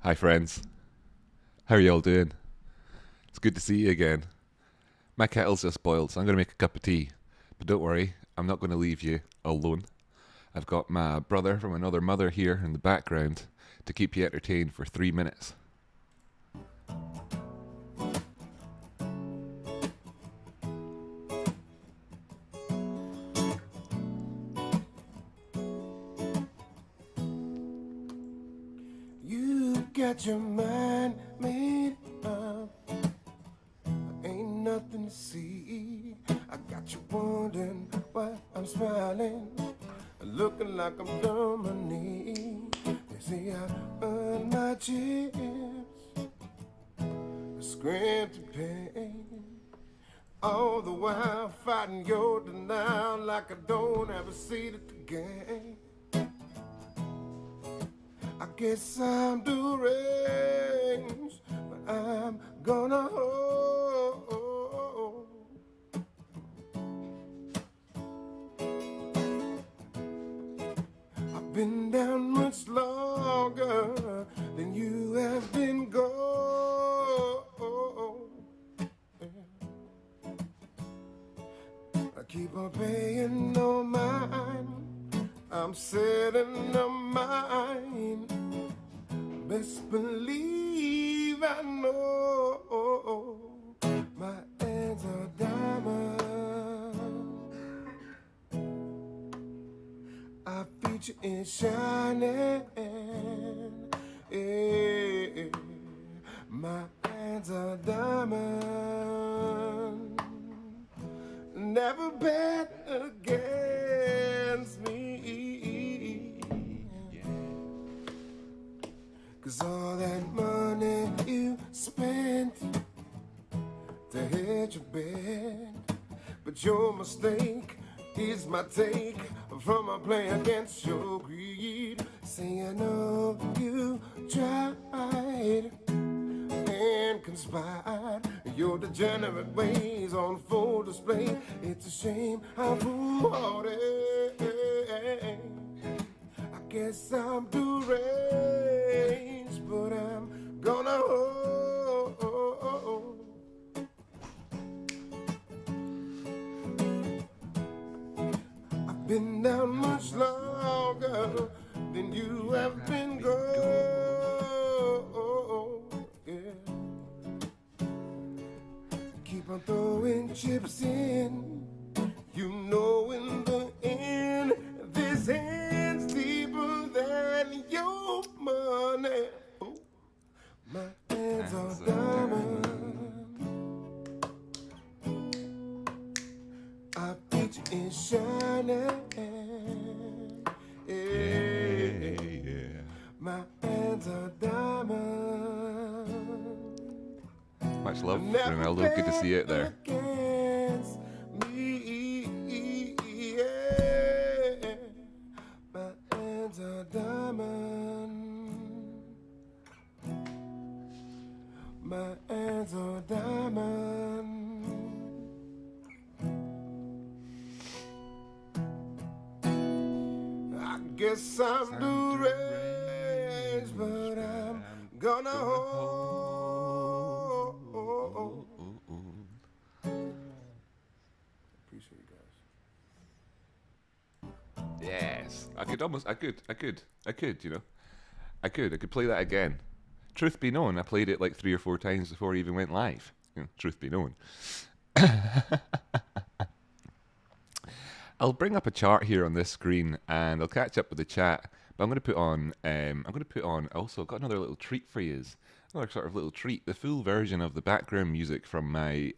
Hi, friends. How are you all doing? It's good to see you again. My kettle's just boiled, so I'm going to make a cup of tea. But don't worry, I'm not going to leave you alone. I've got my brother from another mother here in the background to keep you entertained for 3 minutes. You got your mind made up. Ain't nothing to see. I got you wondering why I'm smiling, looking like I'm Dominique. They say I earned my chips, scream to pain. All the while fighting your denial like I don't ever see the game. I guess I'm deranged, but I'm gonna hold. I've been down much longer than you have been gone. I keep on paying no mind. I'm setting a mind. Best believe I know my hands are diamonds. Our future is shining. Yeah. My hands are diamonds. Never bet against me. Cause all that money you spent to hedge your bet, but your mistake is my take from my play against your greed. Say I know you tried and conspired, your degenerate ways on full display. It's a shame how foolhardy. I guess I'm deranged, but I'm gonna hold. I've been down much longer than you have been gone. Yeah. Keep on throwing chips in. You know in the end, this hand's deeper than your money. Oh, my hands are diamonds. Our future is shining. Yeah. My hands are diamonds. Much love, Ronaldo. Good to see you out there. Against me, yeah. My hands are diamonds. My hands are diamonds. I guess I'm deranged, but I'm gonna hold. Appreciate you guys. Yes. I could, you know. I could play that again. Truth be known, I played it like 3 or 4 times before it even went live. Truth be known. I'll bring up a chart here on this screen and I'll catch up with the chat. But I'm going to put on, also, I've got another little treat for you. Another sort of little treat. The full version of the background music from my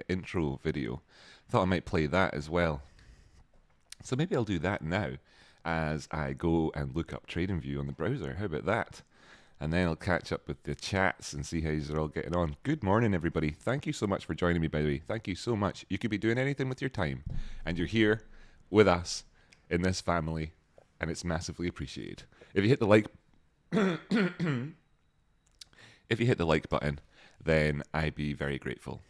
intro video. Thought I might play that as well. So maybe I'll do that now as I go and look up TradingView on the browser. How about that? And then I'll catch up with the chats and see how you're all getting on. Good morning, everybody. Thank you so much for joining me, by the way. Thank you so much. You could be doing anything with your time, and you're here with us in this family, and it's massively appreciated. If you hit the like, if you hit the like button, then I'd be very grateful.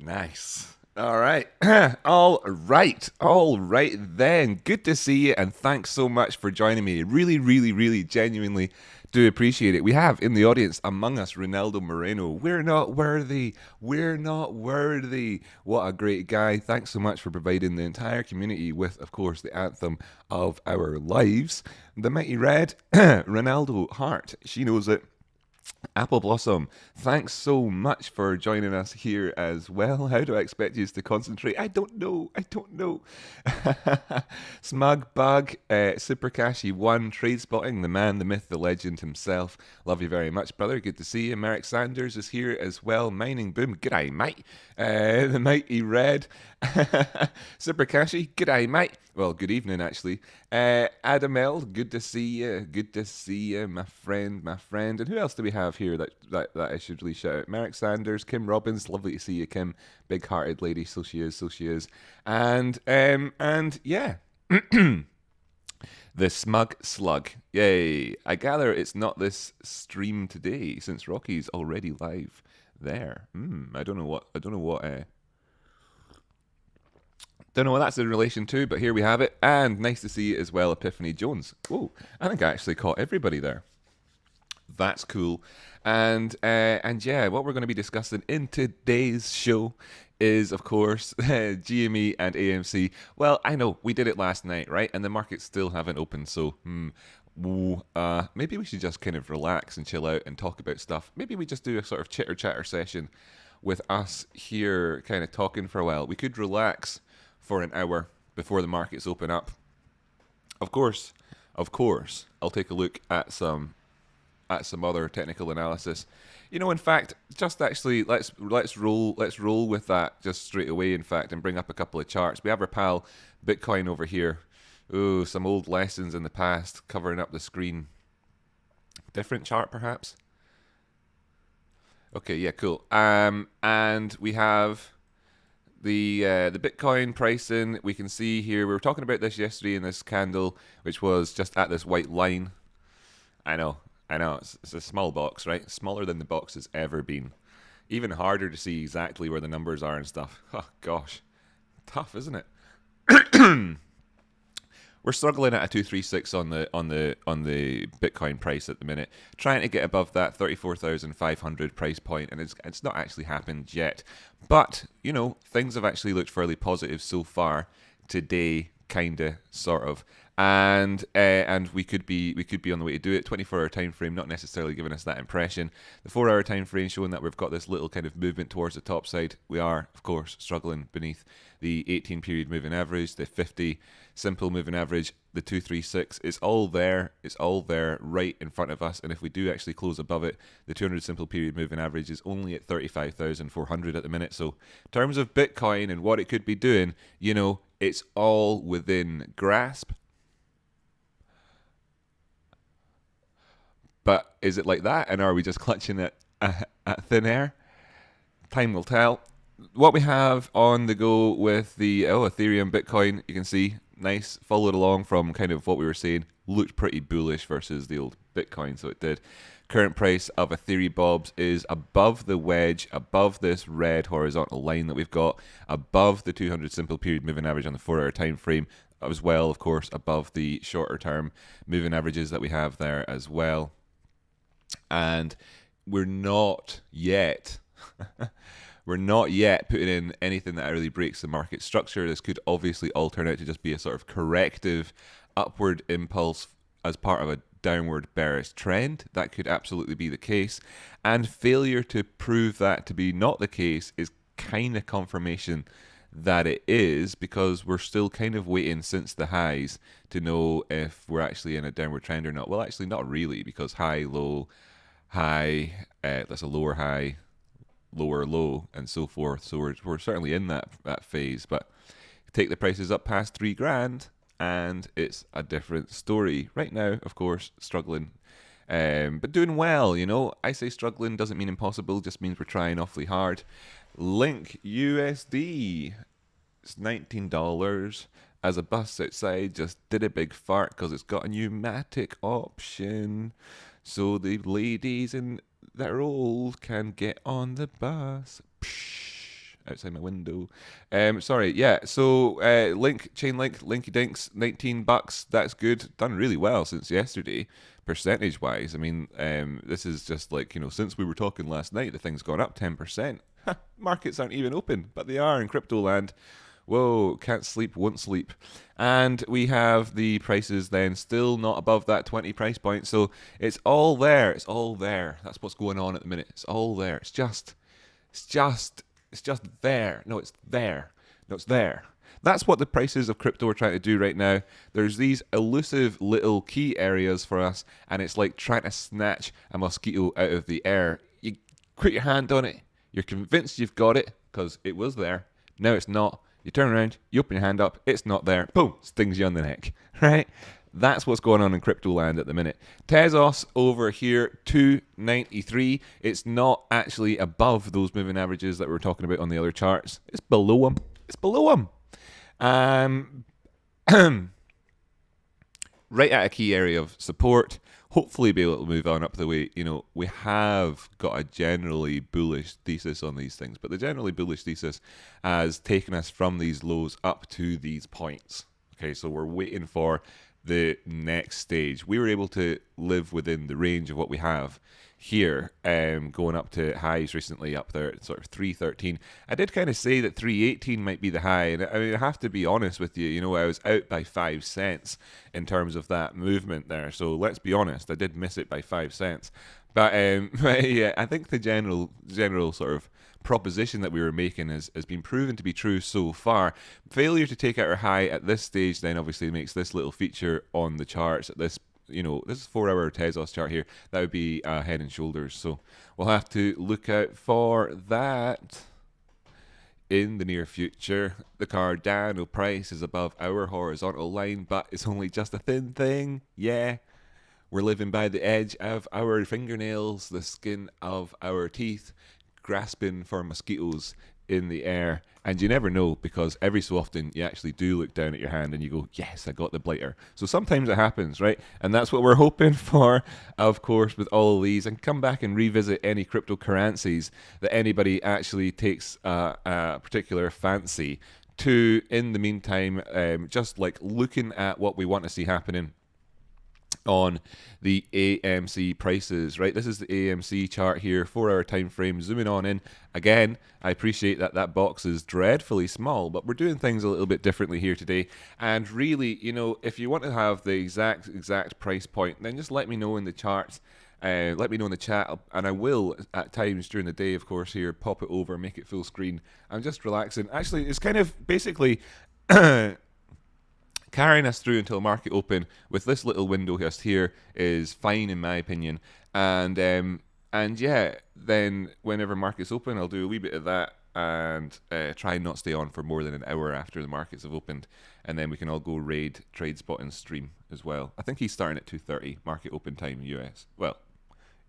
Nice. All right. All right. All right then. Good to see you, and thanks so much for joining me. Really, really, really genuinely do appreciate it. We have in the audience among us Ronaldo Moreno. We're not worthy. We're not worthy. What a great guy. Thanks so much for providing the entire community with, of course, the anthem of our lives. The Mighty Red, Ronaldo Hart. She knows it. Apple Blossom, thanks so much for joining us here as well. How do I expect you to concentrate? I don't know. I don't know. Smug Bug, Super Cashy 1, Trade Spotting, the man, the myth, the legend himself. Love you very much, brother. Good to see you. Merrick Sanders is here as well. Mining Boom, g'day, mate. The Mighty Red, Super Cashy, g'day, mate. Well, good evening, actually. Adam L, good to see you. Good to see you, my friend, my friend. And who else do we have here that I should really shout out? Merrick Sanders, Kim Robbins, lovely to see you, Kim. Big-hearted lady, so she is, so she is. And yeah. The Smug Slug. Yay. I gather it's not this stream today, since Rocky's already live there. I don't know what don't know what that's in relation to, but here we have it. And nice to see you as well, Epiphany Jones. Oh, I think I actually caught everybody there. That's cool. And yeah, what we're going to be discussing in today's show is, of course, GME and AMC. Well, I know we did it last night, right? And the markets still haven't opened, so maybe we should just kind of relax and chill out and talk about stuff. Maybe we just do a sort of chitter chatter session with us here, kind of talking for a while. We could relax for an hour before the markets open up. Of course, I'll take a look at some other technical analysis. You know, in fact, just actually let's roll with that just straight away. In fact, and bring up a couple of charts. We have our pal Bitcoin over here. Ooh, some old lessons in the past covering up the screen. Different chart, perhaps. Okay, yeah, cool. And we have the Bitcoin pricing. We can see here, we were talking about this yesterday in this candle, which was just at this white line. I know, it's a small box, right? Smaller than the box has ever been. Even harder to see exactly where the numbers are and stuff. Oh gosh, tough, isn't it? We're struggling at a 236 on the Bitcoin price at the minute, trying to get above that 34,500 price point, and it's not actually happened yet. But you know, things have actually looked fairly positive so far today, kinda, sort of, and we could be on the way to do it. 24-hour time frame not necessarily giving us that impression. The 4-hour time frame showing that we've got this little kind of movement towards the top side. We are, of course, struggling beneath the 18-period moving average, the 50 simple moving average, the 236. It's all there right in front of us. And if we do actually close above it, the 200 simple period moving average is only at 35,400 at the minute. So in terms of Bitcoin and what it could be doing, you know, it's all within grasp. But is it like that? And are we just clutching it at thin air? Time will tell. What we have on the go with the Ethereum, Bitcoin, you can see, nice, followed along from kind of what we were saying, looked pretty bullish versus the old Bitcoin, so it did. Current price of Ethereum Bobs is above the wedge, above this red horizontal line that we've got, above the 200 simple period moving average on the 4-hour time frame, as well, of course, above the shorter term moving averages that we have there as well. And we're not yet putting in anything that really breaks the market structure. This could obviously all turn out to just be a sort of corrective upward impulse as part of a downward bearish trend. That could absolutely be the case. And failure to prove that to be not the case is kind of confirmation that it is, because we're still kind of waiting since the highs to know if we're actually in a downward trend or not. Well, actually not really, because high, low, high, that's a lower high, lower low, and so forth. So we're certainly in that phase, but take the prices up past $3,000 and it's a different story. Right now, of course, struggling, but doing well. You know, I say struggling doesn't mean impossible, just means we're trying awfully hard. Link USD, it's $19 as a bus outside just did a big fart because it's got a pneumatic option, so the ladies in that are old can get on the bus. Psh. outside my window. Sorry, yeah. So chain link, Linky Dinks, $19. That's good. Done really well since yesterday, percentage wise. I mean, this is just like, since we were talking last night, the thing's gone up 10%. Markets aren't even open, but they are in crypto land. Whoa, can't sleep, won't sleep. And we have the prices then still not above that 20 price point. So it's all there. It's all there. That's what's going on at the minute. It's all there. It's just there. No, it's there. No, it's there. That's what the prices of crypto are trying to do right now. There's these elusive little key areas for us, and it's like trying to snatch a mosquito out of the air. You put your hand on it. You're convinced you've got it because it was there. Now it's not. You turn around, you open your hand up, it's not there. Boom, stings you on the neck, right? That's what's going on in crypto land at the minute. Tezos over here, 293. It's not actually above those moving averages that we were talking about on the other charts. It's below them. It's below them. Right at a key area of support. Hopefully be able to move on up the way. We have got a generally bullish thesis on these things, but the generally bullish thesis has taken us from these lows up to these points. Okay, so we're waiting for the next stage. We were able to live within the range of what we have here, going up to highs recently up there at sort of 313. I did kind of say that 318 might be the high, and I mean, I have to be honest with you, I was out by 5 cents in terms of that movement there, so let's be honest, I did miss it by 5 cents. But yeah, I think the general sort of proposition that we were making has been proven to be true so far. Failure to take out our high at this stage then obviously makes this little feature on the charts at this this is 4-hour Tezos chart here. That would be head and shoulders. So we'll have to look out for that in the near future. The Cardano price is above our horizontal line, but it's only just a thin thing. Yeah. We're living by the edge of our fingernails, the skin of our teeth, grasping for mosquitoes in the air. And you never know, because every so often you actually do look down at your hand and you go, yes, I got the blighter. So sometimes it happens, right? And that's what we're hoping for, of course, with all of these. And come back and revisit any cryptocurrencies that anybody actually takes a particular fancy to. In the meantime, just like looking at what we want to see happening on the AMC prices, right? This is the AMC chart here, 4-hour time frame, zooming on in. Again, I appreciate that box is dreadfully small, but we're doing things a little bit differently here today. And really, if you want to have the exact price point, then just let me know in the charts. Let me know in the chat, and I will at times during the day, of course, here pop it over, make it full screen. I'm just relaxing. Actually, it's kind of basically carrying us through until market open with this little window just here is fine in my opinion. And yeah, then whenever markets open, I'll do a wee bit of that and try and not stay on for more than an hour after the markets have opened, and then we can all go raid TradeSpot and stream as well. I think he's starting at 2:30 market open time US. Well,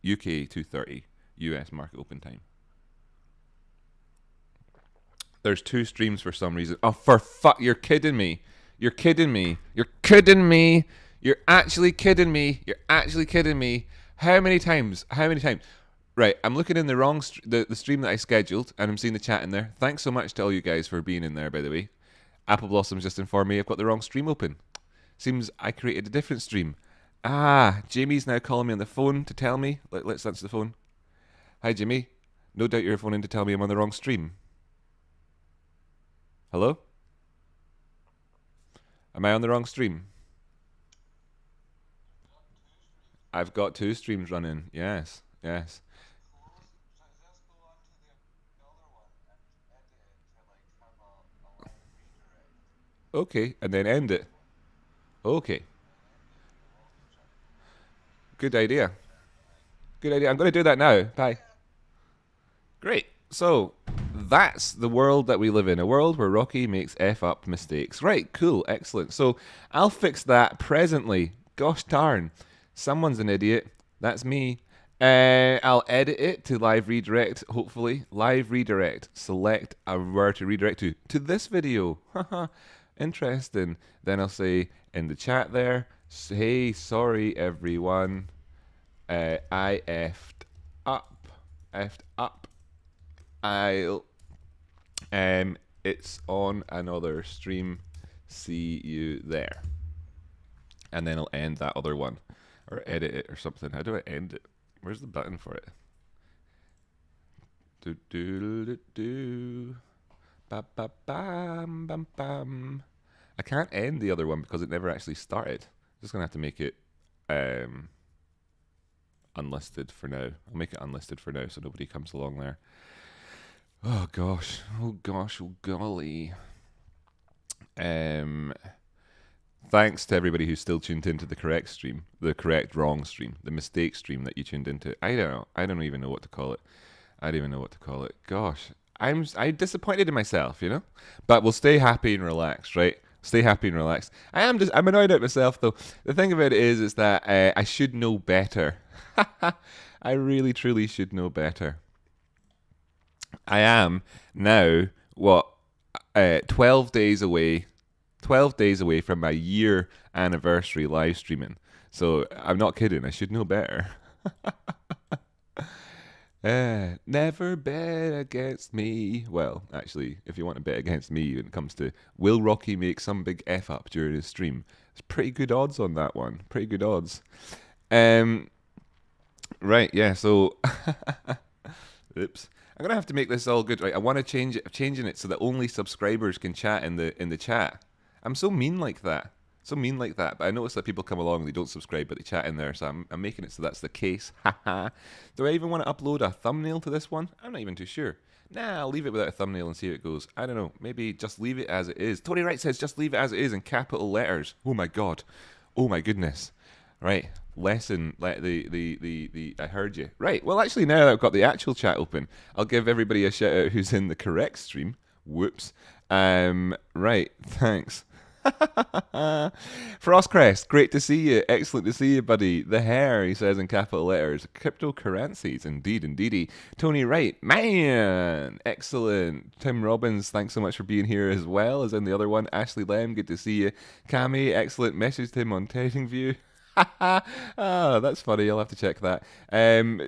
UK 2:30 US market open time. There's 2 streams for some reason. Oh, for fuck, you're kidding me. You're kidding me. You're kidding me. You're actually kidding me. You're actually kidding me. How many times? How many times? Right, I'm looking in the wrong the stream that I scheduled, and I'm seeing the chat in there. Thanks so much to all you guys for being in there, by the way. Apple Blossom's just informed me I've got the wrong stream open. Seems I created a different stream. Jamie's now calling me on the phone to tell me. Let's answer the phone. Hi, Jimmy. No doubt you're phoning to tell me I'm on the wrong stream. Hello? Am I on the wrong stream? I've got 2 streams running. Yes, yes. Okay, and then end it. Okay. Good idea. Good idea. I'm going to do that now. Bye. Great. So, that's the world that we live in. A world where Rocky makes F up mistakes. Right, cool, excellent. So, I'll fix that presently. Gosh darn. Someone's an idiot. That's me. I'll edit it to live redirect, hopefully. Live redirect. Select where to redirect to this video. Haha. Interesting. Then I'll say in the chat there, hey, sorry everyone. I effed up. I'll It's on another stream. See you there. And then I'll end that other one. Or edit it or something. How do I end it? Where's the button for it? Do do do do. Ba ba bam bam bam. I can't end the other one because it never actually started. I'm just gonna have to make it unlisted for now. I'll make it unlisted for now so nobody comes along there. Oh gosh. Oh gosh. Oh golly. Thanks to everybody who's still tuned into the correct stream, the correct wrong stream, the mistake stream that you tuned into. I don't know. I don't even know what to call it. I don't even know what to call it. Gosh, I'm disappointed in myself, you know. But we'll stay happy and relaxed, right? Stay happy and relaxed. I'm annoyed at myself though. The thing about it is that I should know better. I really truly should know better. I am now 12 days away 12 days away from my year anniversary live streaming. So I'm not kidding. I should know better. Never bet against me. Well, actually, if you want to bet against me when it comes to will Rocky make some big F up during his stream, there's pretty good odds on that one. Pretty good odds. Right, yeah, so oops. I'm gonna have to make this all good. Right, I want to change it. I'm changing it so that only subscribers can chat in the chat. I'm so mean like that. So mean like that. But I notice that people come along and they don't subscribe, but they chat in there. So I'm making it so that's the case. Haha. Do I even want to upload a thumbnail to this one? I'm not even too sure. Nah, I'll leave it without a thumbnail and see how it goes. I don't know. Maybe just leave it as it is. Tony Wright says just leave it as it is in capital letters. Oh my god. Oh my goodness. Right. Lesson. The I heard you. Right. Well, actually, now that I've got the actual chat open, I'll give everybody a shout out who's in the correct stream. Whoops. Right. Thanks. Frostcrest, great to see you. Excellent to see you, buddy. The hair, he says in capital letters. Cryptocurrencies, indeed, indeedy. Tony Wright, man, excellent. Tim Robbins, thanks so much for being here as well as in the other one. Ashley Lem, good to see you. Cami, excellent. Message to him on TradingView. Oh, that's funny. I'll have to check that.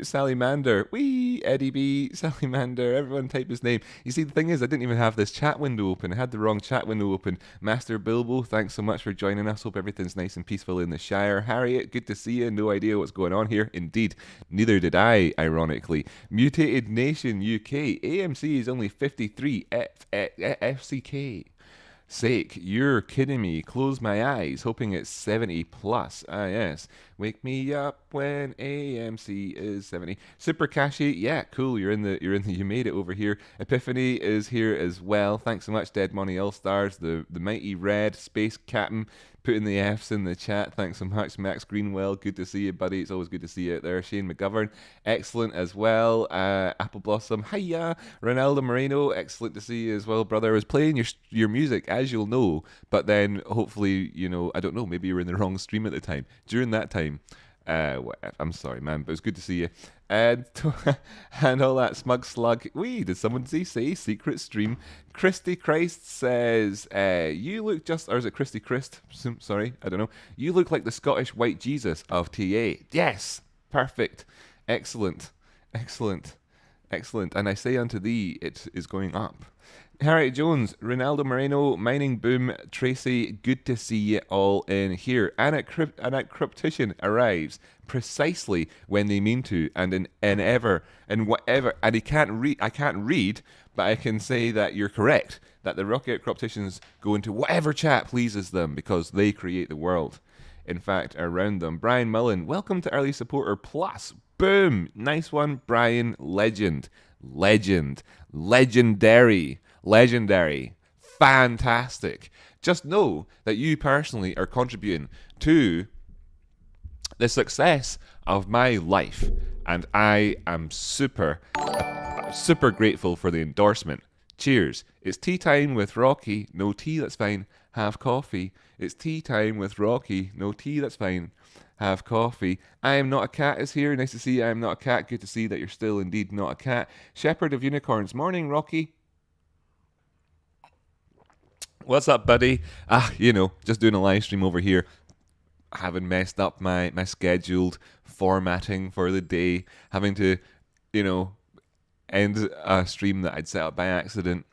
Sally Mander. Wee, Eddie B. Sally Mander. Everyone type his name. You see, the thing is, I didn't even have this chat window open. I had the wrong chat window open. Master Bilbo, thanks so much for joining us. Hope everything's nice and peaceful in the Shire. Harriet, good to see you. No idea what's going on here. Indeed, neither did I, ironically. Mutated Nation UK. AMC is only 53 FCK. Sake, you're kidding me. Close my eyes, hoping it's 70 plus. Ah, yes. Wake me up when AMC is 70. Super Cashy, yeah, cool. You made it over here. Epiphany is here as well. Thanks so much, Dead Money All Stars. The mighty Red Space Captain putting the F's in the chat. Thanks so much, Max Greenwell. Good to see you, buddy. It's always good to see you out there. Shane McGovern, excellent as well. Apple Blossom, hiya. Ronaldo Moreno, excellent to see you as well, brother. I was playing your music, as you'll know, but then hopefully, I don't know, maybe you were in the wrong stream at the time. During that time, I'm sorry, man, but it was good to see you. And all that smug slug. Did someone say secret stream? Christy Christ says, you look just, or is it Christy Christ? Sorry, I don't know. You look like the Scottish white Jesus of TA. Yes, perfect. Excellent. And I say unto thee, it is going up. Harriet Jones, Ronaldo Moreno, Mining Boom, Tracy, good to see you all in here. Cryptician arrives precisely when they mean to, and in whatever, and I can't read, but I can say that you're correct, that the Rocky Crypticians go into whatever chat pleases them, because they create the world. In fact, around them. Brian Mullen, welcome to Early Supporter Plus. Boom! Nice one, Brian. Legendary. Fantastic. Just know that you personally are contributing to the success of my life. And I am super grateful for the endorsement. Cheers. It's tea time with Rocky. No tea, that's fine. Have coffee. It's tea time with Rocky. No tea, that's fine. Have coffee. I am not a cat is here. Nice to see you. I am not a cat. Good to see that you're still indeed not a cat. Shepherd of Unicorns. Morning, Rocky. What's up, buddy? Just doing a live stream over here. Having messed up my scheduled formatting for the day. Having to, end a stream that I'd set up by accident.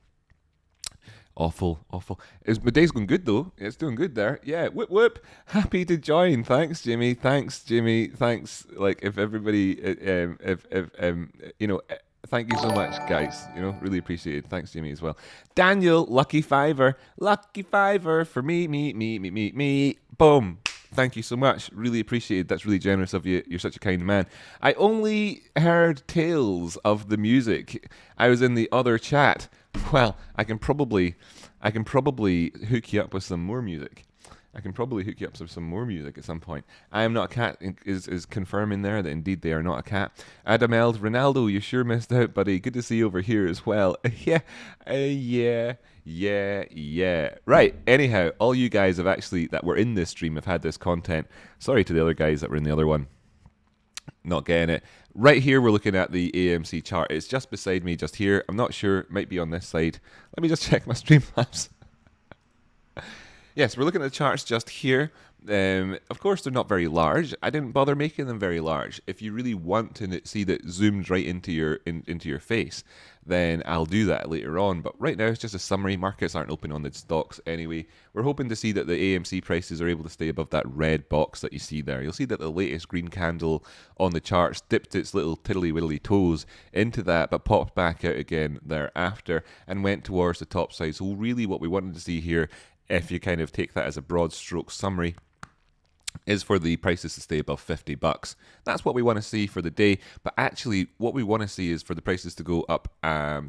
Awful, awful. My day's going good though. It's doing good there. Yeah, whoop whoop. Happy to join. Thanks, Jimmy. Thanks, Jimmy. Thanks. Like if everybody, if thank you so much, guys. Really appreciate it. Thanks, Jimmy, as well. Daniel, lucky fiver for me. Boom. Thank you so much. Really appreciate it. That's really generous of you. You're such a kind man. I only heard tales of the music. I was in the other chat. Well, I can probably hook you up with some more music. I can probably hook you up with some more music at some point. I am not a cat is confirming there that indeed they are not a cat. Adam Eld, Ronaldo, you sure missed out, buddy. Good to see you over here as well. Yeah. Right. Anyhow, all you guys that were in this stream have had this content. Sorry to the other guys that were in the other one. Not getting it. Right here, we're looking at the AMC chart. It's just beside me, just here. I'm not sure. It might be on this side. Let me just check my Streamlabs. Yes, we're looking at the charts just here. Of course, they're not very large. I didn't bother making them very large. If you really want to see that zoomed right into your face, then I'll do that later on. But right now, it's just a summary. Markets aren't open on the stocks anyway. We're hoping to see that the AMC prices are able to stay above that red box that you see there. You'll see that the latest green candle on the charts dipped its little tiddly-widdly toes into that, but popped back out again thereafter and went towards the top side. So really what we wanted to see here, if you kind of take that as a broad stroke summary, is for the prices to stay above $50. That's what we want to see for the day. But actually, what we want to see is for the prices to go up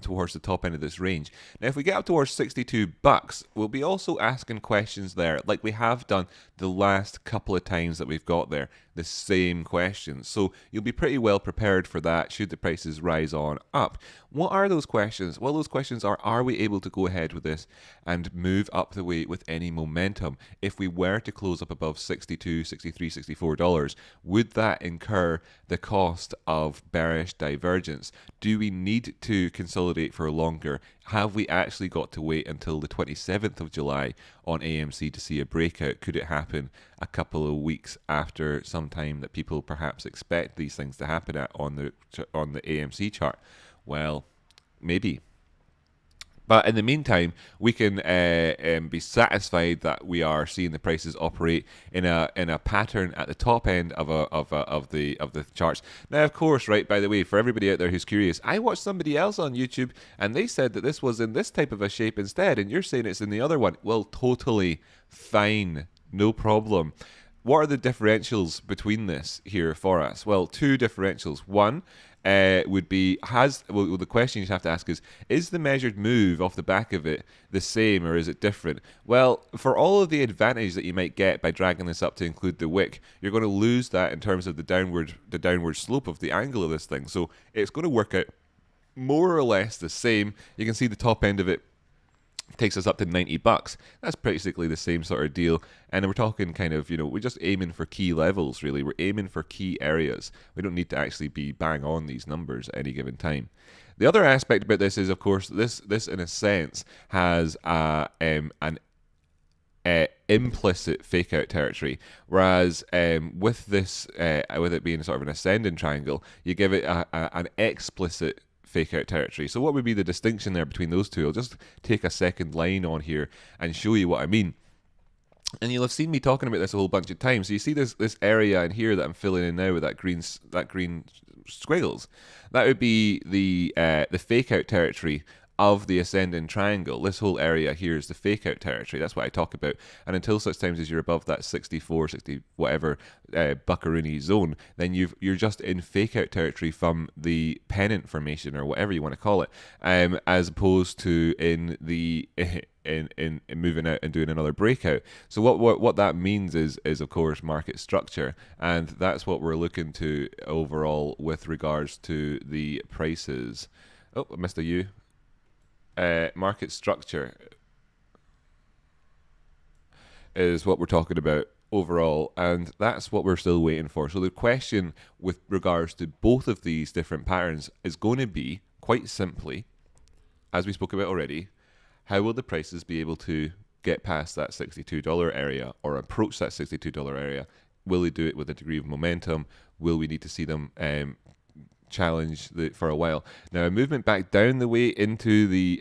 towards the top end of this range. Now, if we get up towards $62, we'll be also asking questions there, like we have done the last couple of times that we've got there, the same questions. So you'll be pretty well prepared for that should the prices rise on up. What are those questions? Well, those questions are we able to go ahead with this and move up the way with any momentum? If we were to close up above $62, $63, $64, would that incur the cost of bearish divergence? Do we need to consolidate for longer? Have we actually got to wait until the 27th of July on AMC to see a breakout? Could it happen a couple of weeks after some time that people perhaps expect these things to happen at on the AMC chart? Well, maybe. But in the meantime, we can be satisfied that we are seeing the prices operate in a pattern at the top end of the charts. Now, of course, right, by the way, for everybody out there who's curious, I watched somebody else on YouTube and they said that this was in this type of a shape instead, and you're saying it's in the other one. Well, totally fine, no problem. What are the differentials between this here for us? Well, two differentials. One would be, the question you have to ask is the measured move off the back of it the same or is it different? Well, for all of the advantage that you might get by dragging this up to include the wick, you're going to lose that in terms of the downward slope of the angle of this thing. So it's going to work out more or less the same. You can see the top end of it takes us up to $90. That's basically the same sort of deal. And we're talking kind of, we're just aiming for key levels, really. We're aiming for key areas. We don't need to actually be bang on these numbers at any given time. The other aspect about this is, of course, this in a sense has an implicit fake out territory, whereas with this, with it being sort of an ascending triangle, you give it an explicit fake out territory. So what would be the distinction there between those two? I'll just take a second line on here and show you what I mean. And you'll have seen me talking about this a whole bunch of times. So you see this area in here that I'm filling in now with that green squiggles. That would be the fake out territory of the ascending triangle. This whole area here is the fake out territory. That's what I talk about. And until such times as you're above that 64, 60, whatever buckaroony zone, then you're just in fake out territory from the pennant formation or whatever you want to call it, as opposed to in the in moving out and doing another breakout. So what that means is of course market structure, and that's what we're looking to overall with regards to the prices. Oh, I missed a U. Market structure is what we're talking about overall, and that's what we're still waiting for. So the question with regards to both of these different patterns is going to be, quite simply, as we spoke about already, how will the prices be able to get past that $62 area or approach that $62 area? Will they do it with a degree of momentum? Will we need to see them challenge for a while. Now a movement back down the way into the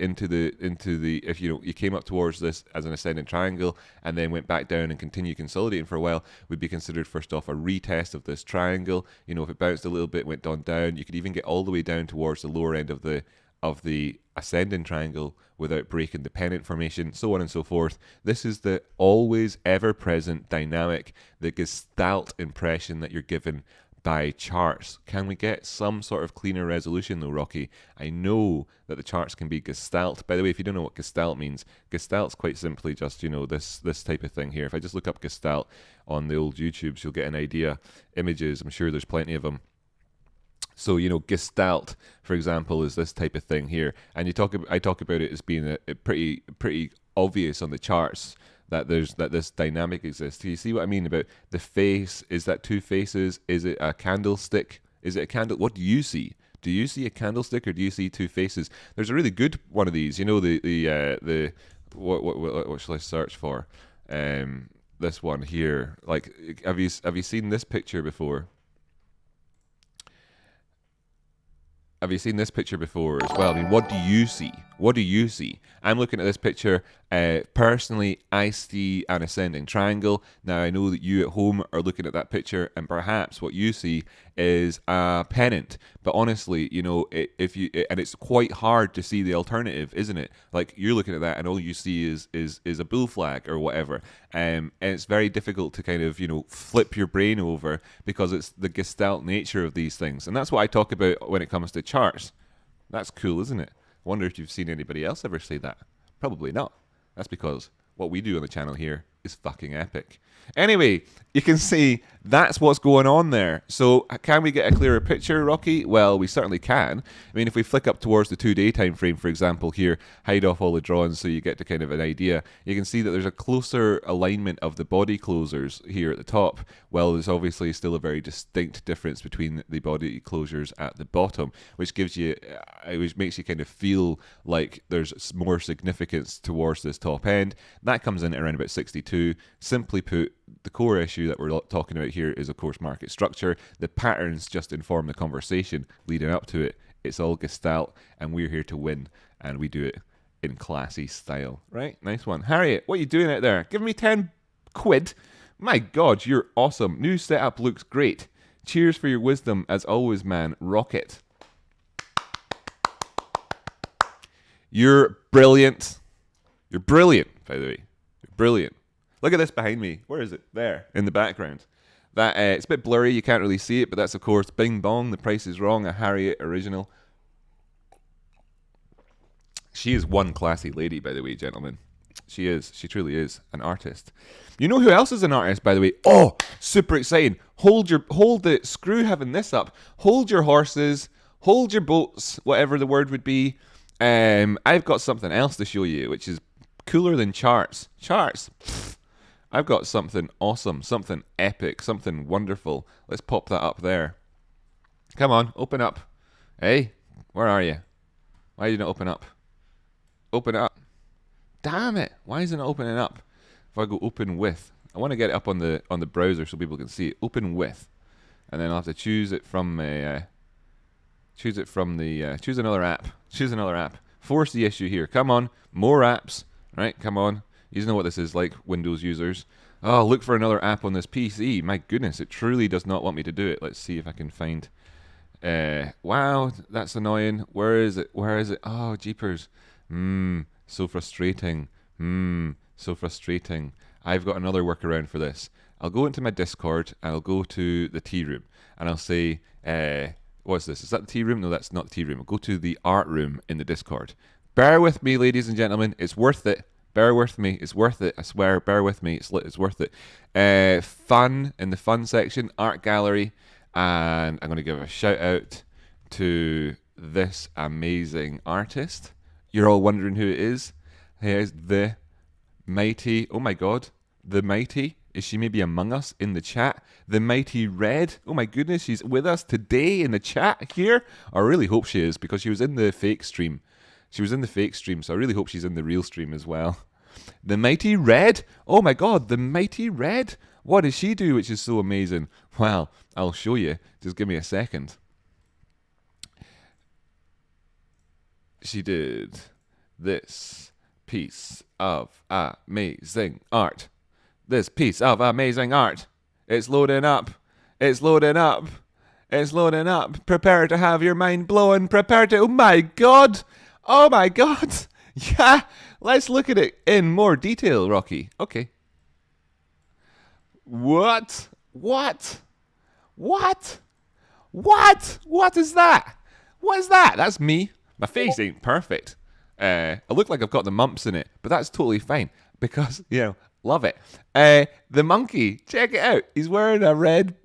if you came up towards this as an ascending triangle and then went back down and continued consolidating for a while, would be considered first off a retest of this triangle. If it bounced a little bit, went down, you could even get all the way down towards the lower end of the ascending triangle without breaking the pennant formation, so on and so forth. This is the always ever present dynamic, the gestalt impression that you're given by charts. Can we get some sort of cleaner resolution though, Rocky? I know that the charts can be gestalt. By the way, if you don't know what gestalt means, gestalt's quite simply just, this type of thing here. If I just look up gestalt on the old YouTubes, you'll get an idea. Images, I'm sure there's plenty of them. So, gestalt, for example, is this type of thing here. And I talk about it as being a pretty obvious on the charts that this dynamic exists. Do you see what I mean about the face? Is that two faces? Is it a candlestick? Is it a candle? What do you see? Do you see a candlestick or do you see two faces? There's a really good one of these. What shall I search for? This one here. Like, have you seen this picture before? Have you seen this picture before as well? I mean, what do you see? What do you see? I'm looking at this picture. Personally, I see an ascending triangle. Now, I know that you at home are looking at that picture, and perhaps what you see is a pennant. But honestly, and it's quite hard to see the alternative, isn't it? Like, you're looking at that, and all you see is a bull flag or whatever. And it's very difficult to kind of, flip your brain over because it's the gestalt nature of these things. And that's what I talk about when it comes to charts. That's cool, isn't it? I wonder if you've seen anybody else ever say that. Probably not. That's because what we do on the channel here is fucking epic. Anyway, you can see that's what's going on there. So can we get a clearer picture, Rocky? Well, we certainly can. I mean, if we flick up towards the 2-day time frame, for example, here, hide off all the drawings so you get to kind of an idea, you can see that there's a closer alignment of the body closures here at the top. Well, there's obviously still a very distinct difference between the body closures at the bottom, which makes you kind of feel like there's more significance towards this top end. That comes in at around about 62. Simply put, the core issue that we're talking about here is, of course, market structure. The patterns just inform the conversation leading up to it. It's all gestalt, and we're here to win, and we do it in classy style. Right? Nice one. Harriet, what are you doing out there? Give me 10 quid. My God, you're awesome. New setup looks great. Cheers for your wisdom, as always, man. Rock it. You're brilliant. You're brilliant, by the way. You're brilliant. Look at this behind me. Where is it? There, in the background. That it's a bit blurry. You can't really see it, but that's, of course, Bing Bong, The Price is Wrong, a Harriet original. She is one classy lady, by the way, gentlemen. She is. She truly is an artist. You know who else is an artist, by the way? Oh, super exciting. Screw having this up. Hold your horses. Hold your boats, whatever the word would be. I've got something else to show you, which is cooler than charts. Charts. Pfft. I've got something awesome, something epic, something wonderful. Let's pop that up there. Come on, open up. Hey, where are you? Why are you not open up? Open it up. Damn it! Why isn't it opening up? If I go open with, I want to get it up on the browser so people can see it. Open with, and then I'll have to choose it from choose another app. Choose another app. Force the issue here. Come on, more apps. Right? Come on. You know what this is like, Windows users. Oh, look for another app on this PC. My goodness, it truly does not want me to do it. Let's see if I can find... wow, that's annoying. Where is it? Where is it? Oh, jeepers. So frustrating. So frustrating. I've got another workaround for this. I'll go into my Discord, and I'll go to the tea room, and I'll say, what's this? Is that the tea room? No, that's not the tea room. I'll go to the art room in the Discord. Bear with me, ladies and gentlemen. It's worth it. Bear with me. It's worth it. I swear. Bear with me. It's worth it. Fun in the fun section, art gallery, and I'm going to give a shout out to this amazing artist. You're all wondering who it is. Here's the mighty. Oh my God, the mighty. Is she maybe among us in the chat? The mighty Red. Oh my goodness, she's with us today in the chat here. I really hope she is, because she was in the fake stream. She was in the fake stream, so I really hope she's in the real stream as well. The Mighty Red? Oh my God, the Mighty Red? What does she do which is so amazing? Well, I'll show you. Just give me a second. she did this piece of amazing art. This piece of amazing art. It's loading up. It's loading up. It's loading up. Prepare to have your mind blown. Prepare to. Oh my god. Oh my god. Yeah. Let's look at it in more detail, Rocky. Okay. What? What? What? What? What is that? What is that? That's me. My face ain't perfect. I look like I've got the mumps in it, but that's totally fine because, love it. The monkey, check it out. He's wearing a red.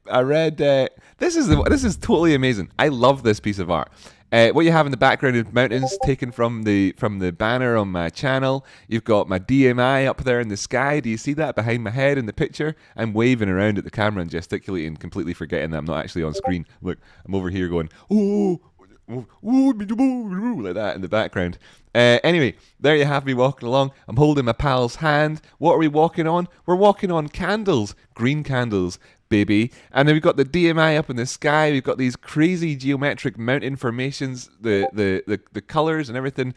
This is totally amazing. I love this piece of art. What you have in the background is mountains taken from the banner on my channel. You've got my DMI up there in the sky. Do you see that behind my head in the picture? I'm waving around at the camera and gesticulating, completely forgetting that I'm not actually on screen. Look, I'm over here going, oh, like that in the background. Anyway, there you have me walking along. I'm holding my pal's hand. What are we walking on? We're walking on candles. Green candles, baby. And then we've got the DMI up in the sky. We've got these crazy geometric mountain formations, the colours and everything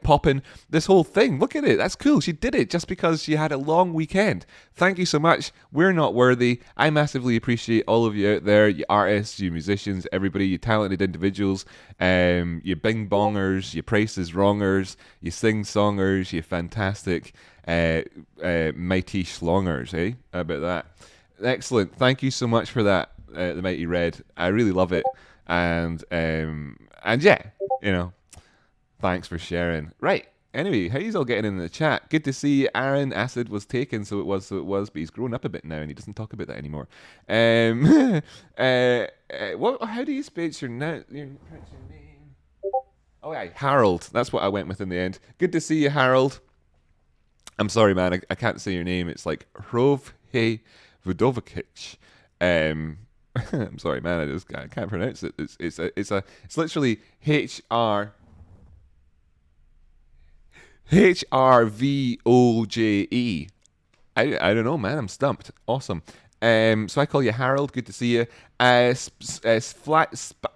popping. This whole thing, look at it. That's cool. She did it just because she had a long weekend. Thank you so much. We're not worthy. I massively appreciate all of you out there, you artists, you musicians, everybody, you talented individuals, you bing bongers, you price is wrongers, you sing songers, you fantastic mighty schlongers, eh? How about that? Excellent. Thank you so much for that, the Mighty Red. I really love it. And yeah, thanks for sharing. Right. Anyway, how you all getting in the chat? Good to see Aaron. Acid was taken, so it was, but he's grown up a bit now and he doesn't talk about that anymore. How do you spell your name? Oh, yeah, Harold. That's what I went with in the end. Good to see you, Harold. I'm sorry, man. I can't say your name. It's like Hrovhe Vudovic. I'm sorry, man. I can't pronounce it. It's literally HRVOJE. I don't know, man. I'm stumped. Awesome. So I call you Harold. Good to see you.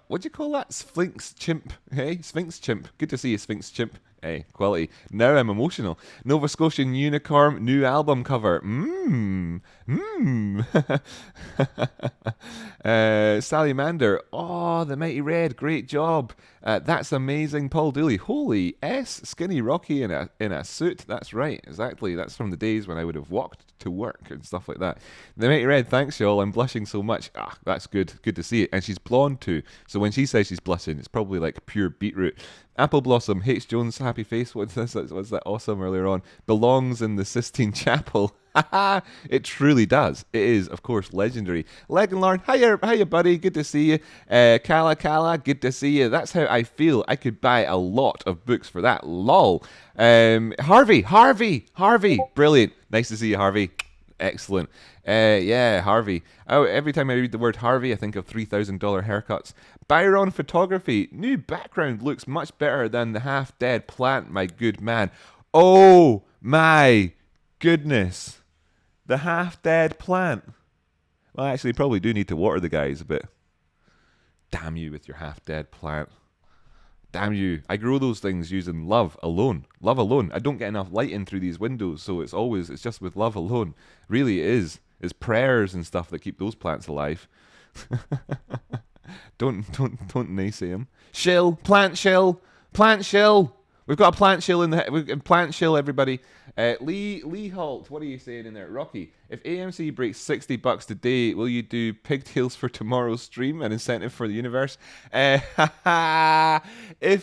What do you call that? Sphinx chimp. Hey, Sphinx chimp. Good to see you, Sphinx chimp. Hey, quality. Now I'm emotional. Nova Scotian Unicorn, new album cover. Salamander. Oh, the Mighty Red. Great job. That's amazing, Paul Dooley. Holy S, Skinny Rocky in a suit. That's right, exactly. That's from the days when I would have walked to work and stuff like that. The Mighty Red, thanks y'all. I'm blushing so much. That's good. Good to see it. And she's blonde too. So when she says she's blushing, it's probably like pure beetroot. Apple Blossom, H. Jones, happy face. What's this? Was that awesome earlier on? Belongs in the Sistine Chapel. It truly does. It is, of course, legendary. Legendlord, hiya, buddy. Good to see you. Kala, good to see you. That's how I feel. I could buy a lot of books for that. Lol. Harvey. Brilliant. Nice to see you, Harvey. Excellent. Yeah, Harvey. Oh, every time I read the word Harvey, I think of $3,000 haircuts. Byron Photography. New background looks much better than the half-dead plant, my good man. Oh, my goodness. The half-dead plant. Well, actually, probably do need to water the guys a bit. Damn you with your half-dead plant. Damn you. I grow those things using love alone. Love alone. I don't get enough light in through these windows, so it's just with love alone. Really, it is. It's prayers and stuff that keep those plants alive. Don't naysay them. Shill, plant shill. We've got a plant shill in the plant shill, everybody. Lee Holt, what are you saying in there? Rocky, if AMC breaks $60 today, will you do pigtails for tomorrow's stream, an incentive for the universe? If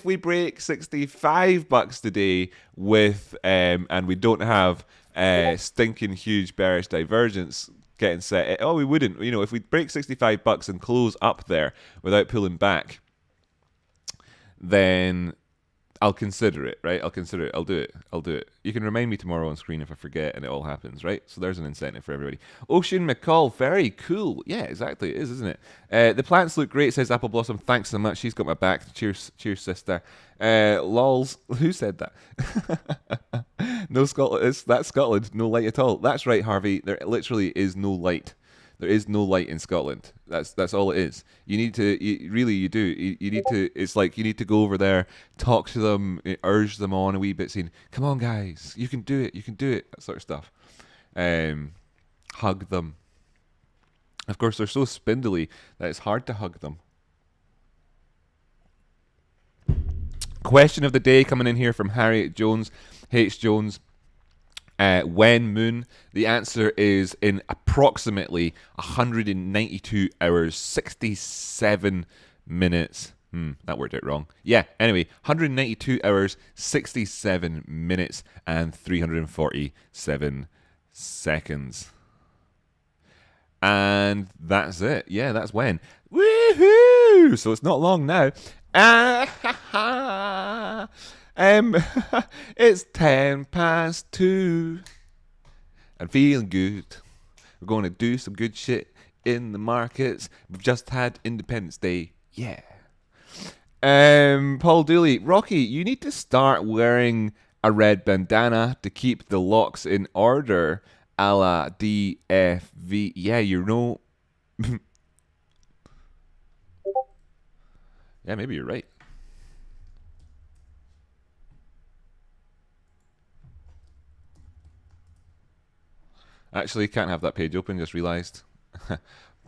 we break $65 today with and we don't have stinking huge bearish divergence getting set, we wouldn't. If we break $65 and close up there without pulling back, then I'll consider it, right? I'll do it. You can remind me tomorrow on screen if I forget and it all happens, right? So there's an incentive for everybody. Ocean McCall, very cool. Yeah, exactly. It is, isn't it? The plants look great, says Apple Blossom. Thanks so much. She's got my back. Cheers, sister. Lols. Who said that? No Scotland. That's Scotland. No light at all. That's right, Harvey. There literally is no light. There is no light in Scotland. That's all it is. You need to, you do. You need to. It's like you need to go over there, talk to them, urge them on a wee bit, saying, "Come on, guys, you can do it. You can do it." That sort of stuff. Hug them. Of course, they're so spindly that it's hard to hug them. Question of the day coming in here from Harriet Jones, H. Jones. When moon? The answer is in approximately 192 hours, 67 minutes. That worked out wrong. Yeah, anyway, 192 hours, 67 minutes, and 347 seconds. And that's it. Yeah, that's when. Woohoo! So it's not long now. It's 2:10. I'm feeling good. We're going to do some good shit in the markets. We've just had Independence Day. Yeah. Paul Dooley, Rocky, you need to start wearing a red bandana to keep the locks in order, a la DFV. Yeah, you know. Yeah, maybe you're right. Actually, can't have that page open, just realised.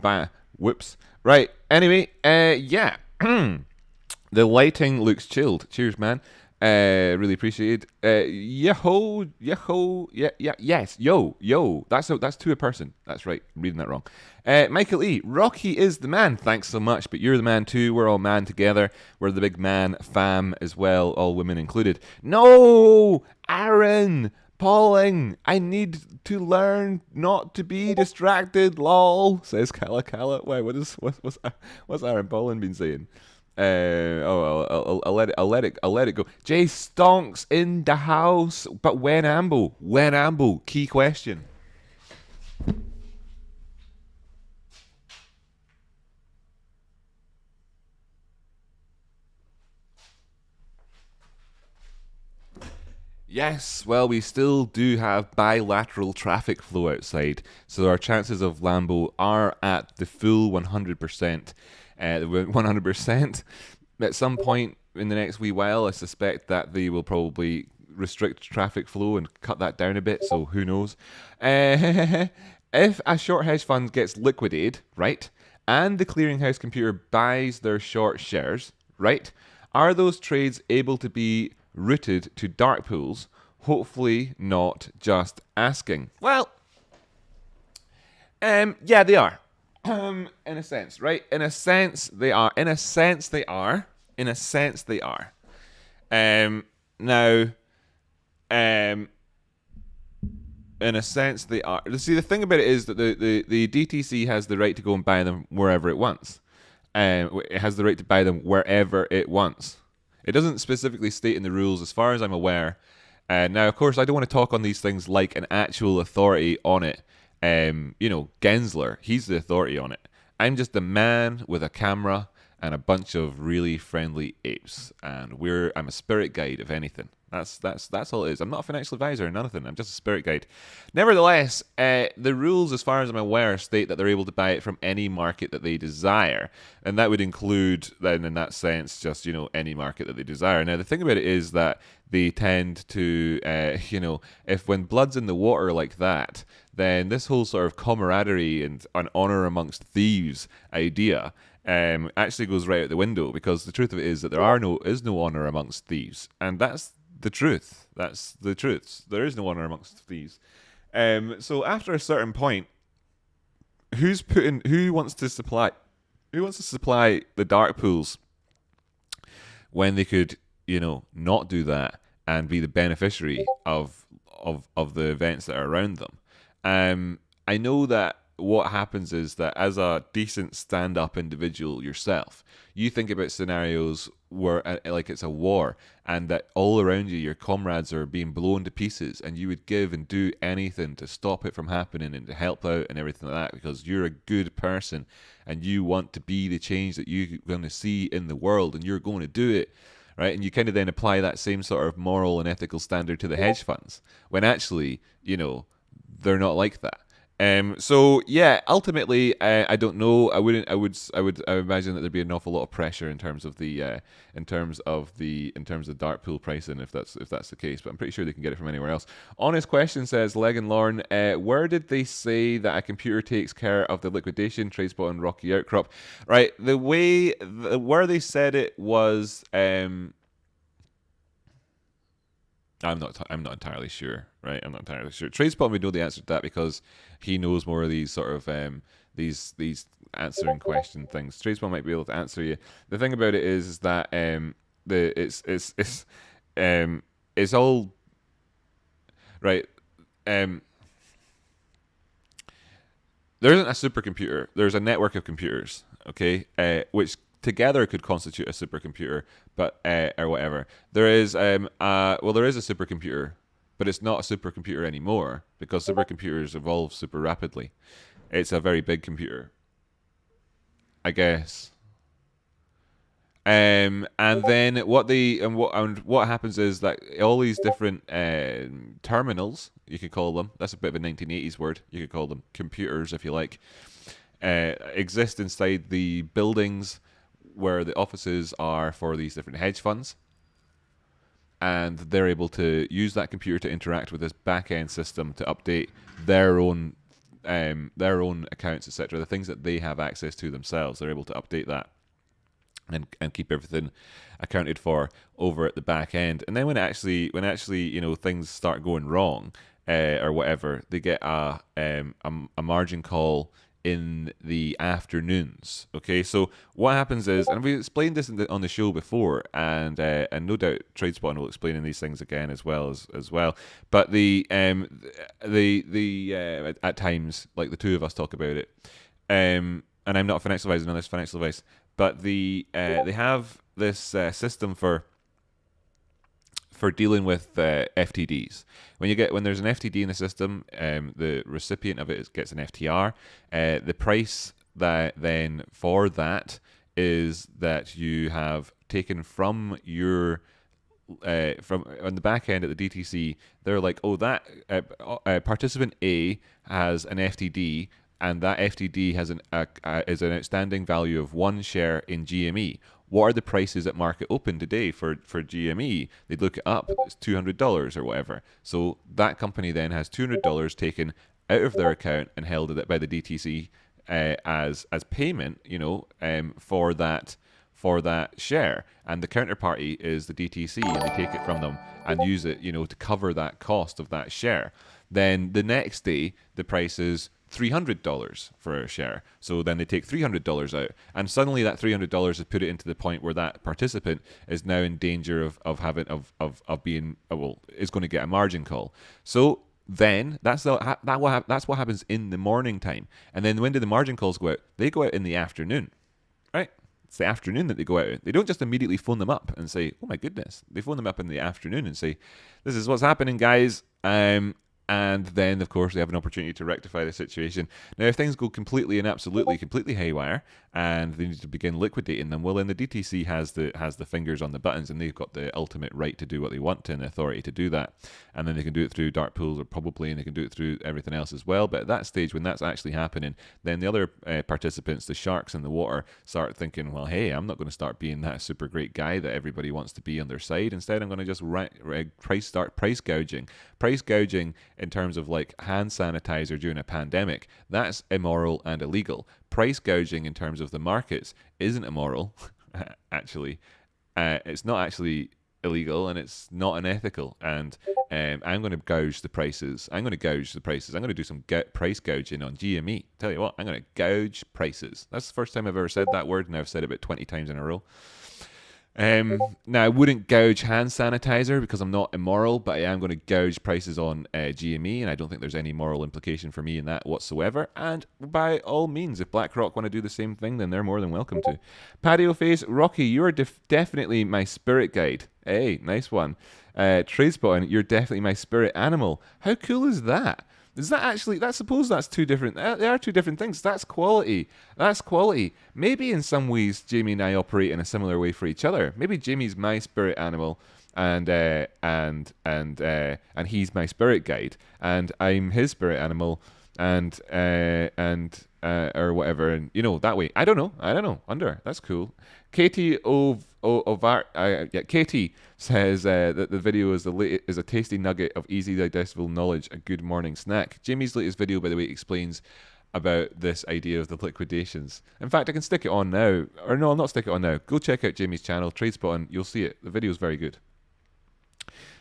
Bah, whoops. Right, anyway, yeah. The lighting looks chilled. Cheers, man. Really appreciated. Yo, yes, yo. That's to a person. That's right. I'm reading that wrong. Michael E. Rocky is the man. Thanks so much, but you're the man too. We're all man together. We're the big man fam as well, all women included. No, Aaron. Pauling, I need to learn not to be distracted. Lol, says Kala Kala. Wait, what's Aaron Pauling been saying? I'll let it go. Jay Stonks in the house, but when Amble? When Amble? Key question. Yes, well, we still do have bilateral traffic flow outside, so our chances of Lambo are at the full 100%. 100%. At some point in the next wee while, I suspect that they will probably restrict traffic flow and cut that down a bit, so who knows. If a short hedge fund gets liquidated, right, and the clearinghouse computer buys their short shares, right, are those trades able to be routed to dark pools? Hopefully not, just asking. Well, yeah, they are. In a sense, right? In a sense, they are. In a sense, they are. In a sense, they are. Now, in a sense, they are. See, the thing about it is that the DTC has the right to go and buy them wherever it wants. It has the right to buy them wherever it wants. It doesn't specifically state in the rules, as far as I'm aware. Now, of course, I don't want to talk on these things like an actual authority on it. Gensler, he's the authority on it. I'm just a man with a camera and a bunch of really friendly apes, and I'm a spirit guide, if anything. That's all it is. I'm not a financial advisor or nothing. I'm just a spirit guide. Nevertheless, the rules, as far as I'm aware, state that they're able to buy it from any market that they desire, and that would include, then, in that sense, just any market that they desire. Now, the thing about it is that they tend to, if when blood's in the water like that, then this whole sort of camaraderie and an honor amongst thieves idea actually goes right out the window, because the truth of it is that there is no honor amongst thieves, and that's the truth. That's the truth. There is no honor amongst thieves. So after a certain point, who wants to supply the dark pools when they could, not do that and be the beneficiary of the events that are around them? I know that what happens is that as a decent stand-up individual yourself, you think about scenarios where like it's a war, and that all around you your comrades are being blown to pieces, and you would give and do anything to stop it from happening and to help out and everything like that, because you're a good person and you want to be the change that you're going to see in the world, and you're going to do it, right? And you kind of then apply that same sort of moral and ethical standard to the hedge funds, when actually, they're not like that. So yeah, ultimately, I don't know. I wouldn't. I would imagine that there'd be an awful lot of pressure in terms of the dart pool pricing if that's the case. But I'm pretty sure they can get it from anywhere else. Honest question says Leg and Lorne. Where did they say that a computer takes care of the liquidation? TradeSpot and Rocky Outcrop. Right. Where they said it was. I'm not entirely sure, right? I'm not entirely sure. TradeSpot would know the answer to that because he knows more of these sort of these answering question things. TradeSpot might be able to answer you. The thing about it is that it's all right. There isn't a supercomputer. There's a network of computers, okay, which together could constitute a supercomputer, but or whatever. There is there is a supercomputer, but it's not a supercomputer anymore because supercomputers evolve super rapidly. It's a very big computer, I guess. And then what happens is that all these different terminals, you could call them. That's a bit of a 1980s word. You could call them computers if you like. Exist inside the buildings where the offices are for these different hedge funds, and they're able to use that computer to interact with this back-end system to update their own accounts, etc. The things that they have access to themselves, they're able to update that and keep everything accounted for over at the back end. And then when actually things start going wrong or whatever, they get a margin call in the afternoons. Okay, so what happens is, and we explained this on the show before, and no doubt TradeSpot will explain these things again as well. But at times, like the two of us talk about it, and I'm not a financial advisor on this financial advice, but they have this system for dealing with FTDs. When there's an FTD in the system, the recipient of it gets an FTR. The price that then for that is that you have taken from your from on the back end at the DTC. They're like, oh, that participant A has an FTD, and that FTD has is an outstanding value of 1 share in GME. What are the prices at market open today for GME? They'd look it up. It's $200 or whatever. So that company then has $200 taken out of their account and held it by the DTC as payment, for that share. And the counterparty is the DTC, and they take it from them and use it, to cover that cost of that share. Then the next day, the price is $300 for a share. So then they take $300 out, and suddenly that $300 has put it into the point where that participant is now in danger of being is going to get a margin call. So then that's what happens in the morning time. And then when do the margin calls go out? They go out in the afternoon, right? It's the afternoon that they go out. They don't just immediately phone them up and say, "Oh my goodness!" They phone them up in the afternoon and say, "This is what's happening, guys." And then, of course, they have an opportunity to rectify the situation. Now, if things go completely haywire, and they need to begin liquidating them, well, then the DTC has the fingers on the buttons, and they've got the ultimate right to do what they want to and the authority to do that. And then they can do it through dart pools, or probably, and they can do it through everything else as well. But at that stage, when that's actually happening, then the other participants, the sharks in the water, start thinking, well, hey, I'm not going to start being that super great guy that everybody wants to be on their side. Instead, I'm going to just start price gouging. Price gouging in terms of like hand sanitizer during a pandemic, that's immoral and illegal. Price gouging in terms of the markets isn't immoral, actually. It's not actually illegal, and it's not unethical. And I'm going to gouge the prices. I'm going to do some price gouging on GME. Tell you what, I'm going to gouge prices. That's the first time I've ever said that word, and I've said it about 20 times in a row. Now, I wouldn't gouge hand sanitizer because I'm not immoral, but I am going to gouge prices on GME, and I don't think there's any moral implication for me in that whatsoever. And by all means, if BlackRock want to do the same thing, then they're more than welcome to. Patio Face, Rocky, you are definitely my spirit guide. Hey, nice one. TradeSpot, you're definitely my spirit animal. How cool is that? Is that actually, suppose that's two different, they are two different things. That's quality. Maybe in some ways, Jamie and I operate in a similar way for each other. Maybe Jamie's my spirit animal and he's my spirit guide, and I'm his spirit animal, or whatever, and that way. I don't know. Under, that's cool. Katie Ovar, yeah, Katie says that the video is a tasty nugget of easy digestible knowledge, a good morning snack. Jamie's latest video, by the way, explains about this idea of the liquidations. In fact, I can stick it on now, or no, I'll not stick it on now. Go check out Jamie's channel, TradeSpot, and you'll see it. The video is very good.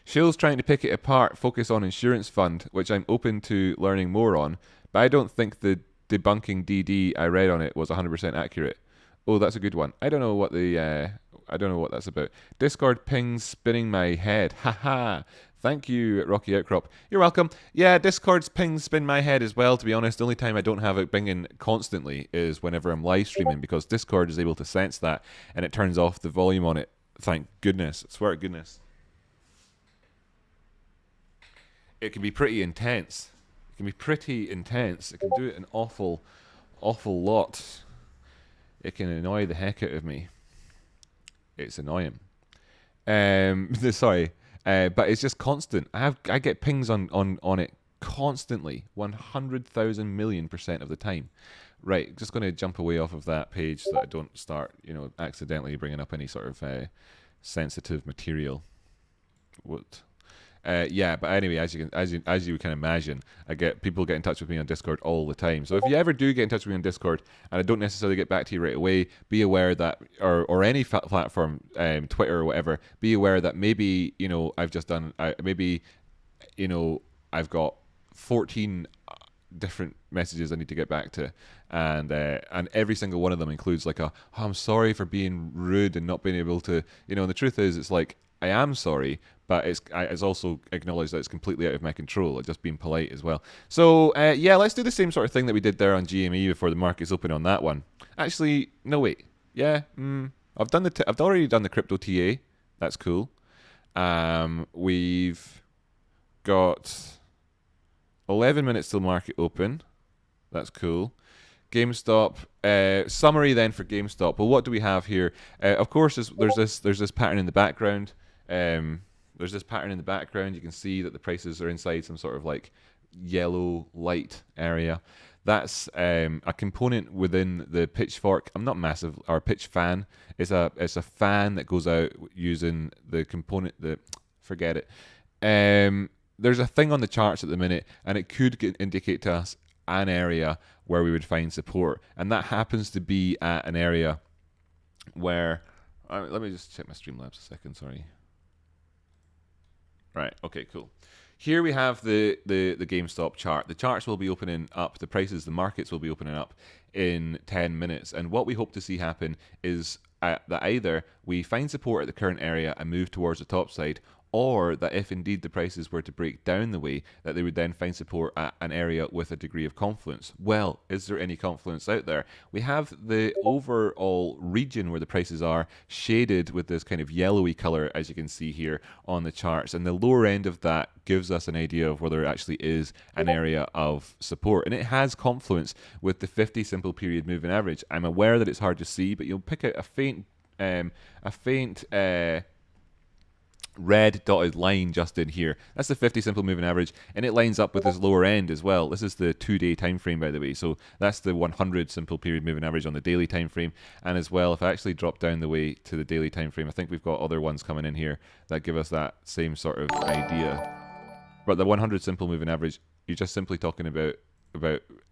Shill's trying to pick it apart, focus on insurance fund, which I'm open to learning more on, but I don't think the debunking DD I read on it was 100% accurate. Oh, that's a good one. I don't know what that's about. Discord pings spinning my head. Haha. Thank you, Rocky Outcrop. You're welcome. Yeah, Discord's pings spin my head as well, to be honest. The only time I don't have it pinging constantly is whenever I'm live streaming, because Discord is able to sense that, and it turns off the volume on it. Thank goodness. I swear to goodness. It can be pretty intense. It can do it an awful lot. It can annoy the heck out of me. It's annoying. Sorry. But it's just constant. I get pings on it constantly, 100,000,000,000% of the time. Right, just going to jump away off of that page so that I don't start, accidentally bringing up any sort of sensitive material. What? Yeah, but anyway, as you can imagine, people get in touch with me on Discord all the time. So if you ever do get in touch with me on Discord and I don't necessarily get back to you right away, be aware that, or any platform, Twitter or whatever, be aware that maybe I've got 14 different messages I need to get back to, and every single one of them includes like I'm sorry for being rude and not being able to, and the truth is, it's like, I am sorry, but it's also acknowledged that it's completely out of my control. I've just been polite as well. So yeah, let's do the same sort of thing that we did there on GME before the market's open on that one. Actually, no, wait. Yeah, I've already done the crypto TA. That's cool. We've got 11 minutes till market open. That's cool. GameStop, summary then for GameStop. Well, what do we have here? Of course, there's this pattern in the background. You can see that the prices are inside some sort of like yellow light area. That's a component within the pitchfork. I'm not massive, or pitch fan. It's a fan that goes out using the component that, forget it. There's a thing on the charts at the minute, and it could indicate to us an area where we would find support, and that happens to be at an area where let me just check my Streamlabs a second, sorry. Right, okay, cool. Here we have the GameStop chart. The charts will be opening up, the markets will be opening up in 10 minutes, and what we hope to see happen is that either we find support at the current area and move towards the top side, or that if indeed the prices were to break down the way, that they would then find support at an area with a degree of confluence. Well, is there any confluence out there? We have the overall region where the prices are shaded with this kind of yellowy color, as you can see here on the charts, and the lower end of that gives us an idea of whether it actually is an area of support, and it has confluence with the 50 simple period moving average. I'm aware that it's hard to see, but you'll pick out a faint red dotted line just in here. That's the 50 simple moving average, and it lines up with this lower end as well. This is the 2-day time frame, by the way, so that's the 100 simple period moving average on the daily time frame. And as well, if I actually drop down the way to the daily time frame, I think we've got other ones coming in here that give us that same sort of idea. But the 100 simple moving average, you're just simply talking about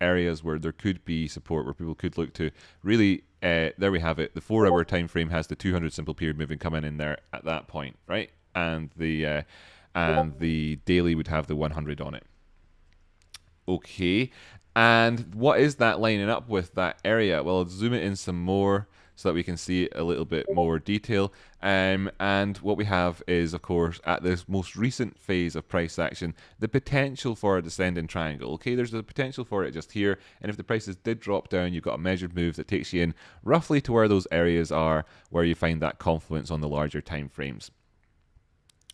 areas where there could be support, where people could look to. Really, there we have it. The 4-hour time frame has the 200 simple period moving coming in there at that point, right? And the daily would have the 100 on it. Okay, and what is that lining up with, that area? Well, I'll zoom it in some more so that we can see it a little bit more detail. And what we have is, of course, at this most recent phase of price action, the potential for a descending triangle. Okay, there's the potential for it just here, and if the prices did drop down, you've got a measured move that takes you in roughly to where those areas are, where you find that confluence on the larger time frames.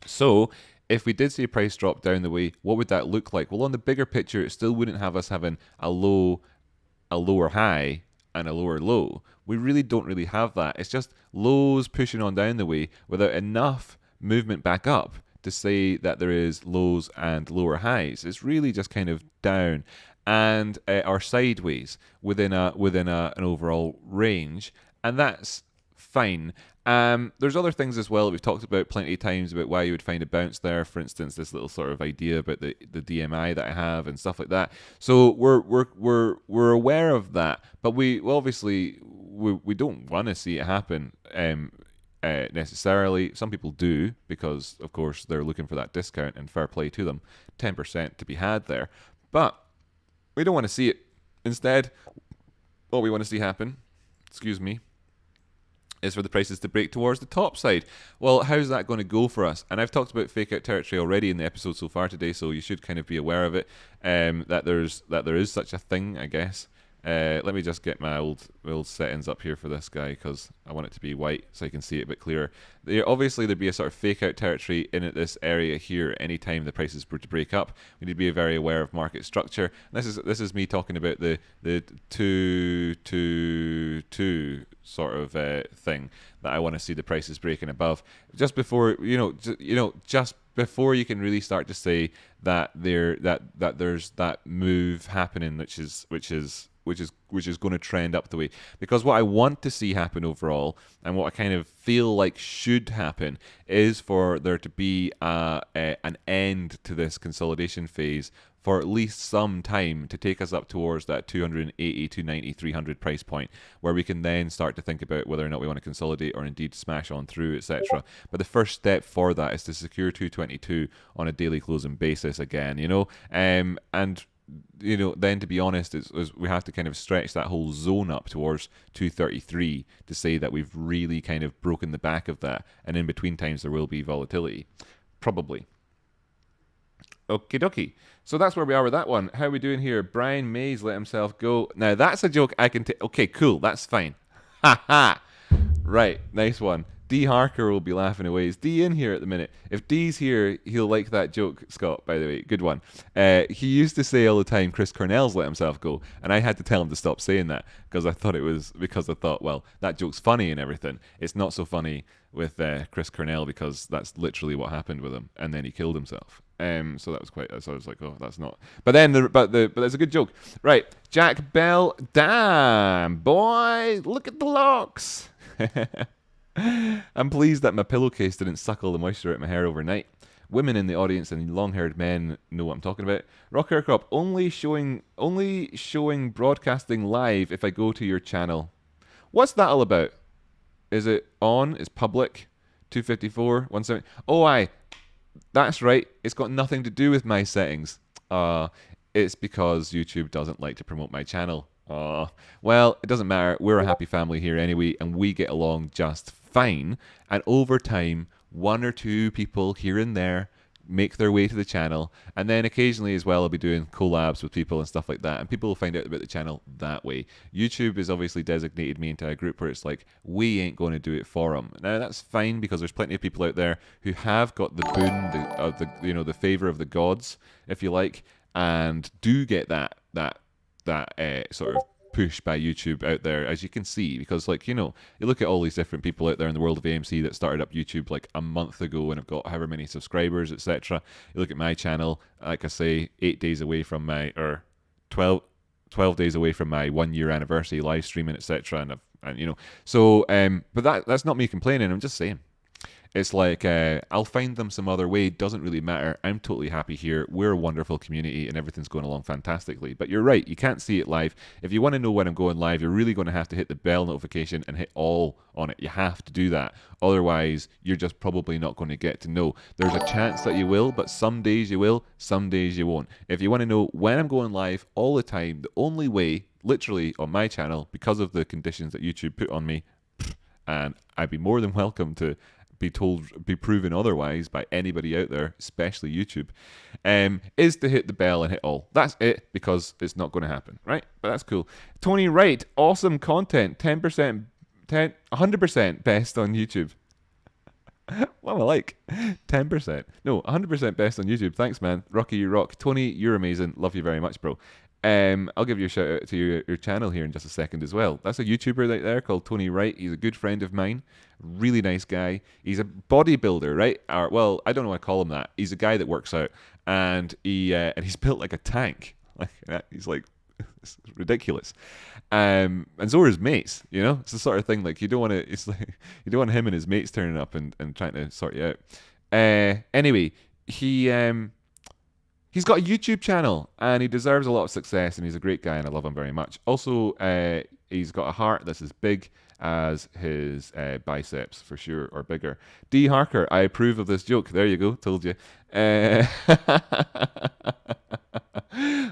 So if we did see a price drop down the way, what would that look like? Well, on the bigger picture, it still wouldn't have us having a lower high and a lower low. We really don't really have that. It's just lows pushing on down the way without enough movement back up to say that there is lows and lower highs. It's really just kind of down. and are sideways within an overall range, and that's fine. There's other things as well that we've talked about plenty of times about why you would find a bounce there. For instance, this little sort of idea about the DMI that I have and stuff like that. So we're aware of that, but we obviously we don't want to see it happen. Necessarily, some people do because, of course, they're looking for that discount, and fair play to them, 10% to be had there. But we don't want to see it. Instead, what we want to see happen, excuse me, is for the prices to break towards the top side. Well, how's that going to go for us? And I've talked about fake out territory already in the episode so far today, so you should kind of be aware of it. That there is such a thing, I guess. Let me just get my old settings up here for this guy because I want it to be white so I can see it a bit clearer. Obviously, there'd be a sort of fake out territory in this area here anytime the prices were to break up. We need to be very aware of market structure. And this is me talking about the 2 sort of thing that I want to see the prices breaking above just before just before you can really start to say that there's that move happening, which is going to trend up the way. Because what I want to see happen overall, and what I kind of feel like should happen, is for there to be an end to this consolidation phase for at least some time to take us up towards that 280, 290, 300 price point, where we can then start to think about whether or not we want to consolidate or indeed smash on through, etc. But the first step for that is to secure 222 on a daily closing basis again, and then to be honest, we have to kind of stretch that whole zone up towards 233 to say that we've really kind of broken the back of that, and in between times there will be volatility, probably. Okie dokie. So that's where we are with that one. How are we doing here? Brian Mays let himself go. Now that's a joke I can take. Okay, cool. That's fine. Ha ha. Right, nice one. D Harker will be laughing away. Is D in here at the minute? If D's here, he'll like that joke, Scott, by the way. Good one. He used to say all the time, Chris Cornell's let himself go. And I had to tell him to stop saying that because I thought, well, that joke's funny and everything. It's not so funny with Chris Cornell because that's literally what happened with him. And then he killed himself. So that was so I was like, oh, that's not. But then, but there's a good joke. Right. Jack Bell. Damn, boy. Look at the locks. I'm pleased that my pillowcase didn't suck all the moisture out my hair overnight. Women in the audience and long-haired men know what I'm talking about. Rock Outcrop only showing broadcasting live if I go to your channel. What's that all about? Is it on? It's public. 254, 170. Oh, aye. That's right. It's got nothing to do with my settings. It's because YouTube doesn't like to promote my channel. Well, it doesn't matter. We're a happy family here anyway, and we get along just fine. And over time, 1 or 2 people here and there make their way to the channel, and then occasionally as well I'll be doing collabs with people and stuff like that, and people will find out about the channel that way. YouTube has obviously designated me into a group where it's like, we ain't going to do it for them. Now that's fine because there's plenty of people out there who have got the boon of the favor of the gods, if you like, and do get that sort of push by YouTube out there, as you can see, because you look at all these different people out there in the world of AMC that started up YouTube like a month ago and have got however many subscribers, etc. You look at my channel, like I say, 8 days away from my, or 12 days away from my 1 year anniversary live streaming, etc. But that's not me complaining. I'm just saying. It's like, I'll find them some other way. Doesn't really matter. I'm totally happy here. We're a wonderful community and everything's going along fantastically. But you're right. You can't see it live. If you want to know when I'm going live, you're really going to have to hit the bell notification and hit all on it. You have to do that. Otherwise, you're just probably not going to get to know. There's a chance that you will, but some days you will, some days you won't. If you want to know when I'm going live all the time, the only way, literally on my channel, because of the conditions that YouTube put on me, and I'd be more than welcome to be proven otherwise by anybody out there, especially YouTube, is to hit the bell and hit all. That's it, because it's not going to happen, right? But that's cool. Tony Wright, awesome content, 100% best on YouTube. What am I like? 10%. No, 100% best on YouTube. Thanks, man. Rocky, you rock. Tony, you're amazing. Love you very much, bro. I'll give you a shout out to your channel here in just a second as well. That's a YouTuber right there called Tony Wright. He's a good friend of mine. Really nice guy. He's a bodybuilder, right? Well, I don't know why I call him that. He's a guy that works out, and he's built like a tank. He's like, it's ridiculous. And so are his mates. It's the sort of thing like you don't want to. It's like you don't want him and his mates turning up and trying to sort you out. Anyway, he's got a YouTube channel and he deserves a lot of success and he's a great guy and I love him very much. Also, he's got a heart that's as big as his biceps for sure, or bigger. D. Harker, I approve of this joke. There you go, told you.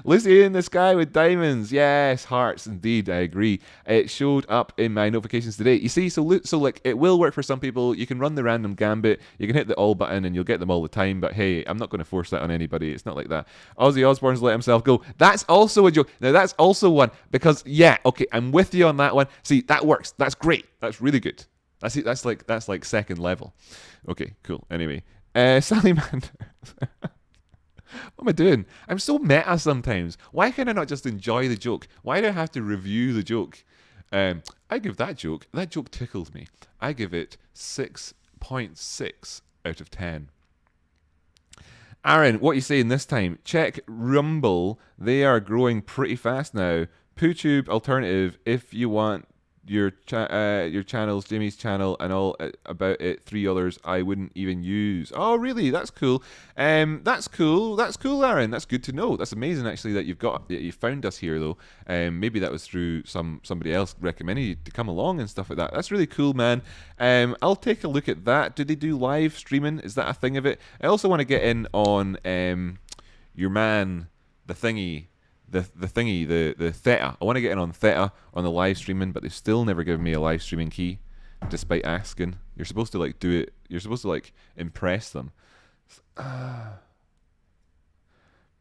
Lucy in the sky with diamonds. Yes, hearts indeed. I agree. It showed up in my notifications today. You see, so like it will work for some people. You can run the random gambit. You can hit the all button and you'll get them all the time. But hey, I'm not going to force that on anybody. It's not like that. Ozzy Osbourne's let himself go. That's also a joke. Now that's also one because yeah, okay, I'm with you on that one. See, that works. That's great. That's really good. That's it. That's like second level. Okay, cool. Anyway, Sally Manders. What am I doing? I'm so meta sometimes. Why can I not just enjoy the joke? Why do I have to review the joke? I give that joke tickled me. I give it 6.6 out of 10. Aaron, what are you saying this time? Check Rumble. They are growing pretty fast now. PooTube alternative if you want your channels, Jimmy's channel, and all about it. 3 others I wouldn't even use. Oh, really? That's cool. That's cool, Aaron. That's good to know. That's amazing, actually, that you found us here, though. Maybe that was through somebody else recommending you to come along and stuff like that. That's really cool, man. I'll take a look at that. Do they do live streaming? Is that a thing of it? I also want to get in on your man, the thingy. The thingy, the Theta. I want to get in on Theta on the live streaming, but they've still never given me a live streaming key, despite asking. You're supposed to like do it. You're supposed to like impress them.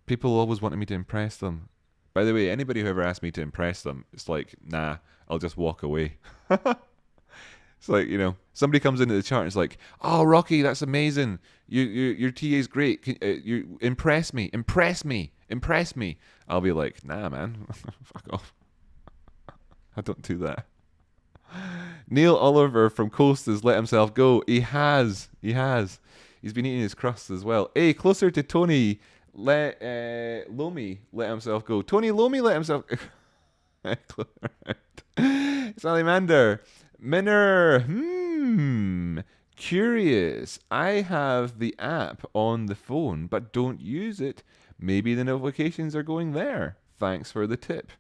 People always wanted me to impress them. By the way, anybody who ever asked me to impress them, it's like, nah, I'll just walk away. It's like, somebody comes into the chart and it's like, oh, Rocky, that's amazing. Your TA is great. You impress me. I'll be like, nah, man, fuck off. I don't do that. Neil Oliver from Coast has let himself go. He has. He's been eating his crusts as well. Hey, closer to Tony Lomi let himself go. Tony Lomi let himself Salamander. Minner. Curious. I have the app on the phone, but don't use it. Maybe the notifications are going there. Thanks for the tip.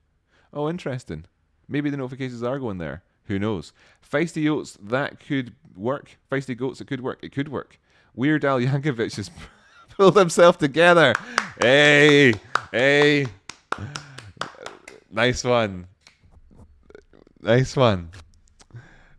Oh, interesting. Maybe the notifications are going there. Who knows? Feisty Oats, that could work. Feisty Goats, it could work. It could work. Weird Al Yankovic has pulled himself together. Hey. Nice one.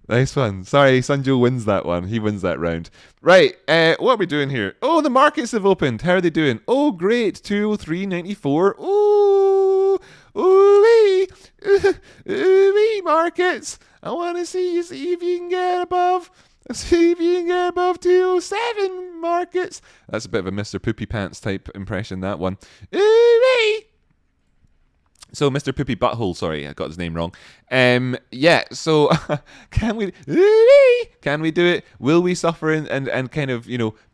Sorry, Sunjo wins that one. He wins that round. Right, what are we doing here? Oh, the markets have opened. How are they doing? Oh, great. 203.94. Ooh, ooh-wee. Ooh-wee, markets. I want to see if you can get above. See if you can get above 207, markets. That's a bit of a Mr. Poopy Pants type impression, that one. Ooh-wee. So Mr. Poopy Butthole, sorry, I got his name wrong. Yeah, so can we do it? Will we suffer and kind of,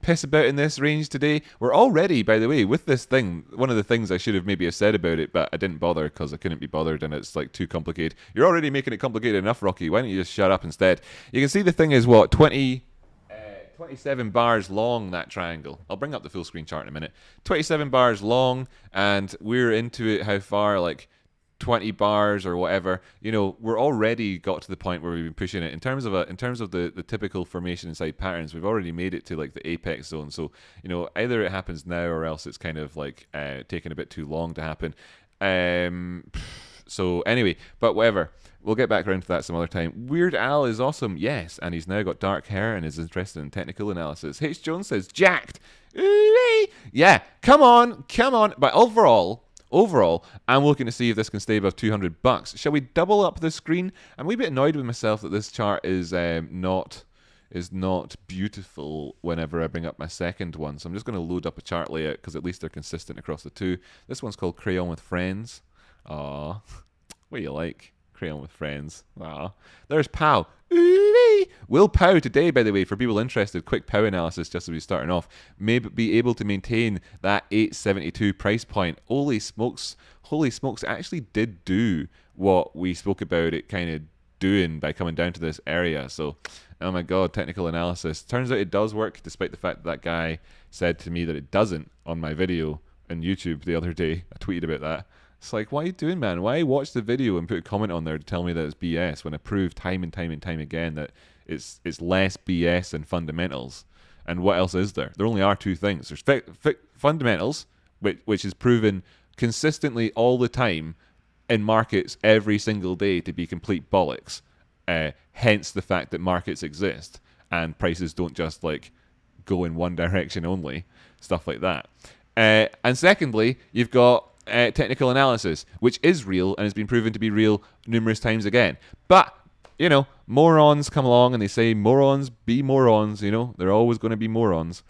piss about in this range today? We're already, by the way, with this thing, one of the things I should have maybe have said about it, but I didn't bother because I couldn't be bothered and it's like too complicated. You're already making it complicated enough, Rocky. Why don't you just shut up instead? You can see the thing is what, 27 bars long, that triangle. I'll bring up the full screen chart in a minute. 27 bars long, and we're into it how far, like 20 bars or whatever. We're already got to the point where we've been pushing it. In terms of the typical formation inside patterns, we've already made it to like the apex zone. So, either it happens now or else it's kind of like taking a bit too long to happen. So anyway, but whatever. We'll get back around to that some other time. Weird Al is awesome, yes, and he's now got dark hair and is interested in technical analysis. H. Jones says, jacked. Ooh-wee. Yeah, come on. But overall, I'm looking to see if this can stay above $200. Shall we double up the screen? I'm a wee bit annoyed with myself that this chart is not beautiful whenever I bring up my second one. So I'm just going to load up a chart layout because at least they're consistent across the two. This one's called Crayon with Friends. Aww. What do you like? Crayon with Friends. Ah, there's Pow. Ooh-wee. Will Pow today, by the way, for people interested, quick Pow analysis just as we're starting off, may be able to maintain that 872 price point. Holy smokes, actually did do what we spoke about it kind of doing by coming down to this area. So, oh my god, technical analysis. Turns out it does work, despite the fact that guy said to me that it doesn't on my video on YouTube the other day. I tweeted about that. It's like, what are you doing, man? Why watch the video and put a comment on there to tell me that it's BS when I prove time and time and time again that it's less BS than fundamentals? And what else is there? There only are two things. There's fundamentals, which is proven consistently all the time in markets every single day to be complete bollocks. Hence the fact that markets exist and prices don't just like go in one direction only, stuff like that. And secondly, you've got technical analysis, which is real and has been proven to be real numerous times again. But, you know, morons come along and they say morons be morons, you know, they're always going to be morons.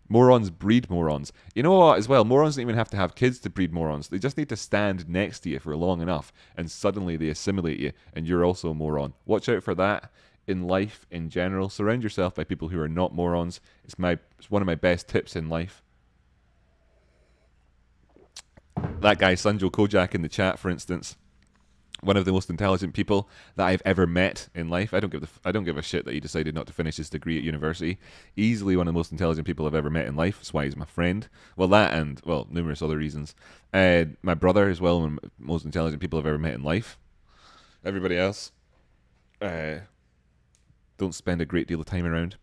Morons breed morons. You know what, as well, morons don't even have to have kids to breed morons. They just need to stand next to you for long enough and suddenly they assimilate you and you're also a moron. Watch out for that in life in general. Surround yourself by people who are not morons. It's one of my best tips in life. That guy, Sanjo Kojak, in the chat, for instance, one of the most intelligent people that I've ever met in life. I don't give a shit that he decided not to finish his degree at university. Easily one of the most intelligent people I've ever met in life. That's why he's my friend. Well, that and, well, numerous other reasons. My brother as well, one of the most intelligent people I've ever met in life. Everybody else, don't spend a great deal of time around.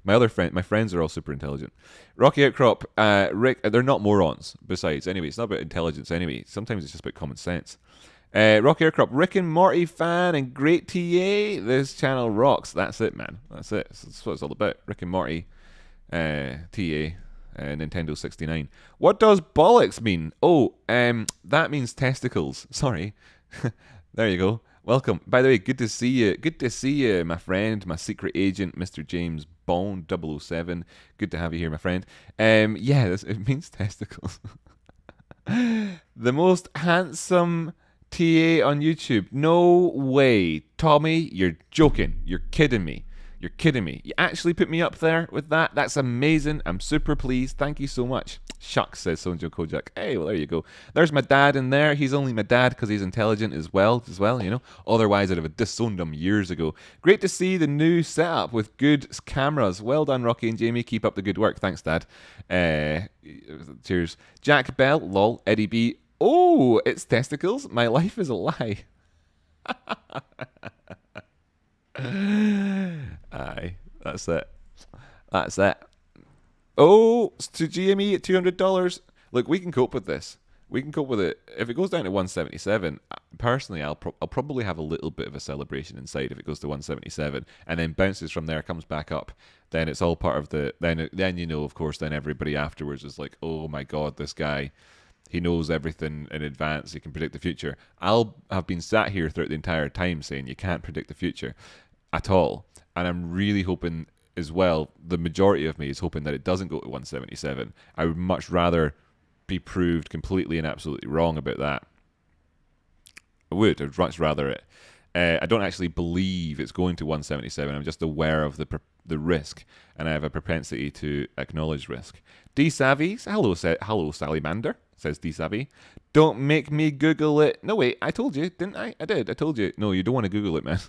My friends are all super intelligent. Rocky Outcrop, Rick, they're not morons. Besides, anyway, it's not about intelligence anyway. Sometimes it's just about common sense. Rocky Outcrop, Rick and Morty fan and great TA. This channel rocks. That's it, man. That's it. That's what it's all about. Rick and Morty, TA, Nintendo 69. What does bollocks mean? Oh, that means testicles. Sorry. There you go. Welcome. By the way, good to see you. Good to see you, my friend, my secret agent, Mr. James Bond 007. Good to have you here, my friend. Yeah, it means testicles. The most handsome TA on YouTube. No way. Tommy, you're joking. You're kidding me. You're kidding me. You actually put me up there with that? That's amazing. I'm super pleased. Thank you so much. Shucks, says Sonjo Kojak. Hey, well, there you go. There's my dad in there. He's only my dad because he's intelligent as well, you know. Otherwise, I'd have disowned him years ago. Great to see the new setup with good cameras. Well done, Rocky and Jamie. Keep up the good work. Thanks, Dad. Cheers. Jack Bell, lol. Eddie B. Oh, it's testicles? My life is a lie. Aye, that's it. That's it. Oh, it's to GME at $200. Look, we can cope with this. We can cope with it. If it goes down to 177, personally, I'll probably have a little bit of a celebration inside if it goes to 177 and then bounces from there, comes back up. Then it's all part of the. Then you know, of course, then everybody afterwards is like, oh my god, this guy. He knows everything in advance. He can predict the future. I'll have been sat here throughout the entire time saying you can't predict the future at all. And I'm really hoping as well, the majority of me is hoping that it doesn't go to 177. I would much rather be proved completely and absolutely wrong about that. I'd much rather it. I don't actually believe it's going to 177. I'm just aware of the risk, and I have a propensity to acknowledge risk. D-Savvy, hello Salamander, says D-Savvy. Don't make me Google it. No, wait, I told you, didn't I? I did, I told you. No, you don't want to Google it, man.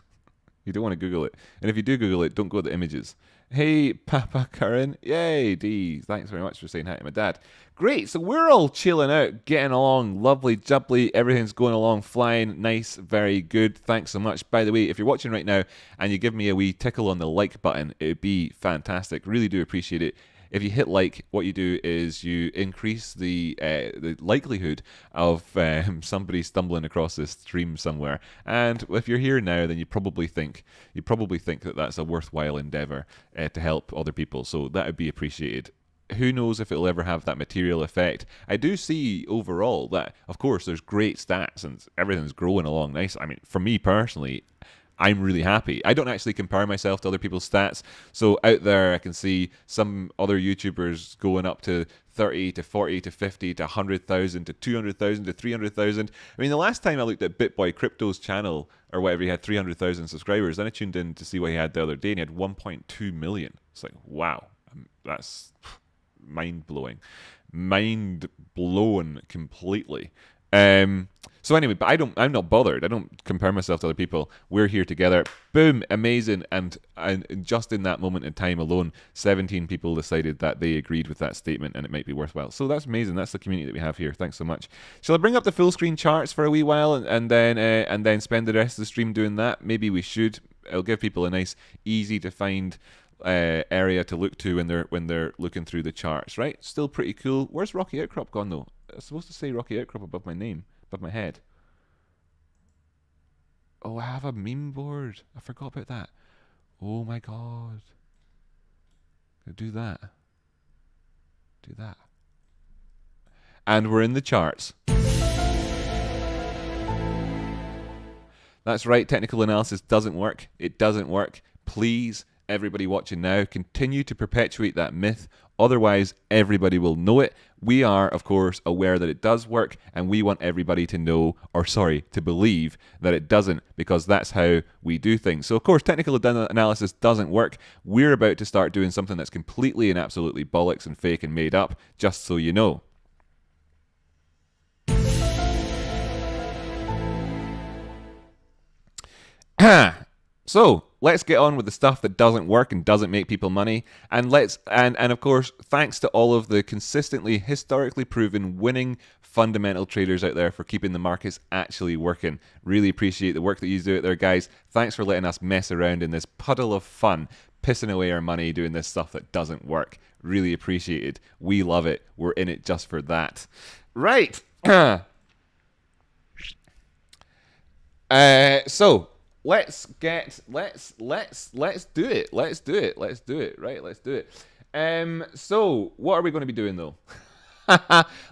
You don't want to Google it. And if you do Google it, don't go to the images. Hey, Papa Curran. Yay, D. Thanks very much for saying hi to my dad. Great, so we're all chilling out, getting along, lovely, jubbly, everything's going along, flying, nice, very good. Thanks so much. By the way, if you're watching right now and you give me a wee tickle on the like button, it would be fantastic. Really do appreciate it. If you hit like, what you do is you increase the likelihood of somebody stumbling across this stream somewhere. And if you're here now, then you probably think that that's a worthwhile endeavor to help other people. So that would be appreciated. Who knows if it'll ever have that material effect. I do see overall that, of course, there's great stats and everything's growing along nice. I mean, for me personally, I'm really happy. I don't actually compare myself to other people's stats. So out there, I can see some other YouTubers going up to 30 to 40 to 50 to 100,000 to 200,000 to 300,000. I mean, the last time I looked at BitBoy Crypto's channel or whatever, he had 300,000 subscribers. Then I tuned in to see what he had the other day, and he had 1.2 million. It's like, wow, that's mind blowing, mind blown completely. So anyway, but I'm not bothered. I don't compare myself to other people. We're here together. Boom, amazing. And just in that moment in time alone, 17 people decided that they agreed with that statement and it might be worthwhile. So that's amazing. That's the community that we have here. Thanks so much. Shall I bring up the full screen charts for a wee while and then spend the rest of the stream doing that? Maybe we should. It'll give people a nice, easy to find area to look to when they're looking through the charts, right? Still pretty cool. Where's Rocky Outcrop gone though? I was supposed to say Rocky Outcrop above my name, above my head. Oh, I have a meme board. I forgot about that. Oh my god. Do that. Do that. And we're in the charts. That's right, technical analysis doesn't work. It doesn't work. Please, everybody watching now, continue to perpetuate that myth. Otherwise, everybody will know it. We are, of course, aware that it does work, and we want everybody to know, to believe that it doesn't, because that's how we do things. So, of course, technical analysis doesn't work. We're about to start doing something that's completely and absolutely bollocks and fake and made up, just so you know. So let's get on with the stuff that doesn't work and doesn't make people money. And of course, thanks to all of the consistently, historically proven winning fundamental traders out there for keeping the markets actually working. Really appreciate the work that you do out there, guys. Thanks for letting us mess around in this puddle of fun, pissing away our money doing this stuff that doesn't work. Really appreciate it. We love it. We're in it just for that. Right. So let's do it. Right, let's do it. So what are we going to be doing though?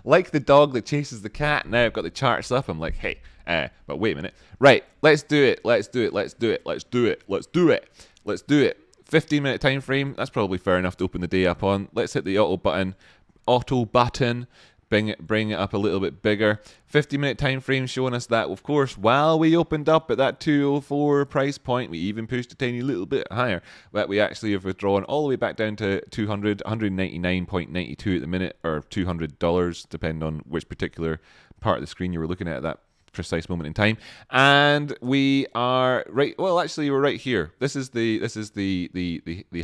Like the dog that chases the cat. Now I've got the charts up. I'm like, hey, but wait a minute. Right, let's do it. 15-minute time frame. That's probably fair enough to open the day up on. Let's hit the auto button. Bring it up a little bit bigger. 50-minute time frame showing us that, of course, while we opened up at that 204 price point, we even pushed a tiny little bit higher, but we actually have withdrawn all the way back down to 199.92 at the minute, or $200, depending on which particular part of the screen you were looking at that precise moment in time. And we are right, well actually we're right here. This is the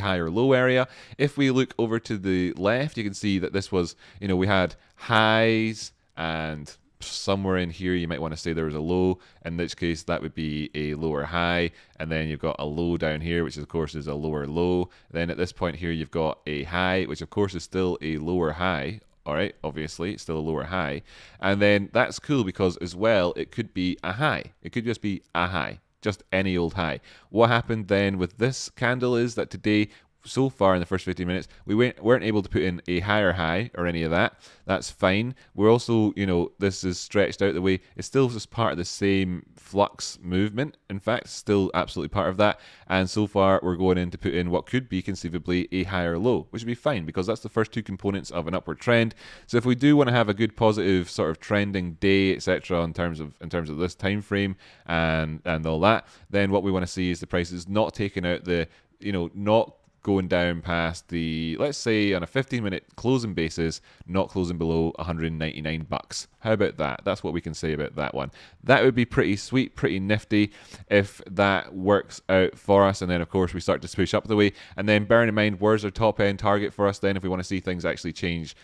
high or low area. If we look over to the left, you can see that this was, we had highs, and somewhere in here you might want to say there was a low, in which case that would be a lower high, and then you've got a low down here, which of course is a lower low. Then at this point here you've got a high, which of course is still a lower high. All right, obviously, it's still a lower high. And then that's cool because as well, it could be a high. It could just be a high, just any old high. What happened then with this candle is that today, so far in the first 15 minutes, we weren't able to put in a higher high or any of that. That's fine. We're also, this is stretched out the way. It's still just part of the same flux movement. In fact, still absolutely part of that. And so far, we're going in to put in what could be conceivably a higher low, which would be fine because that's the first two components of an upward trend. So if we do want to have a good positive sort of trending day, etc., in terms of this time frame and all that, then what we want to see is the price is not taking out the, not going down past the, let's say on a 15-minute closing basis, not closing below $199. How about that? That's what we can say about that one. That would be pretty sweet, pretty nifty if that works out for us. And then, of course, we start to push up the way. And then bearing in mind, where's our top end target for us then if we want to see things actually change,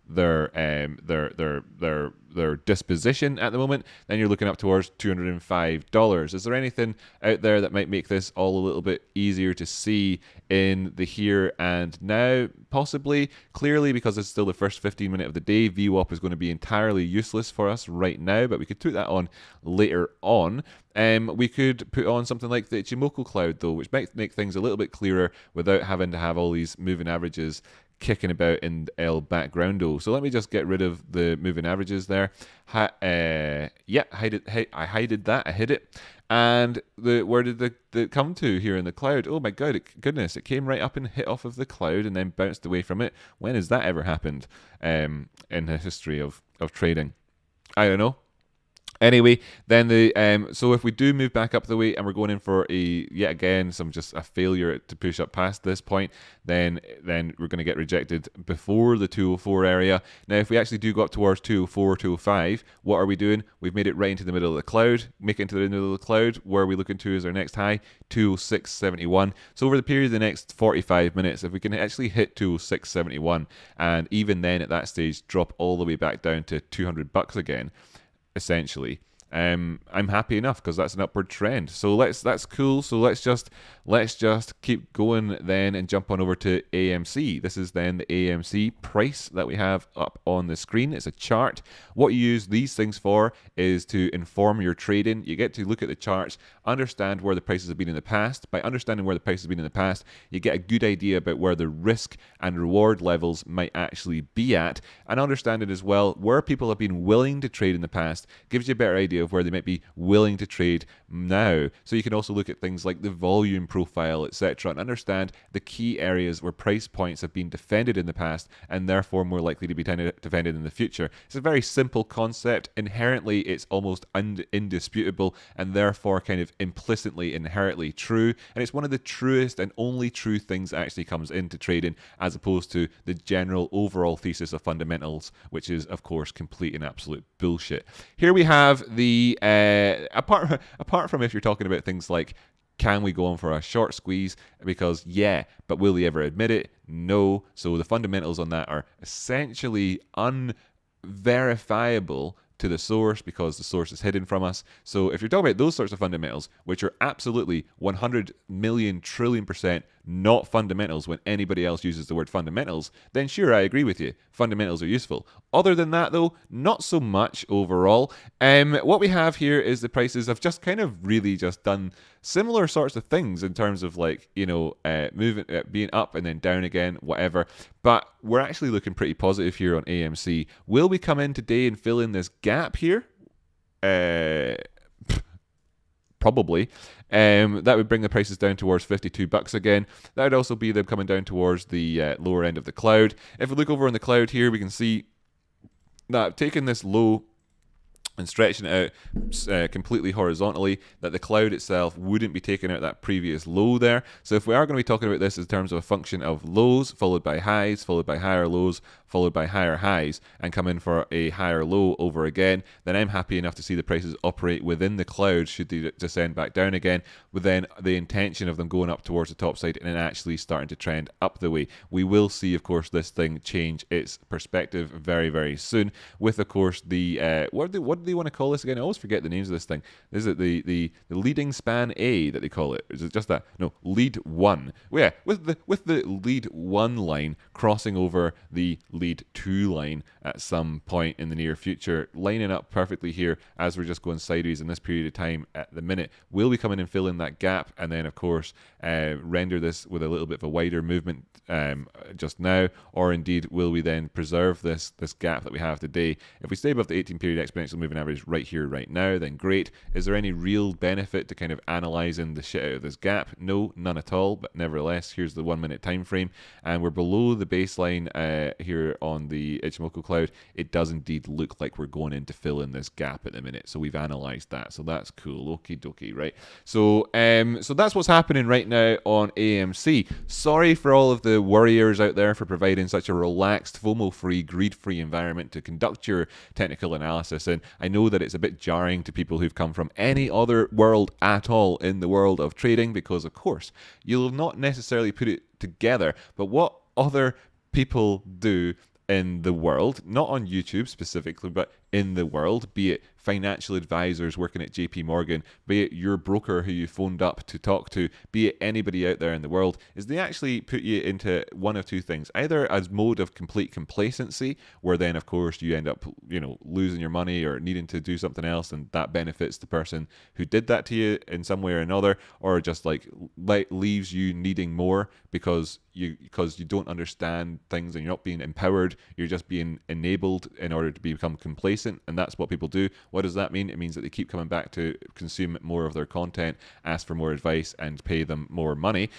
their disposition at the moment, then you're looking up towards $205. Is there anything out there that might make this all a little bit easier to see in the here and now? Possibly. Clearly, because it's still the first 15 minute of the day, VWAP is going to be entirely useless for us right now, but we could put that on later on. We could put on something like the Ichimoku cloud though, which might make things a little bit clearer without having to have all these moving averages kicking about in El Backgroundo. So let me just get rid of the moving averages there. Yeah, I hided that. I hid it. And where did the come to here in the cloud? Oh my goodness! It came right up and hit off of the cloud and then bounced away from it. When has that ever happened in the history of trading? I don't know. Anyway, then so if we do move back up the way and we're going in for yet again just a failure to push up past this point, then we're going to get rejected before the 204 area. Now, if we actually do go up towards 204, 205, what are we doing? We've made it right into the middle of the cloud. Make it into the middle of the cloud. Where are we looking to as our next high? 206.71. So over the period of the next 45 minutes, if we can actually hit 206.71, and even then at that stage drop all the way back down to $200 again, essentially, I'm happy enough because that's an upward trend. So that's cool. So let's just keep going then and jump on over to AMC. This is then the AMC price that we have up on the screen. It's a chart. What you use these things for is to inform your trading. You get to look at the charts, understand where the prices have been in the past. By understanding where the price has been in the past, you get a good idea about where the risk and reward levels might actually be at, and understanding as well where people have been willing to trade in the past gives you a better idea of where they might be willing to trade now. So you can also look at things like the volume profile, etc., and understand the key areas where price points have been defended in the past and therefore more likely to be defended in the future. It's a very simple concept. Inherently, it's almost indisputable and therefore kind of implicitly inherently true, and it's one of the truest and only true things that actually comes into trading, as opposed to the general overall thesis of fundamentals, which is of course complete and absolute bullshit. Here we have the apart from if you're talking about things like, can we go on for a short squeeze? Because yeah, but will they ever admit it? No. So the fundamentals on that are essentially unverifiable to the source because the source is hidden from us. So if you're talking about those sorts of fundamentals, which are absolutely 100 million trillion % not fundamentals when anybody else uses the word fundamentals, then sure, I agree with you. Fundamentals are useful. Other than that, though, not so much overall. What we have here is the prices have just kind of really just done similar sorts of things in terms of like, moving, being up and then down again, whatever. But we're actually looking pretty positive here on AMC. Will we come in today and fill in this gap here? Probably. That would bring the prices down towards $52 again. That would also be them coming down towards the lower end of the cloud. If we look over on the cloud here, we can see that taking this low and stretching it out completely horizontally, that the cloud itself wouldn't be taking out that previous low there. So if we are going to be talking about this in terms of a function of lows followed by highs, followed by higher lows, followed by higher highs, and come in for a higher low over again, then I'm happy enough to see the prices operate within the cloud should they descend back down again, with then the intention of them going up towards the top side and then actually starting to trend up the way. We will see, of course, this thing change its perspective very, very soon with, of course, the what do they want to call this again? I always forget the names of this thing. Is it the leading span A that they call it? Is it just that? No, lead one. Well, yeah, with the lead one line crossing over the lead 2 line at some point in the near future, lining up perfectly here as we're just going sideways in this period of time at the minute. Will we come in and fill in that gap and then, of course, render this with a little bit of a wider movement just now, or indeed will we then preserve this gap that we have today? If we stay above the 18-period exponential moving average right here, right now, then great. Is there any real benefit to kind of analysing the shit out of this gap? No, none at all, but nevertheless, here's the 1 minute time frame, and we're below the baseline here on the Ichimoku cloud. It does indeed look like we're going in to fill in this gap at the minute, so we've analysed that, so that's cool. Okie dokie, right? So so that's what's happening right now on AMC. Sorry for all of the worriers out there for providing such a relaxed, FOMO-free, greed-free environment to conduct your technical analysis in. I know that it's a bit jarring to people who've come from any other world at all in the world of trading because, of course, you'll not necessarily put it together, but what other people do in the world, not on YouTube specifically, but in the world, be it financial advisors working at JP Morgan, be it your broker who you phoned up to talk to, be it anybody out there in the world, is they actually put you into one of two things. Either as mode of complete complacency, where then of course you end up, losing your money or needing to do something else, and that benefits the person who did that to you in some way or another, or just like leaves you needing more because you don't understand things and you're not being empowered, you're just being enabled in order to become complacent, and that's what people do. What does that mean? It means that they keep coming back to consume more of their content, ask for more advice, and pay them more money.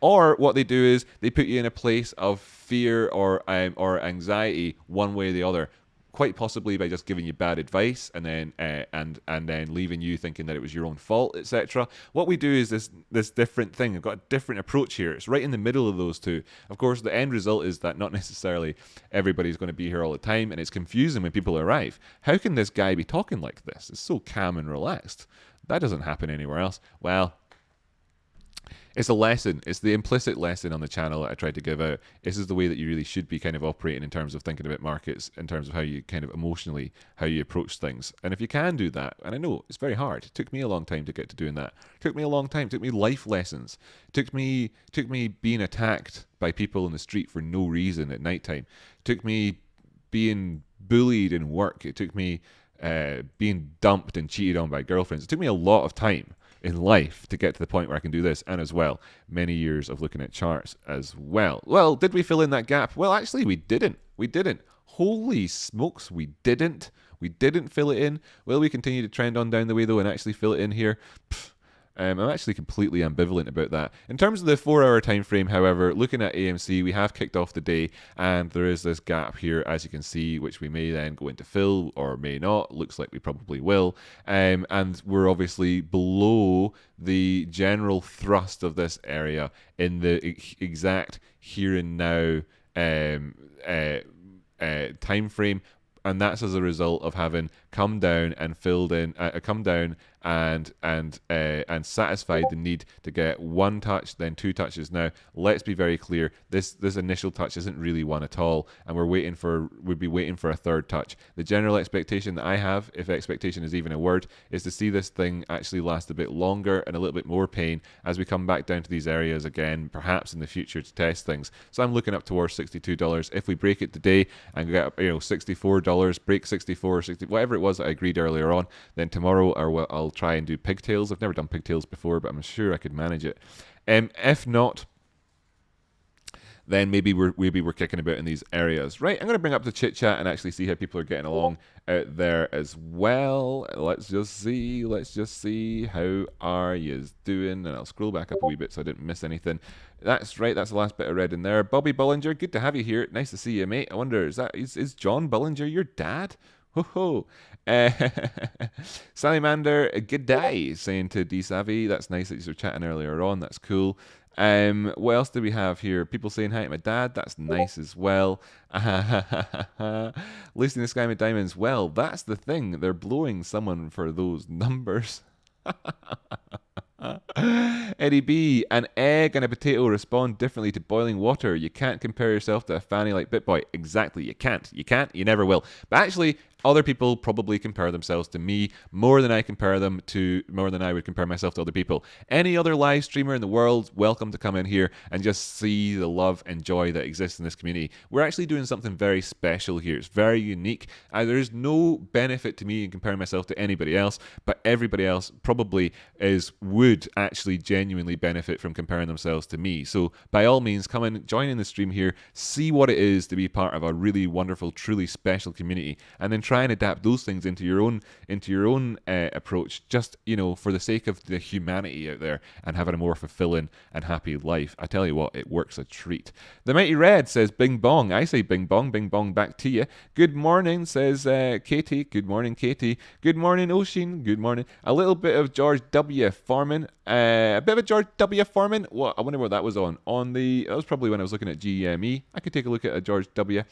Or what they do is they put you in a place of fear or anxiety, one way or the other. Quite possibly by just giving you bad advice and then and then leaving you thinking that it was your own fault, etc. What we do is this different thing. I've got a different approach here. It's right in the middle of those two. Of course, the end result is that not necessarily everybody's going to be here all the time, and it's confusing when people arrive. How can this guy be talking like this? It's so calm and relaxed. That doesn't happen anywhere else. Well, it's a lesson. It's the implicit lesson on the channel that I tried to give out. This is the way that you really should be kind of operating in terms of thinking about markets, in terms of how you kind of emotionally, how you approach things. And if you can do that, and I know it's very hard. It took me a long time to get to doing that. It took me a long time. It took me life lessons. It took me being attacked by people in the street for no reason at nighttime. It took me being bullied in work. It took me being dumped and cheated on by girlfriends. It took me a lot of time in life to get to the point where I can do this, and as well, many years of looking at charts as well. Well, did we fill in that gap? Well, actually, we didn't. We didn't. Holy smokes, we didn't. We didn't fill it in. Will we continue to trend on down the way, though, and actually fill it in here? I'm actually completely ambivalent about that. In terms of the 4-hour time frame, however, looking at AMC, we have kicked off the day, and there is this gap here, as you can see, which we may then go into fill or may not. Looks like we probably will. And we're obviously below the general thrust of this area in the exact here and now time frame. And that's as a result of having come down and filled in, and satisfied the need to get one touch, then two touches. Now, let's be very clear. This initial touch isn't really one at all, and we'd be waiting for a third touch. The general expectation that I have, if expectation is even a word, is to see this thing actually last a bit longer and a little bit more pain as we come back down to these areas again, perhaps in the future, to test things. So I'm looking up towards $62. If we break it today and get $64, break 64, 60, whatever it was that I agreed earlier on, then tomorrow I'll try and do pigtails. I've never done pigtails before, but I'm sure I could manage it. If not, then maybe we're kicking about in these areas. Right, I'm going to bring up the chit chat and actually see how people are getting along out there as well. Let's just see how are you doing, and I'll scroll back up a wee bit so I didn't miss anything. That's right, that's the last bit I read in there. Bobby Bullinger, good to have you here. Nice to see you, mate. I wonder, is John Bullinger your dad? Ho ho. Salamander, good day, saying to D Savvy. That's nice that you were chatting earlier on. That's cool. What else do we have here? People saying hi to my dad. That's nice as well. Lucy in the Sky with Diamonds. Well, that's the thing. They're blowing someone for those numbers. Eddie B, an egg and a potato respond differently to boiling water. You can't compare yourself to a fanny like BitBoy. Exactly, you can't. You never will. But actually, other people probably compare themselves to me more than I would compare myself to other people. Any other live streamer in the world, welcome to come in here and just see the love and joy that exists in this community. We're actually doing something very special here. It's very unique. There is no benefit to me in comparing myself to anybody else, but everybody else probably would actually genuinely benefit from comparing themselves to me. So by all means, come in, join in the stream here, see what it is to be part of a really wonderful, truly special community, and then try and adapt those things into your own approach, just for the sake of the humanity out there and having a more fulfilling and happy life. I tell you what, it works a treat. The Mighty Red says bing bong. I say bing bong back to you. Good morning, says Katie. Good morning, Katie. Good morning, Ocean. Good morning. A little bit of George W. Foreman. A bit of a George W. Foreman. What? I wonder what that was on. That was probably when I was looking at GME. I could take a look at a George W.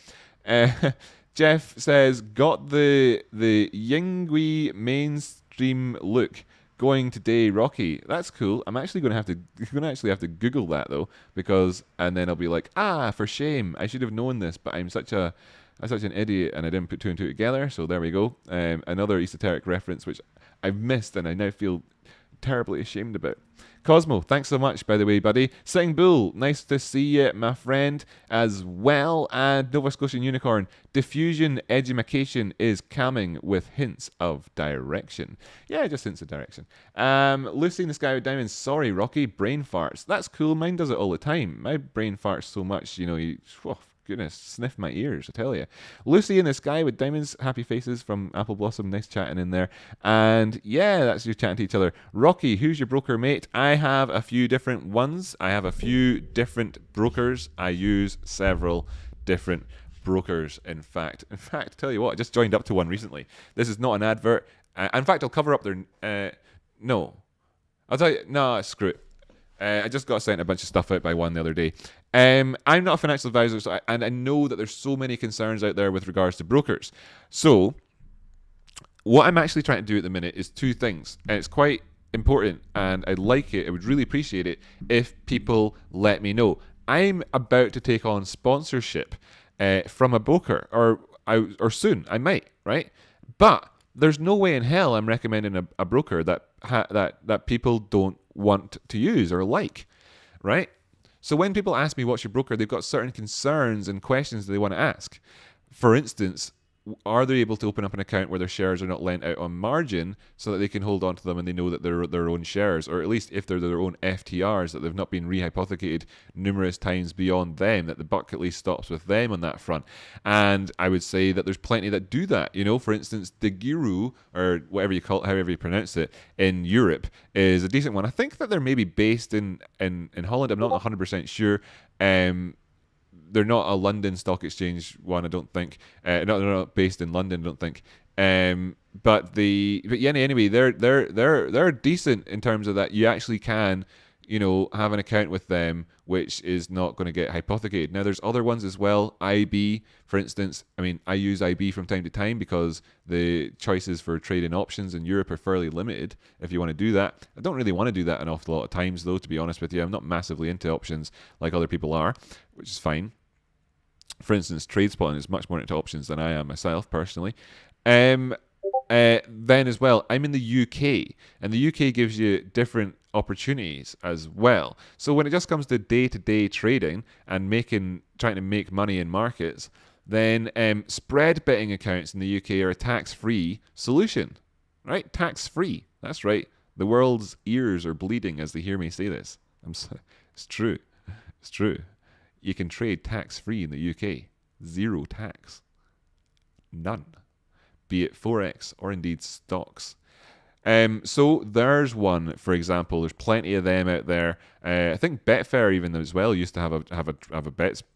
Jeff says, got the Yingui mainstream look going today, Rocky. That's cool. I'm actually going to have to Google that though, and then I'll be like, for shame. I should have known this, but I'm such a I'm such an idiot, and I didn't put two and two together. So there we go. Another esoteric reference which I've missed, and I now feel terribly ashamed about. Cosmo, thanks so much, by the way, buddy. Sitting Bull, nice to see you, my friend, as well. And Nova Scotian Unicorn, diffusion edumacation is coming with hints of direction. Yeah, just hints of direction. Lucy in the Sky with Diamonds, sorry, Rocky, brain farts. That's cool, mine does it all the time. My brain farts so much, goodness, sniff my ears, I tell you. Lucy in the Sky with Diamonds, happy faces from Apple Blossom, nice chatting in there. And yeah, that's you chatting to each other. Rocky, who's your broker, mate? I have a few different ones. I have a few different brokers. I use several different brokers, in fact. Tell you what, I just joined up to one recently. This is not an advert. In fact, I'll cover up their... no. I'll tell you... No, screw it. I just got sent a bunch of stuff out by one the other day. I'm not a financial advisor, and I know that there's so many concerns out there with regards to brokers. So, what I'm actually trying to do at the minute is two things, and it's quite important, and I'd like it, I would really appreciate it if people let me know. I'm about to take on sponsorship from a broker, or soon, I might, right? But there's no way in hell I'm recommending a broker that people don't want to use or like, right? So when people ask me what's your broker, they've got certain concerns and questions that they want to ask. For instance, are they able to open up an account where their shares are not lent out on margin so that they can hold on to them and they know that they're their own shares, or at least if they're their own FTRs, that they've not been rehypothecated numerous times beyond them, that the buck at least stops with them on that front. And I would say that there's plenty that do that. For instance, the Guru, or whatever you call it, however you pronounce it, in Europe is a decent one. I think that they're maybe based in Holland. I'm not 100% sure. They're not a London Stock Exchange one, I don't think. They're not based in London, I don't think. But anyway, they're decent in terms of that. You actually can, have an account with them, which is not going to get hypothecated. Now, there's other ones as well. IB, for instance. I mean, I use IB from time to time because the choices for trading options in Europe are fairly limited. If you want to do that, I don't really want to do that an awful lot of times, though. To be honest with you, I'm not massively into options like other people are, which is fine. For instance, TradeSpotting is much more into options than I am myself, personally. Then as well, I'm in the UK, and the UK gives you different opportunities as well. So when it just comes to day-to-day trading and trying to make money in markets, then spread betting accounts in the UK are a tax-free solution, right? Tax-free. That's right. The world's ears are bleeding as they hear me say this. It's true. It's true. You can trade tax-free in the UK. Zero tax. None. Be it Forex or indeed stocks. So there's one, for example. There's plenty of them out there. I think Betfair even as well used to have a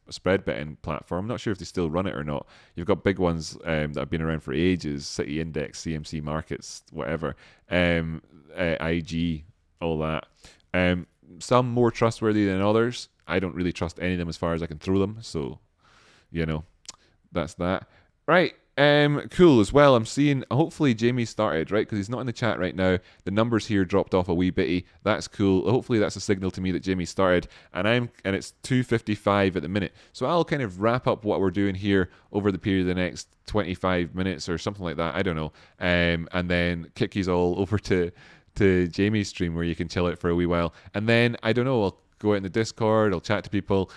spread betting platform. I'm not sure if they still run it or not. You've got big ones that have been around for ages: City Index, CMC Markets, whatever, IG, all that. Some more trustworthy than others. I don't really trust any of them as far as I can throw them. So, that's that. Right. Cool as well. I'm seeing, hopefully Jamie started, right? Because he's not in the chat right now. The numbers here dropped off a wee bitty. That's cool. Hopefully that's a signal to me that Jamie started. And it's 2:55 at the minute. So I'll kind of wrap up what we're doing here over the period of the next 25 minutes or something like that. I don't know. And then kick you all over to Jamie's stream where you can chill out for a wee while. And then, I don't know, I'll go out in the Discord, I'll chat to people,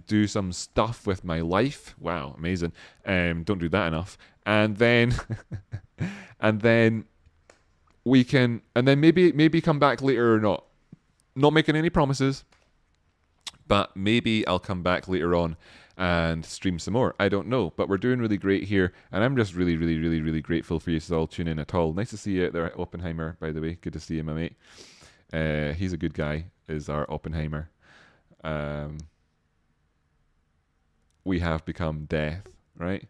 do some stuff with my life. Wow, amazing. Don't do that enough. And then we can, and then maybe come back later or not. Not making any promises, but maybe I'll come back later on and stream some more. I don't know, but we're doing really great here, and I'm just really, really, really, really grateful for you all tuning in at all. Nice to see you out there, Oppenheimer, by the way. Good to see you, my mate. He's a good guy, is our Oppenheimer. We have become death, right?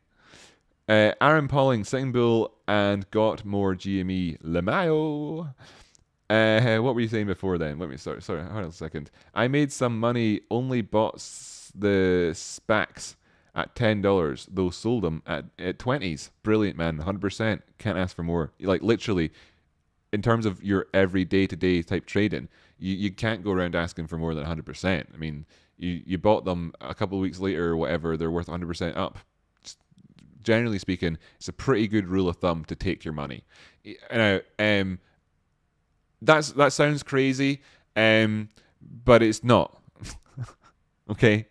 Aaron Pauling, Sitting Bull, and got more GME Lemayo. What were you saying before then? Sorry, hold on a second. I made some money, only bought the SPACs at $10, though sold them at 20s. Brilliant, man. 100%. Can't ask for more. Like, literally, in terms of your every day-to-day type trading, you can't go around asking for more than 100%. I mean, you bought them a couple of weeks later or whatever, they're worth 100% up. Just generally speaking, it's a pretty good rule of thumb to take your money. Now, that sounds crazy, but it's not. Okay.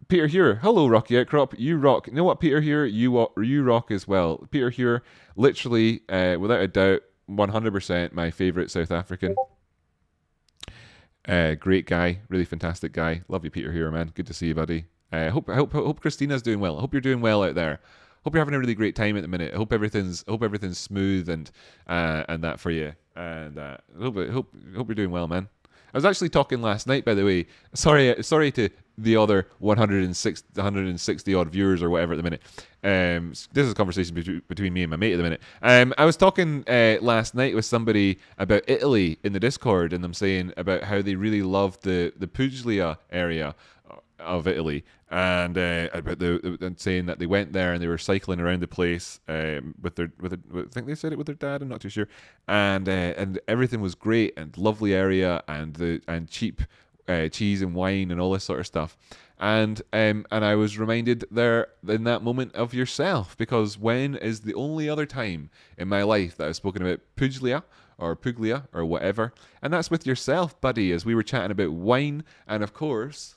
Peter here, hello Rocky Outcrop, you rock. You know what, Peter here, you rock as well. Peter here, literally, without a doubt, 100% my favourite South African. Great guy, really fantastic guy. Love you, Peter here, man. Good to see you, buddy. Hope Christina's doing well. I hope you're doing well out there. Hope you're having a really great time at the minute. I hope everything's smooth and that for you. And hope you're doing well, man. I was actually talking last night, by the way. Sorry to the other 160 odd viewers or whatever at the minute. This is a conversation between me and my mate at the minute. I was talking last night with somebody about Italy in the Discord, and them saying about how they really loved the Puglia area of Italy, and about and saying that they went there and they were cycling around the place with their I think they said it with their dad. I'm not too sure, and everything was great and lovely area and cheap cheese and wine and all this sort of stuff. And I was reminded there in that moment of yourself, because when is the only other time in my life that I've spoken about Puglia or whatever, and that's with yourself, buddy, as we were chatting about wine and of course.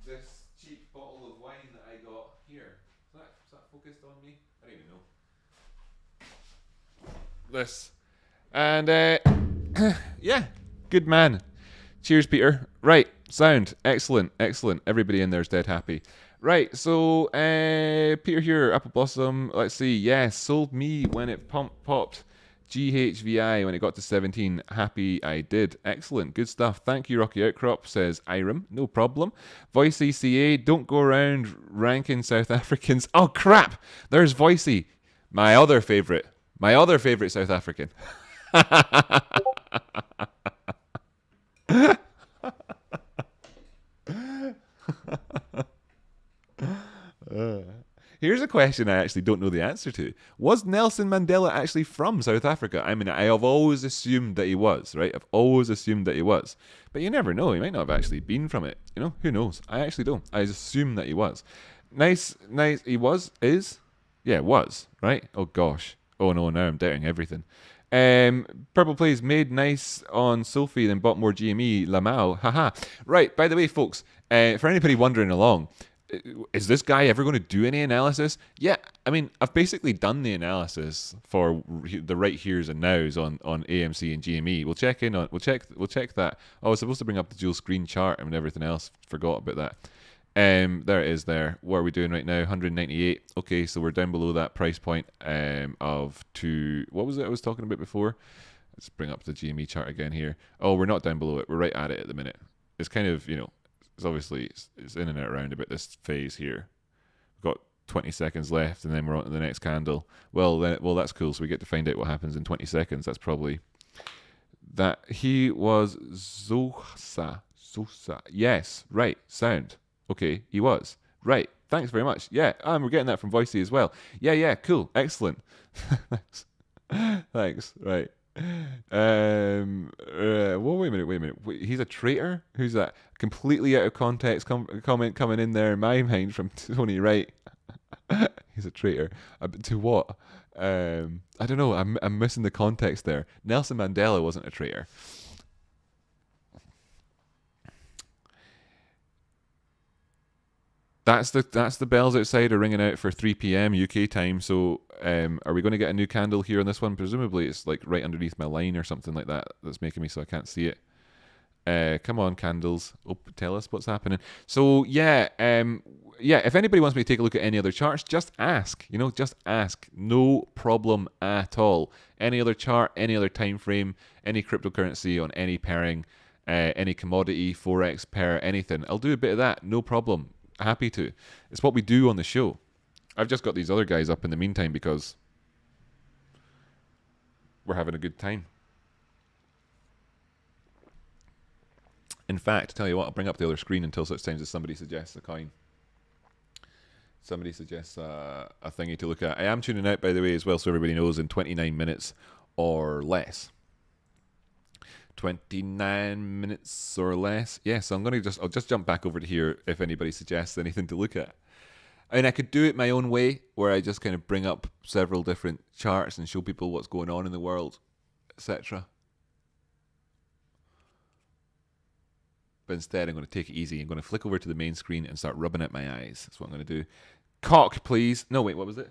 This cheap bottle of wine that I got here. Is that focused on me? I don't even know. This. And yeah, good man. Cheers, Peter. Right, sound. Excellent. Everybody in there's dead happy. Right, so Peter here, Apple Blossom. Let's see. Yes, sold me when it popped. GHVI when it got to 17. Happy I did. Excellent. Good stuff. Thank you, Rocky Outcrop, says Iram. No problem. Voice ECA, don't go around ranking South Africans. Oh, crap. There's Voicey. My other favourite South African. Here's a question I actually don't know the answer to. Was Nelson Mandela actually from South Africa? I mean, I have always assumed that he was, right? I've always assumed that he was. But you never know. He might not have actually been from it. You know, who knows? I actually don't. I assume that he was. Nice. He was? Is? Yeah, was, right? Oh, gosh. Oh, no, now I'm doubting everything. Purple Plays made nice on Sophie, then bought more GME. Lamau. Haha. Right, by the way, folks, for anybody wondering along, is this guy ever going to do any analysis? Yeah, I mean, I've basically done the analysis for the right here's and nows on AMC and GME. We'll check that. Oh, I was supposed to bring up the dual screen chart and everything else. Forgot about that. There it is there. What are we doing right now? 198. Okay, so we're down below that price point of what was it I was talking about before? Let's bring up the GME chart again here. Oh, we're not down below it. We're right at it at the minute. It's kind of, it's obviously it's in and out around about this phase here. We've got 20 seconds left, and then we're on to the next candle. Well, that's cool. So we get to find out what happens in 20 seconds. That's probably that. He was Sosa. Yes, right. Sound. Okay, he was. Right. Thanks very much. Yeah, and we're getting that from Voicey as well. Yeah, cool. Excellent. Thanks. Right. Well, wait a minute. He's a traitor? Who's that? Completely out of context comment coming in there in my mind from Tony Wright. He's a traitor. To what? I don't know. I'm missing the context there. Nelson Mandela wasn't a traitor. That's the bells outside are ringing out for 3 p.m. UK time. So, are we going to get a new candle here on this one? Presumably, it's like right underneath my line or something like that. That's making me so I can't see it. Come on, candles. Oh, tell us what's happening. So, yeah. If anybody wants me to take a look at any other charts, just ask. Just ask. No problem at all. Any other chart, any other time frame, any cryptocurrency on any pairing, any commodity, forex pair, anything. I'll do a bit of that. No problem. Happy to. It's what we do on the show. I've just got these other guys up in the meantime because we're having a good time. In fact, tell you what, I'll bring up the other screen until such times as somebody suggests a coin. Somebody suggests a thingy to look at. I am tuning out, by the way, as well, so everybody knows, in 29 minutes or less. 29 minutes or less. Yeah, so I'll just jump back over to here if anybody suggests anything to look at. I mean, I could do it my own way, where I just kind of bring up several different charts and show people what's going on in the world, etc. But instead, I'm going to take it easy. I'm going to flick over to the main screen and start rubbing at my eyes. That's what I'm going to do. Cock, please. No, wait, what was it?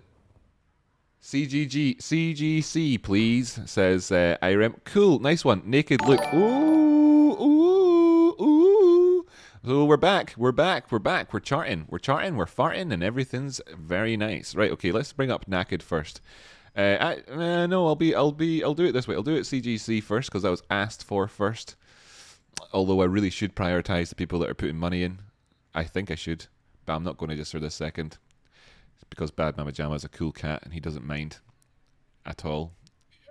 CGC, please, says Irem. Cool, nice one. Naked look. Ooh, ooh, ooh. So we're back. We're charting. We're farting, and everything's very nice. Right, okay, let's bring up naked first. No, I'll do it this way. I'll do it CGC first, because I was asked for first. Although I really should prioritize the people that are putting money in. I think I should, but I'm not going to just for this second. Because Bad Mama Jama is a cool cat and he doesn't mind at all.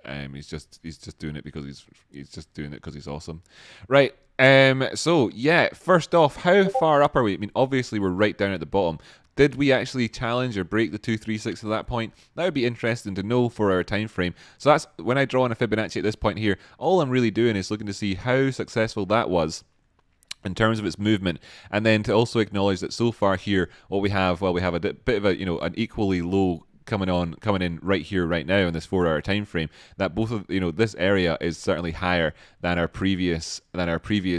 He's just doing it because he's awesome. Right. So yeah, first off, how far up are we? I mean, obviously we're right down at the bottom. Did we actually challenge or break the 236 at that point? That would be interesting to know for our time frame. So that's when I draw on a Fibonacci at this point here. All I'm really doing is looking to see how successful that was in terms of its movement, and then to also acknowledge that so far here, what we have, well, we have a bit of a, an equally low coming in right here, right now in this 4-hour time frame. That both of this area is certainly higher than our previous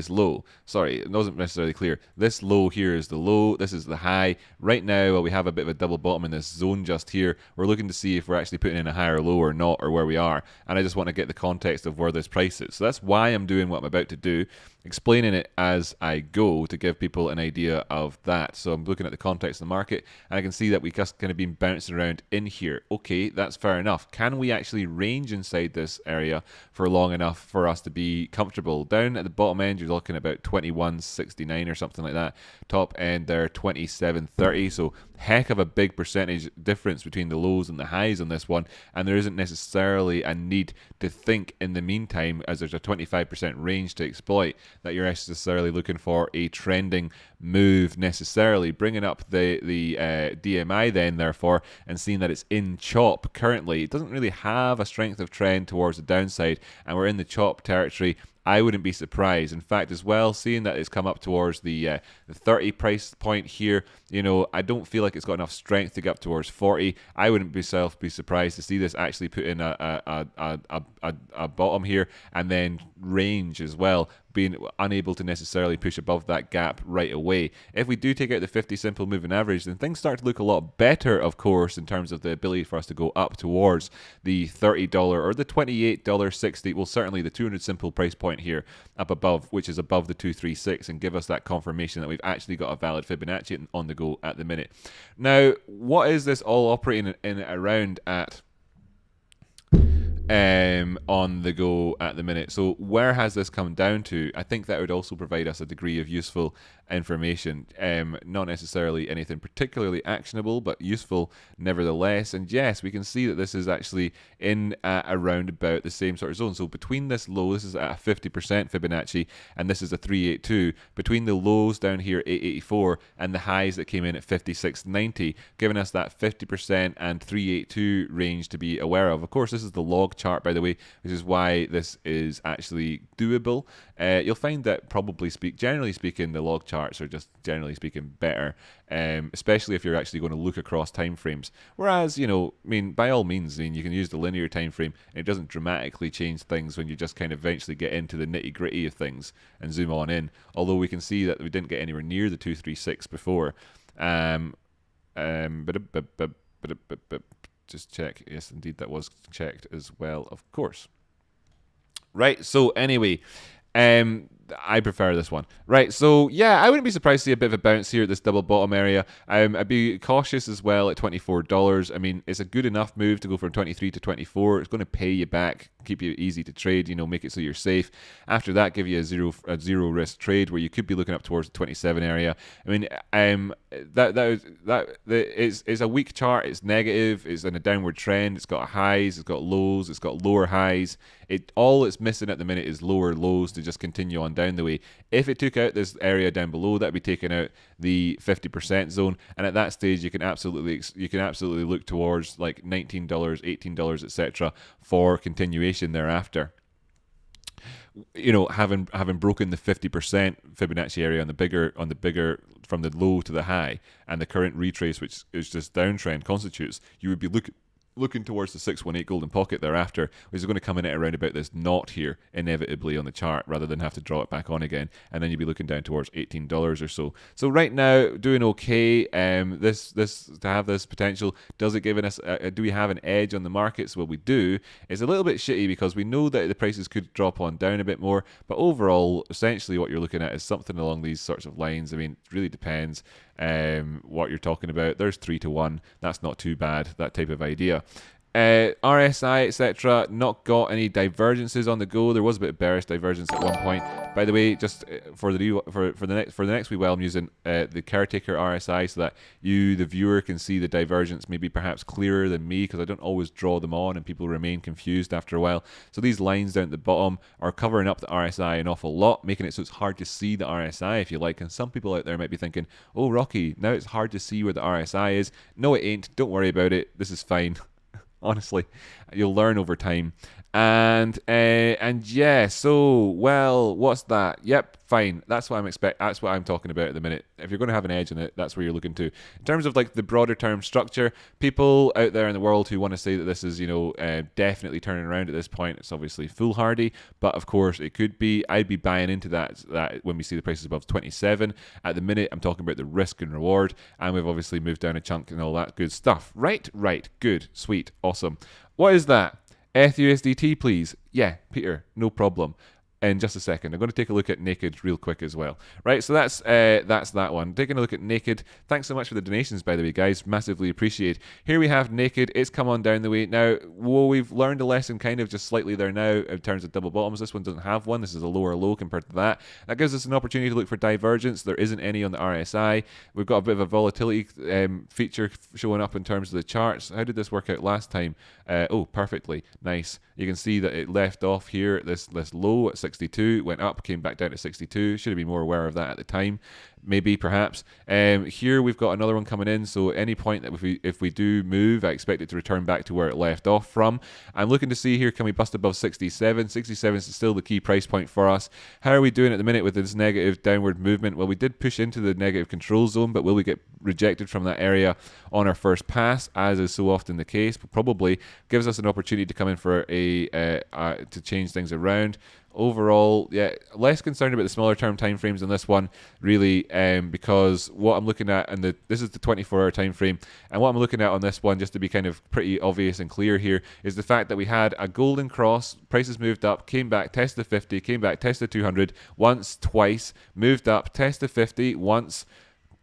low. Sorry, it wasn't necessarily clear. This low here is the low. This is the high. Right now, well, we have a bit of a double bottom in this zone just here. We're looking to see if we're actually putting in a higher low or not, or where we are. And I just want to get the context of where this price is. So that's why I'm doing what I'm about to do, explaining it as I go to give people an idea of that. So I'm looking at the context of the market, and I can see that we just kind of been bouncing around in here. Okay, that's fair enough. Can we actually range inside this area for long enough for us to be comfortable? Down at the bottom end, you're looking about 21.69 or something like that. Top end there, 27.30. So heck of a big percentage difference between the lows and the highs on this one, and there isn't necessarily a need to think in the meantime, as there's a 25% range to exploit, that you're necessarily looking for a trending move necessarily. Bringing up the DMI then, therefore, and seeing that it's in chop currently, it doesn't really have a strength of trend towards the downside, and we're in the chop territory. I wouldn't be surprised. In fact, as well, seeing that it's come up towards the 30 price point here, I don't feel like it's got enough strength to get up towards 40. I wouldn't be surprised to see this actually put in a bottom here, and then range as well, being unable to necessarily push above that gap right away. If we do take out the 50 simple moving average, then things start to look a lot better, of course, in terms of the ability for us to go up towards the $30 or the $28.60, well, certainly the 200 simple price point here up above, which is above the 236, and give us that confirmation that we've actually got a valid Fibonacci on the go at the minute. Now, what is this all operating in around at on the go at the minute? So where has this come down to? I think that would also provide us a degree of useful information. Not necessarily anything particularly actionable, but useful nevertheless. And yes, we can see that this is actually in around about the same sort of zone. So between this low, this is at a 50% Fibonacci, and this is a 382. Between the lows down here, 884, and the highs that came in at 5690, giving us that 50% and 382 range to be aware of. Of course, this is the log chart, by the way, which is why this is actually doable. You'll find that generally speaking, the log charts are just generally speaking better, especially if you're actually going to look across time frames. Whereas, by all means, you can use the linear time frame. It doesn't dramatically change things when you just kind of eventually get into the nitty gritty of things and zoom on in. Although we can see that we didn't get anywhere near the 236 before. Just check. Yes, indeed, that was checked as well, of course. Right, so anyway, I prefer this one. Right, so yeah, I wouldn't be surprised to see a bit of a bounce here at this double bottom area. I'd be cautious as well at $24. I mean, it's a good enough move to go from 23 to 24. It's going to pay you back, keep you easy to trade, make it so you're safe. After that, give you a zero risk trade where you could be looking up towards the 27 area. I mean, that is a weak chart. It's negative. It's in a downward trend. It's got highs. It's got lows. It's got lower highs. All it's missing at the minute is lower lows to just continue on down the way. If it took out this area down below, that'd be taking out the 50% zone, and at that stage you can absolutely look towards like $19, $18, etc. for continuation thereafter. having broken the 50% Fibonacci area on the bigger from the low to the high, and the current retrace, which is just downtrend, constitutes, you would be looking towards the 618 golden pocket thereafter, which is going to come in at around about this knot here, inevitably on the chart, rather than have to draw it back on again, and then you'd be looking down towards $18 or so. So right now, doing okay. This to have this potential, does it give us? Do we have an edge on the markets? Well, we do. It's a little bit shitty because we know that the prices could drop on down a bit more, but overall, essentially, what you're looking at is something along these sorts of lines. I mean, it really depends what you're talking about. There's 3-1. That's not too bad, that type of idea. RSI, etc., not got any divergences on the go. There was a bit of bearish divergence at one point. By the way, just for the next wee while, I'm using the caretaker RSI so that you, the viewer, can see the divergence maybe perhaps clearer than me, because I don't always draw them on and people remain confused after a while. So these lines down at the bottom are covering up the RSI an awful lot, making it so it's hard to see the RSI, if you like. And some people out there might be thinking, oh, Rocky, now it's hard to see where the RSI is. No, it ain't. Don't worry about it. This is fine. Honestly, you'll learn over time. And yeah, so, well, what's that? Yep, fine. That's what that's what I'm talking about at the minute. If you're going to have an edge in it, that's where you're looking to. In terms of like the broader term structure, people out there in the world who want to say that this is, definitely turning around at this point, it's obviously foolhardy. But of course, it could be. I'd be buying into that when we see the prices above 27. At the minute, I'm talking about the risk and reward, and we've obviously moved down a chunk and all that good stuff. Right, good, sweet, awesome. What is that? ETH/USDT, please. Yeah, Peter, no problem. In just a second, I'm going to take a look at Naked real quick as well. Right, so that's that one. Taking a look at Naked. Thanks so much for the donations, by the way, guys. Massively appreciate. Here we have Naked. It's come on down the way. Now, we've learned a lesson kind of just slightly there now in terms of double bottoms. This one doesn't have one. This is a lower low compared to that. That gives us an opportunity to look for divergence. There isn't any on the RSI. We've got a bit of a volatility feature showing up in terms of the charts. How did this work out last time? Oh, perfectly. Nice. You can see that it left off here at this low at 62, went up, came back down to 62. Should have been more aware of that at the time. Maybe, perhaps. Here we've got another one coming in, so any point that if we do move, I expect it to return back to where it left off from. I'm looking to see here, can we bust above 67? 67 is still the key price point for us. How are we doing at the minute with this negative downward movement? Well, we did push into the negative control zone, but will we get rejected from that area on our first pass, as is so often the case? But probably gives us an opportunity to come in for to change things around. Overall, yeah, less concerned about the smaller term timeframes on this one, really, because what I'm looking at, and this is the 24-hour time frame, and what I'm looking at on this one, just to be kind of pretty obvious and clear here, is the fact that we had a golden cross, prices moved up, came back, tested the 50, came back, tested 200, once, twice, moved up, tested 50, once,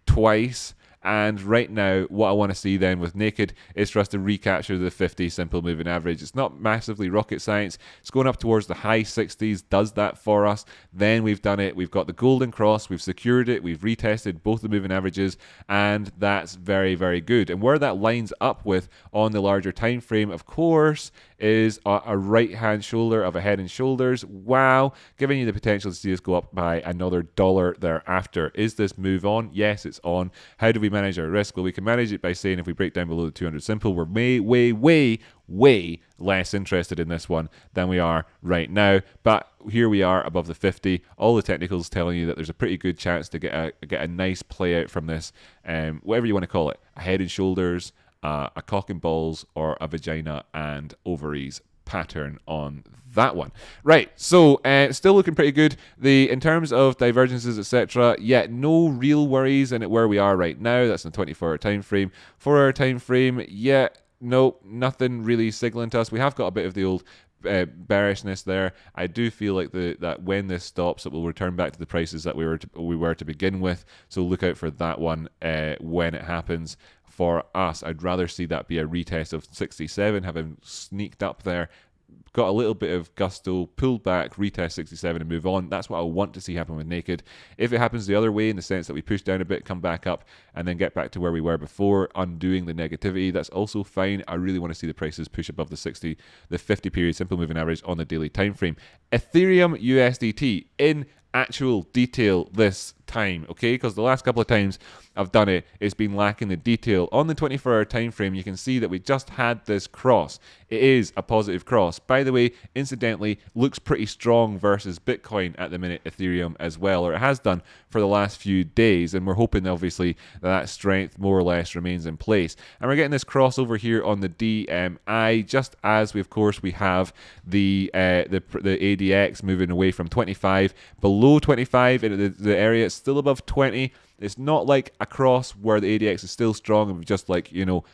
twice. And right now, what I want to see then with Naked is for us to recapture the 50 simple moving average. It's not massively rocket science. It's going up towards the high 60s, does that for us. Then we've done it. We've got the golden cross. We've secured it. We've retested both the moving averages, and that's very, very good. And where that lines up with on the larger time frame, of course, is a right-hand shoulder of a head and shoulders. Wow, giving you the potential to see us go up by another $1 thereafter. Is this move on? Yes, it's on. How do we manage our risk? Well, we can manage it by saying if we break down below the 200 simple, we're way less interested in this one than we are right now. But here we are above the 50. All the technicals telling you that there's a pretty good chance to get a nice play out from this, whatever you want to call it, a head and shoulders, a cock and balls, or a vagina and ovaries pattern on that one. Right, so still looking pretty good. In terms of divergences, etc., yeah, no real worries in it where we are right now. That's in the 24-hour time frame. 4-hour time frame, yeah, no, nothing really signaling to us. We have got a bit of the old bearishness there. I do feel like that when this stops, it will return back to the prices that we were to begin with. So look out for that one when it happens. For us, I'd rather see that be a retest of 67, having sneaked up there, got a little bit of gusto, pulled back, retest 67 and move on. That's what I want to see happen with Naked. If it happens the other way, in the sense that we push down a bit, come back up, and then get back to where we were before, undoing the negativity, that's also fine. I really want to see the prices push above the 50 period simple moving average on the daily time frame. Ethereum USDT in actual detail this time, okay? Because the last couple of times I've done it, it's been lacking the detail. On the 24-hour time frame, you can see that we just had this cross. It is a positive cross. By the way, incidentally, looks pretty strong versus Bitcoin at the minute, Ethereum as well, or it has done for the last few days, and we're hoping obviously that strength more or less remains in place. And we're getting this crossover here on the DMI, just as we, of course, we have the ADX moving away from 25 below 25 into the area. It's still above 20. It's not like a cross where the ADX is still strong and we've just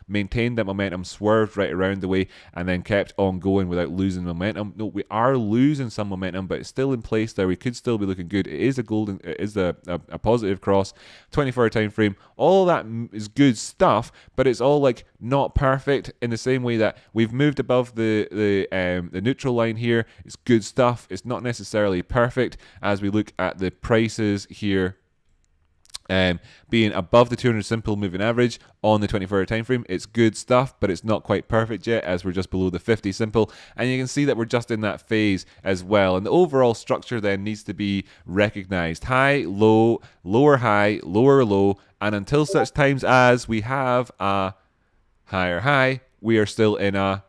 maintained that momentum, swerved right around the way, and then kept on going without losing momentum. No, we are losing some momentum, but it's still in place there. We could still be looking good. It is a positive cross, 24-hour time frame. All that is good stuff, but it's all not perfect in the same way that we've moved above the neutral line here. It's good stuff. It's not necessarily perfect as we look at the prices here. Being above the 200 simple moving average on the 24-hour time frame, it's good stuff, but it's not quite perfect yet as we're just below the 50 simple, and you can see that we're just in that phase as well. And the overall structure then needs to be recognized: high, low, lower high, lower low, and until such times as we have a higher high, we are still in a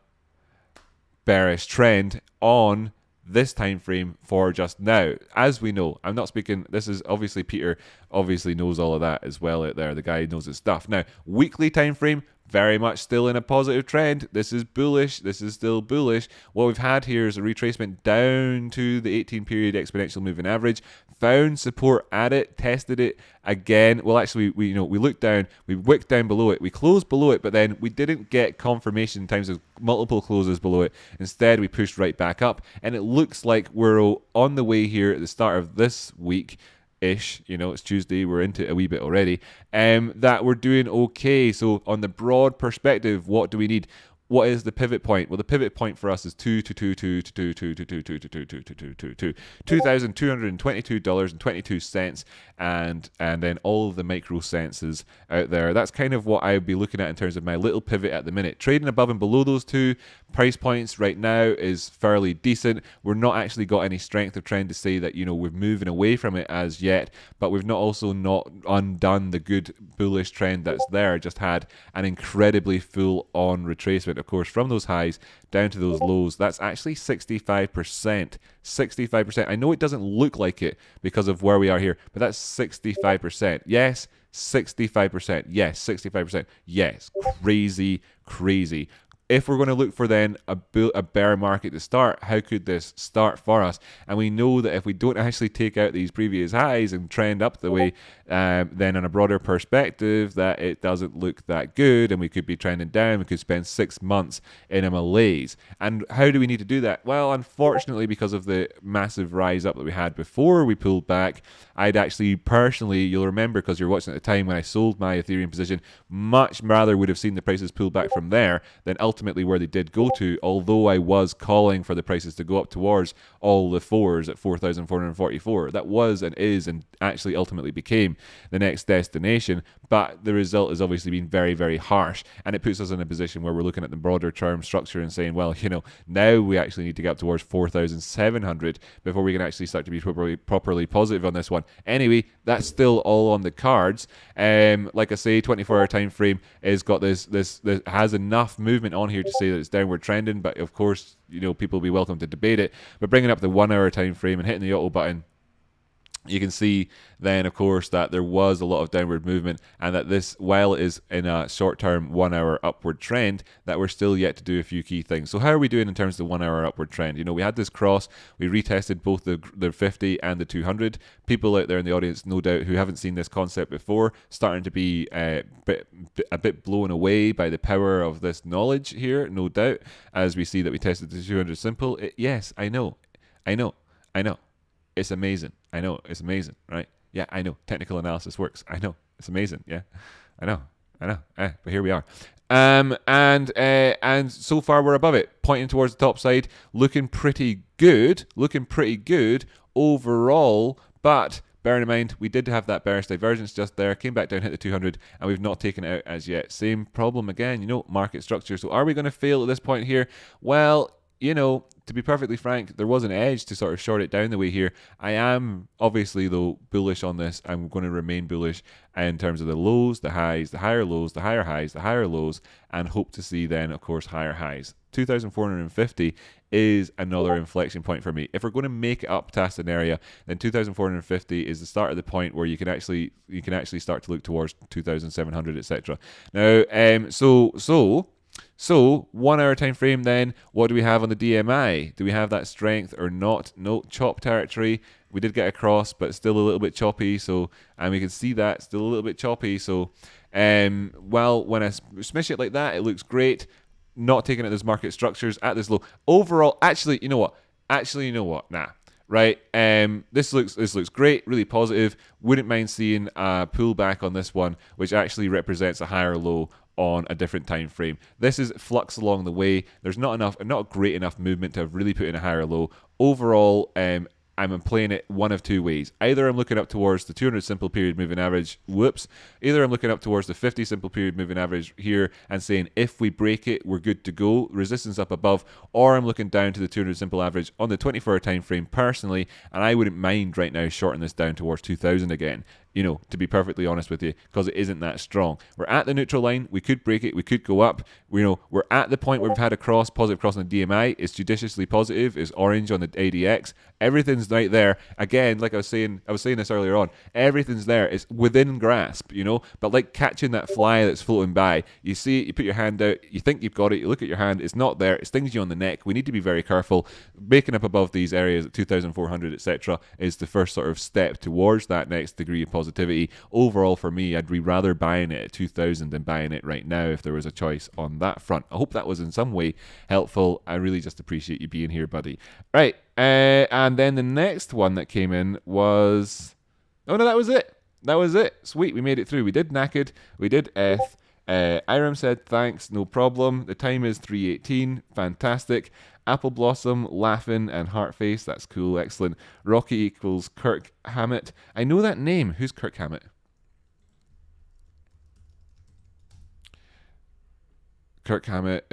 bearish trend on this time frame for just now. As we know, I'm not speaking, this is obviously Peter obviously knows all of that as well out there. The guy knows his stuff. Now, weekly time frame, very much still in a positive trend. This is bullish. This is still bullish. What we've had here is a retracement down to the 18-period exponential moving average. Found support at it, tested it again. Well, actually, we looked down, we wicked down below it, we closed below it, but then we didn't get confirmation in times of multiple closes below it. Instead, we pushed right back up, and it looks like we're on the way here at the start of this week. It's Tuesday, we're into it a wee bit already, that we're doing okay. So on the broad perspective, what do we need? What is the pivot point? Well, the pivot point for us is $2,222.22, and then all of the micro senses out there. That's kind of what I would be looking at in terms of my little pivot at the minute. Trading above and below those two price points right now is fairly decent. We're not actually got any strength of trend to say that we're moving away from it as yet, but we've not undone the good bullish trend that's there. Just had an incredibly full on retracement, of course, from those highs down to those lows. That's actually 65%. 65%. I know it doesn't look like it because of where we are here, but that's 65%. Yes, 65%. Yes, 65%. Yes, crazy. If we're going to look for then a bear market to start, how could this start for us? And we know that if we don't actually take out these previous highs and trend up the way, then on a broader perspective, that it doesn't look that good, and we could be trending down. We could spend 6 months in a malaise. And how do we need to do that? Well, unfortunately, because of the massive rise up that we had before we pulled back, I'd actually personally, you'll remember because you're watching at the time when I sold my Ethereum position, much rather would have seen the prices pull back from there than ultimately where they did go to, although I was calling for the prices to go up towards all the fours at 4,444. That was and is and actually ultimately became the next destination, but the result has obviously been very, very harsh, and it puts us in a position where we're looking at the broader term structure and saying, well, now we actually need to get up towards 4,700 before we can actually start to be properly positive on this one. Anyway, that's still all on the cards. Like I say, 24-hour time frame has got this has enough movement on here to say that it's downward trending, but of course, people will be welcome to debate it. But bringing up the 1-hour time frame and hitting the auto button, you can see then, of course, that there was a lot of downward movement, and that this, while it is in a short-term 1-hour upward trend, that we're still yet to do a few key things. So how are we doing in terms of the 1-hour upward trend? We had this cross, we retested both the 50 and the 200. People out there in the audience, no doubt, who haven't seen this concept before, starting to be a bit blown away by the power of this knowledge here, no doubt, as we see that we tested the 200 simple. Yes, I know. It's amazing. I know, it's amazing, right? Yeah, I know. Technical analysis works. I know. It's amazing. Yeah, I know. But here we are. And so far we're above it, pointing towards the top side, looking pretty good overall. But bearing in mind, we did have that bearish divergence just there, came back down, hit the 200, and we've not taken it out as yet. Same problem again, market structure. So are we going to fail at this point here? Well, to be perfectly frank, there was an edge to sort of short it down the way here. I am obviously, though, bullish on this. I'm going to remain bullish in terms of the lows, the highs, the higher lows, the higher highs, the higher lows, and hope to see then, of course, higher highs. 2,450 is another inflection point for me. If we're going to make it up past an area, then 2,450 is the start of the point where you can actually start to look towards 2,700, etc. Now, so 1 hour time frame then, what do we have on the DMI? Do we have that strength or not? No, chop territory. We did get across, but still a little bit choppy. So, and we can see that still a little bit choppy. So, well, when I smish it like that, it looks great. Not taking it as market structures at this low. Overall, actually, you know what? Nah. Right. This looks great, really positive. Wouldn't mind seeing a pullback on this one, which actually represents a higher low on a different time frame. This is flux along the way. There's not a great enough movement to have really put in a higher low. Overall, I'm playing it one of two ways. Either I'm looking up towards the 200 simple period moving average, either I'm looking up towards the 50 simple period moving average here and saying if we break it, we're good to go, resistance up above, or I'm looking down to the 200 simple average on the 24-hour time frame personally, and I wouldn't mind right now shorting this down towards 2,000 again. To be perfectly honest with you, because it isn't that strong. We're at the neutral line. We could break it. We could go up. We're at the point where we've had a positive cross on the DMI. It's judiciously positive. It's orange on the ADX. Everything's right there. Again, like I was saying this earlier on. Everything's there. It's within grasp, But like catching that fly that's floating by, you see it. You put your hand out. You think you've got it. You look at your hand. It's not there. It stings you on the neck. We need to be very careful. Breaking up above these areas at 2,400, etc., is the first sort of step towards that next degree of positivity. Overall, for me, I'd be rather buying it at 2,000 than buying it right now if there was a choice on that front. I hope that was in some way helpful. I really just appreciate you being here, buddy. Right, and then the next one that came in was... Oh, no, that was it. That was it. Sweet, we made it through. We did Naked. We did F. Iram said, thanks, no problem. The time is 3:18. Fantastic. Apple Blossom, Laughing, and Heartface. That's cool. Excellent. Rocky equals Kirk Hammett. I know that name. Who's Kirk Hammett? Kirk Hammett,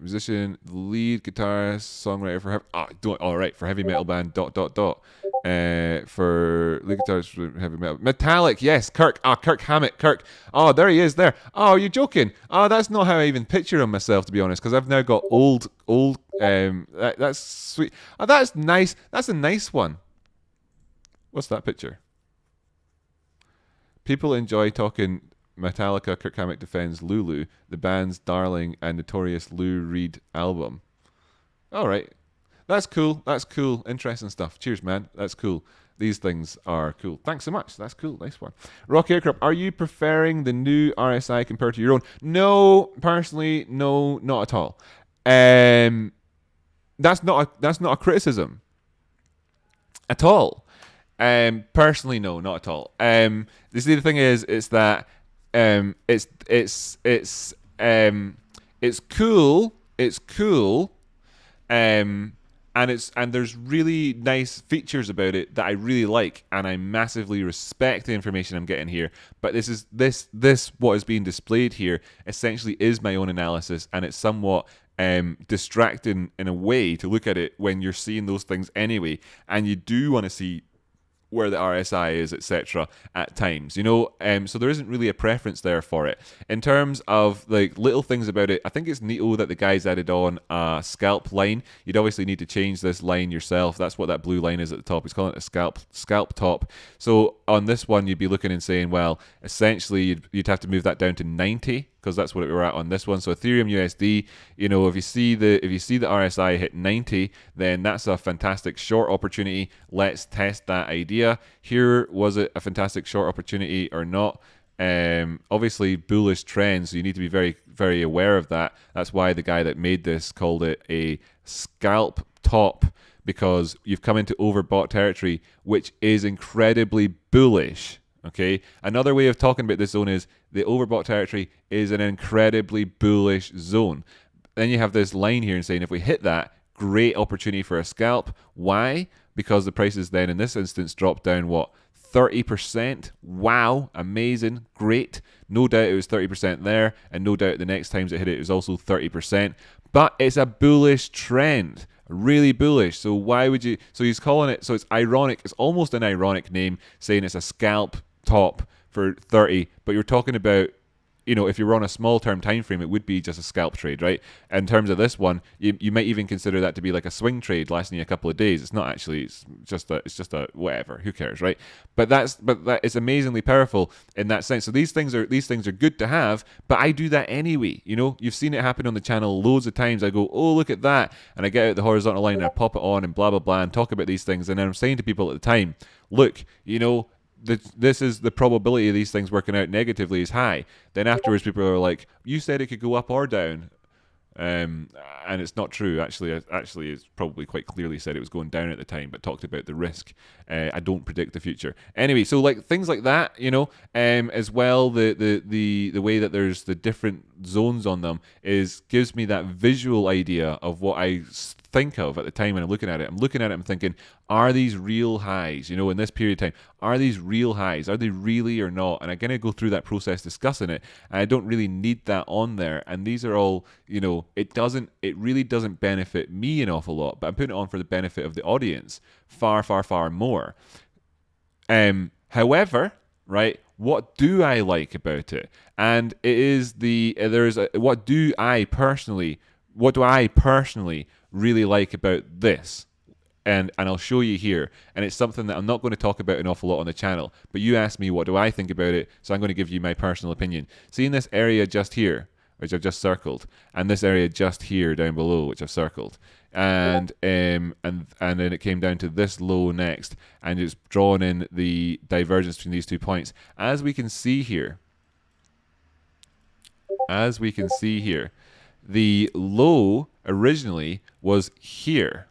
musician, lead guitarist, songwriter for heavy metal band. For lead guitarist for heavy metal, Metallic. Yes, Kirk. Kirk Hammett. Kirk. Oh, there he is. There. Oh, you're joking. Oh, that's not how I even picture him myself, to be honest, because I've now got old. That's sweet. Oh, that's nice. That's a nice one. What's that picture? People enjoy talking. Metallica, Kirk Hammett defends Lulu, the band's darling and notorious Lou Reed album. All right. That's cool. That's cool. Interesting stuff. Cheers, man. That's cool. These things are cool. Thanks so much. That's cool. Nice one. Rock Aircraft, are you preferring the new RSI compared to your own? No, personally, no, not at all. That's not a criticism at all. Personally, no, not at all. The thing is, it's that it's cool. It's cool. And there's really nice features about it that I really like, and I massively respect the information I'm getting here. But this what is being displayed here essentially is my own analysis, and it's somewhat distracting in a way to look at it when you're seeing those things anyway, and you do want to see where the RSI is, etc. at times, so there isn't really a preference there for it. In terms of like little things about it, I think it's neato that the guys added on a scalp line. You'd obviously need to change this line yourself. That's what that blue line is at the top. He's calling it a scalp top. So on this one, you'd be looking and saying, well, essentially you'd have to move that down to 90, because that's what we're at on this one. So Ethereum USD, if you see the RSI hit 90, then that's a fantastic short opportunity. Let's test that idea. Here, was it a fantastic short opportunity or not? Obviously bullish trends, so you need to be very, very aware of that. That's why the guy that made this called it a scalp top, because you've come into overbought territory, which is incredibly bullish. Okay, another way of talking about this zone is the overbought territory is an incredibly bullish zone. Then you have this line here and saying if we hit that, great opportunity for a scalp. Why? Because the prices then in this instance dropped down 30%. Wow, amazing, great. No doubt it was 30% there, and no doubt the next times it hit it was also 30%. but it's a bullish trend, really bullish. So why would you? So he's calling it. So it's ironic. It's almost an ironic name, saying it's a scalp top for 30. But you're talking about, if you were on a small term time frame, it would be just a scalp trade, right? In terms of this one, you might even consider that to be like a swing trade lasting a couple of days. It's not actually. It's just a whatever. Who cares, right? But that is amazingly powerful in that sense. So these things are good to have. But I do that anyway. You've seen it happen on the channel loads of times. I go, oh, look at that, and I get out the horizontal line and I pop it on and blah blah blah and talk about these things. And then I'm saying to people at the time, look, this is the probability of these things working out negatively is high. Then afterwards, people are like, "You said it could go up or down," and it's not true. Actually, it's probably quite clearly said it was going down at the time, but talked about the risk. I don't predict the future. Anyway, so like things like that, as well. The way that there's the different zones on them gives me that visual idea of what I think of at the time when I'm looking at it. I'm looking at it, I'm thinking, are these real highs? In this period of time, are these real highs? Are they really or not? And I'm going to go through that process discussing it. And I don't really need that on there. And these are all, it really doesn't benefit me an awful lot, but I'm putting it on for the benefit of the audience far, far, far more. However, right, what do I like about it? And it is what do I personally really like about this? And I'll show you here. And it's something that I'm not going to talk about an awful lot on the channel. But you asked me what do I think about it, so I'm going to give you my personal opinion. See in this area just here, which I've just circled, and this area just here down below, which I've circled. And then it came down to this low next, and it's drawn in the divergence between these 2 points. As we can see here, the low originally was here.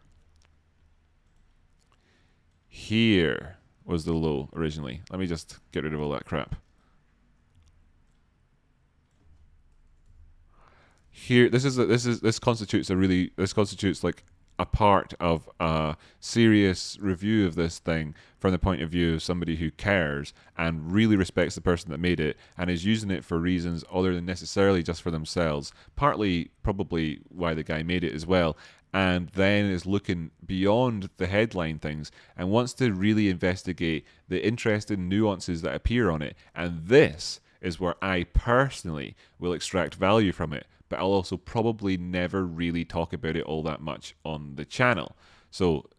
Here was the low originally. Let me just get rid of all that crap. Here, this constitutes like a part of a serious review of this thing from the point of view of somebody who cares and really respects the person that made it and is using it for reasons other than necessarily just for themselves. Partly probably why the guy made it as well. And then is looking beyond the headline things and wants to really investigate the interesting nuances that appear on it. And this is where I personally will extract value from it, but I'll also probably never really talk about it all that much on the channel. So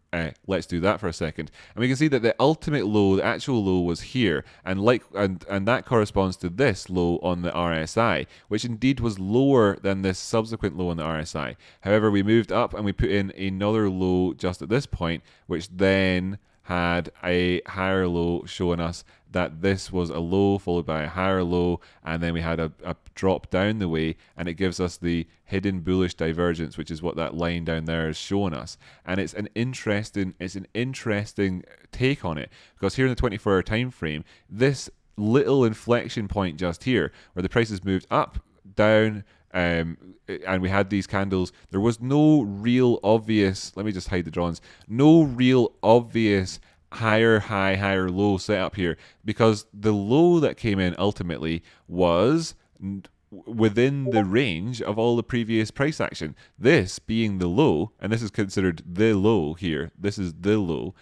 let's do that for a second. And we can see that the ultimate low, the actual low, was here, and that corresponds to this low on the RSI, which indeed was lower than this subsequent low on the RSI. However, we moved up and we put in another low just at this point, which then had a higher low showing us that this was a low followed by a higher low, and then we had a drop down the way, and it gives us the hidden bullish divergence, which is what that line down there is showing us. And it's an interesting take on it, because here in the 24-hour time frame, this little inflection point just here where the prices moved up, down, and we had these candles, there was no real obvious, let me just hide the drawings, no real obvious higher high, higher low setup here, because the low that came in ultimately was within the range of all the previous price action. This being the low, and this is considered the low here, this is the low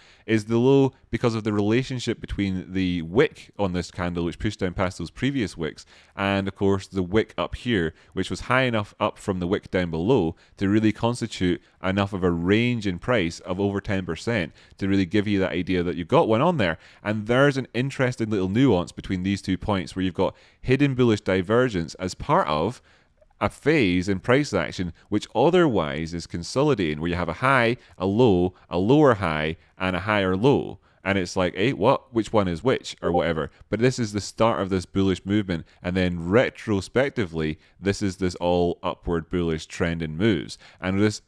because of the relationship between the wick on this candle, which pushed down past those previous wicks, and of course the wick up here, which was high enough up from the wick down below to really constitute enough of a range in price of over 10% to really give you that idea that you've got one on there. And there's an interesting little nuance between these 2 points where you've got hidden bullish divergence as part of a phase in price action which otherwise is consolidating, where you have a high, a low, a lower high, and a higher low. And it's like, hey, what? Which one is which, or whatever. But this is the start of this bullish movement, and then retrospectively, this is this all upward bullish trend and moves. And this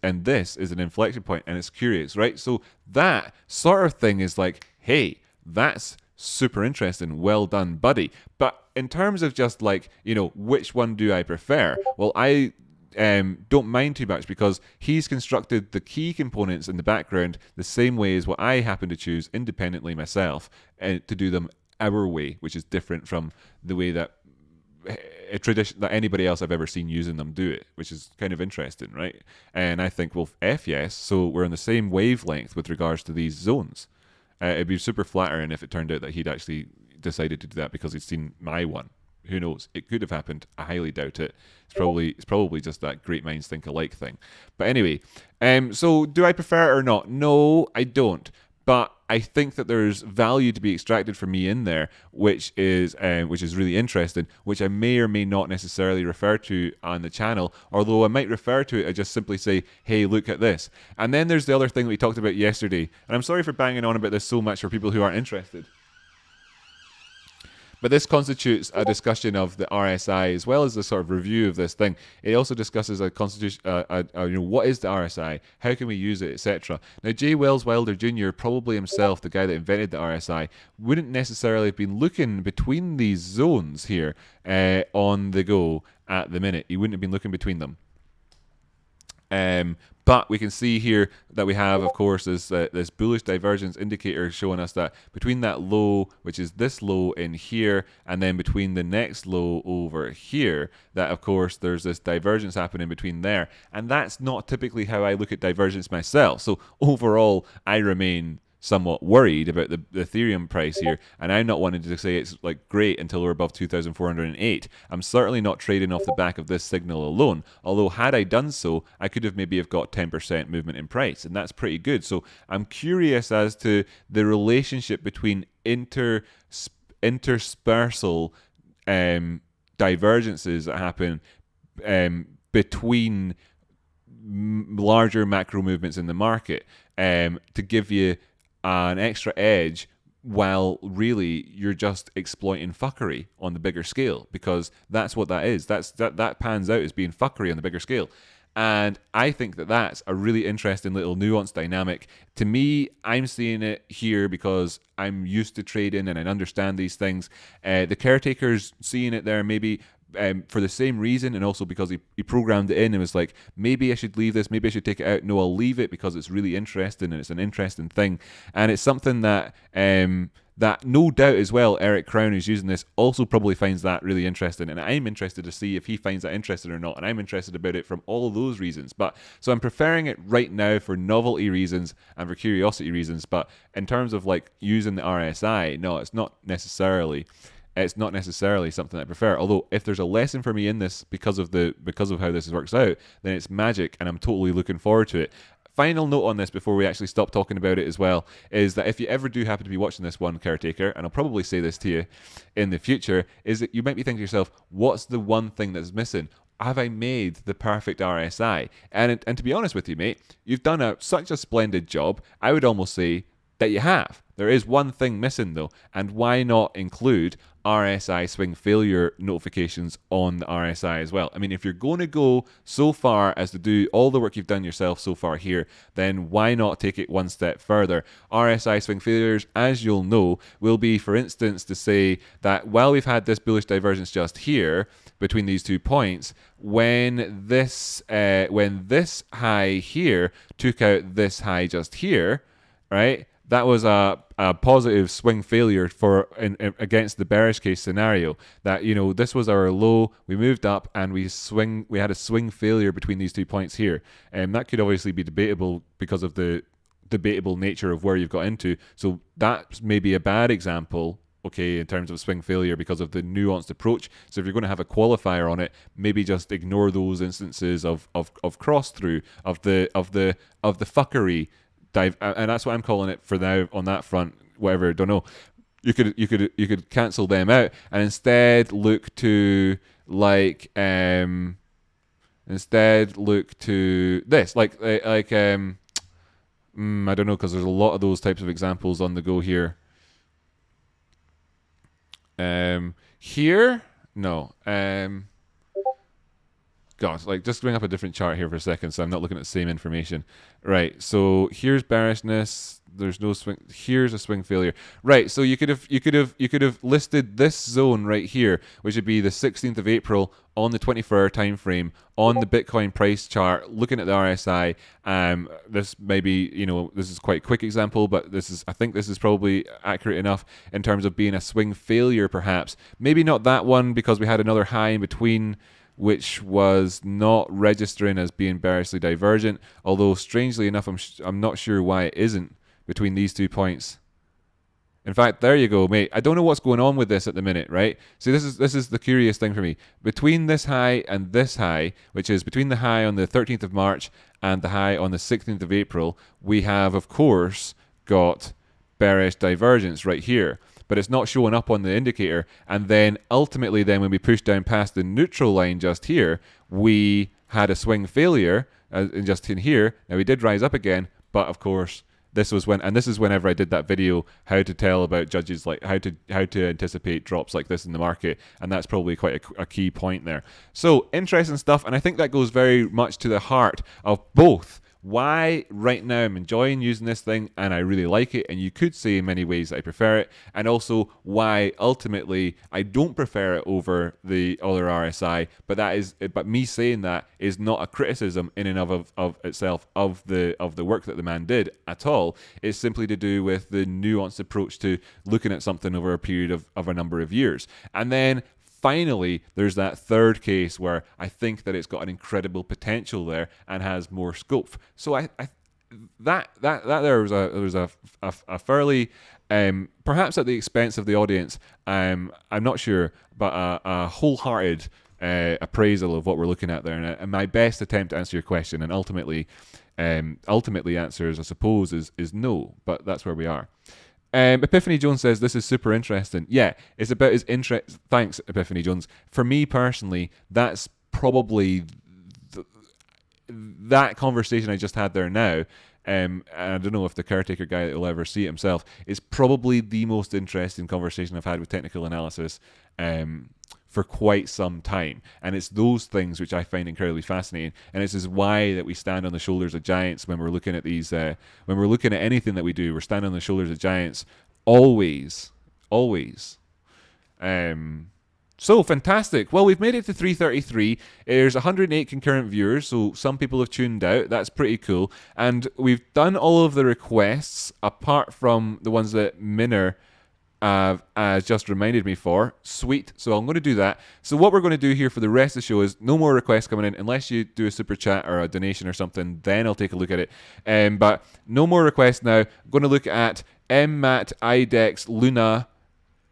is an inflection point, and it's curious, right? So that sort of thing is like, hey, that's super interesting, well done, buddy. But in terms of just like, which one do I prefer? Well, I don't mind too much, because he's constructed the key components in the background the same way as what I happen to choose independently myself, to do them our way, which is different from the way that tradition that anybody else I've ever seen using them do it, which is kind of interesting, right? And I think, well, F yes, so we're on the same wavelength with regards to these zones. It'd be super flattering if it turned out that he'd actually decided to do that because he'd seen my one. Who knows? It could have happened. I highly doubt it. It's probably just that great minds think alike thing. But anyway, so do I prefer it or not? No, I don't. But I think that there's value to be extracted from me in there, which is really interesting, which I may or may not necessarily refer to on the channel. Although I might refer to it, I just simply say, "Hey, look at this." And then there's the other thing that we talked about yesterday. And I'm sorry for banging on about this so much for people who aren't interested. But this constitutes a discussion of the RSI as well as a sort of review of this thing. It also discusses what is the RSI, how can we use it, etc. Now, J. Wells Wilder Jr., probably himself, the guy that invented the RSI, wouldn't necessarily have been looking between these zones here on the go at the minute. He wouldn't have been looking between them. But we can see here that we have, of course, this bullish divergence indicator showing us that between that low, which is this low in here, and then between the next low over here, that, of course, there's this divergence happening between there. And that's not typically how I look at divergence myself. So overall, I remain somewhat worried about the Ethereum price here, and I'm not wanting to say it's like great until we're above 2,408. I'm certainly not trading off the back of this signal alone, although had I done so, I could have maybe have got 10% movement in price, and that's pretty good. So I'm curious as to the relationship between interspersal divergences that happen between larger macro movements in the market to give you an extra edge, while really you're just exploiting fuckery on the bigger scale, because that's what that is. That pans out as being fuckery on the bigger scale. And I think that that's a really interesting little nuanced dynamic. To me, I'm seeing it here because I'm used to trading and I understand these things. The caretaker's seeing it there maybe for the same reason, and also because he programmed it in and was like, maybe I should leave this, maybe I should take it out. No, I'll leave it because it's really interesting and it's an interesting thing. And it's something that that no doubt as well, Eric Crown, who's using this, also probably finds that really interesting. And I'm interested to see if he finds that interesting or not. And I'm interested about it from all of those reasons. But so I'm preferring it right now for novelty reasons and for curiosity reasons. But in terms of like using the RSI, no, it's not necessarily something I prefer. Although if there's a lesson for me in this because of how this works out, then it's magic, and I'm totally looking forward to it. Final note on this before we actually stop talking about it as well is that if you ever do happen to be watching this one, caretaker, and I'll probably say this to you in the future, is that you might be thinking to yourself, what's the one thing that's missing? Have I made the perfect RSI? And to be honest with you, mate, you've done such a splendid job. I would almost say that you have. There is one thing missing though, and why not include RSI swing failure notifications on the RSI as well? I mean, if you're going to go so far as to do all the work you've done yourself so far here, then why not take it one step further? RSI swing failures, as you'll know, will be, for instance, to say that while we've had this bullish divergence just here between these 2 points, when this high here took out this high just here, right? That was a positive swing failure against the bearish case scenario. That, this was our low, we moved up, and we had a swing failure between these 2 points here. And that could obviously be debatable because of the debatable nature of where you've got into. So that's maybe a bad example, okay, in terms of swing failure because of the nuanced approach. So if you're going to have a qualifier on it, maybe just ignore those instances of cross through of the fuckery. And that's what I'm calling it for now on that front. Whatever, don't know. You could cancel them out and instead look to this, I don't know, because there's a lot of those types of examples on the go here. Here, no. God, just bring up a different chart here for a second so I'm not looking at the same information. Right, so here's bearishness. there's no swing. Here's a swing failure. Right. So you could have listed this zone right here, which would be the 16th of April on the 24-hour time frame on the Bitcoin price chart, looking at the RSI. This maybe, this is quite a quick example, but I think this is probably accurate enough in terms of being a swing failure, perhaps. Maybe not that one, because we had another high in between, which was not registering as being bearishly divergent. Although strangely enough, I'm not sure why it isn't between these 2 points. In fact, there you go, mate. I don't know what's going on with this at the minute, right? See, this is the curious thing for me. Between this high and this high, which is between the high on the 13th of March and the high on the 16th of April, we have, of course, got bearish divergence right here. But it's not showing up on the indicator. And then ultimately, then when we push down past the neutral line just here, we had a swing failure just in here. Now we did rise up again, but of course, this was when, and this is whenever I did that video, how to tell about judges, like how to anticipate drops like this in the market, and that's probably quite a key point there. So interesting stuff, and I think that goes very much to the heart of both why right now I'm enjoying using this thing and I really like it, and you could say in many ways that I prefer it, and also why ultimately I don't prefer it over the other RSI, but me saying that is not a criticism in and of itself of the work that the man did at all. It's simply to do with the nuanced approach to looking at something over a period of a number of years. And then finally, there's that third case where I think that it's got an incredible potential there and has more scope. So that there was a fairly perhaps at the expense of the audience. I'm not sure, but a wholehearted appraisal of what we're looking at there, and my best attempt to answer your question, and ultimately answers, I suppose, is no. But that's where we are. Epiphany Jones says, this is super interesting. Yeah, it's about as interest. Thanks, Epiphany Jones. For me personally, that's probably that conversation I just had there now. And I don't know if the caretaker guy that will ever see it himself, is probably the most interesting conversation I've had with technical analysis for quite some time. And it's those things which I find incredibly fascinating. And this is why that we stand on the shoulders of giants when we're looking at these, when we're looking at anything that we do, we're standing on the shoulders of giants always. So fantastic. Well, we've made it to 3:33. There's 108 concurrent viewers, so some people have tuned out. That's pretty cool. And we've done all of the requests, apart from the ones that Minner just reminded me for. Sweet. So I'm going to do that. So what we're going to do here for the rest of the show is no more requests coming in, unless you do a super chat or a donation or something. Then I'll take a look at it. But no more requests now. I'm going to look at MMAT, IDEX, Luna.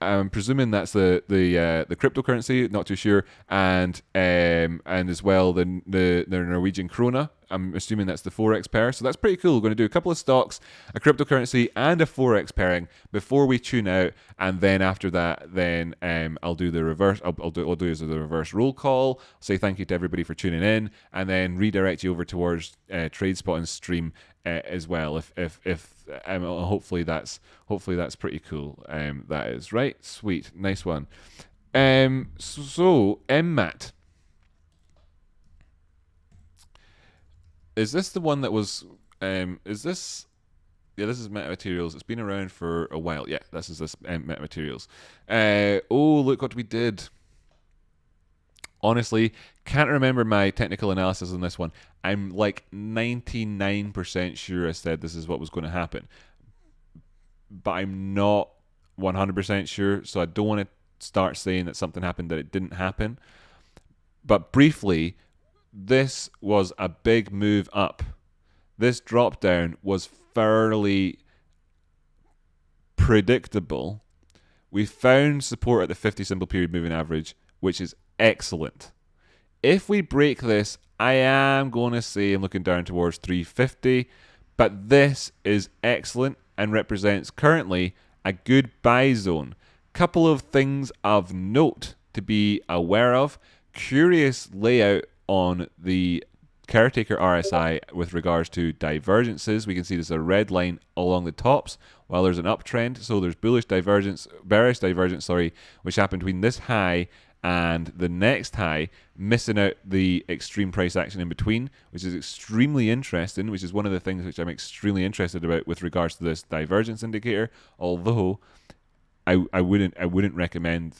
I'm presuming that's the cryptocurrency, not too sure, and as well the Norwegian krona. I'm assuming that's the forex pair, so that's pretty cool. We're going to do a couple of stocks, a cryptocurrency, and a forex pairing before we tune out, and then after that, then I'll do the reverse. I'll do the reverse roll call. Say thank you to everybody for tuning in, and then redirect you over towards TradeSpot and Stream as well. If hopefully that's pretty cool. That is right. Sweet, nice one. So MMAT. Is this the one that was? Is this? Yeah, this is Metamaterials. It's been around for a while. Yeah, this is Metamaterials. Oh, look what we did. Honestly, can't remember my technical analysis on this one. I'm like 99% sure I said this is what was going to happen, but I'm not 100% sure. So I don't want to start saying that something happened that it didn't happen. But briefly, this was a big move up. This drop down was fairly predictable. We found support at the 50 simple period moving average, which is excellent. If we break this, I am going to say I'm looking down towards 350, but this is excellent and represents currently a good buy zone. Couple of things of note to be aware of. Curious layout on the caretaker RSI with regards to divergences. We can see there's a red line along the tops while there's an uptrend. So there's bearish divergence, which happened between this high and the next high, missing out the extreme price action in between, which is extremely interesting, which is one of the things which I'm extremely interested about with regards to this divergence indicator. Although I wouldn't recommend.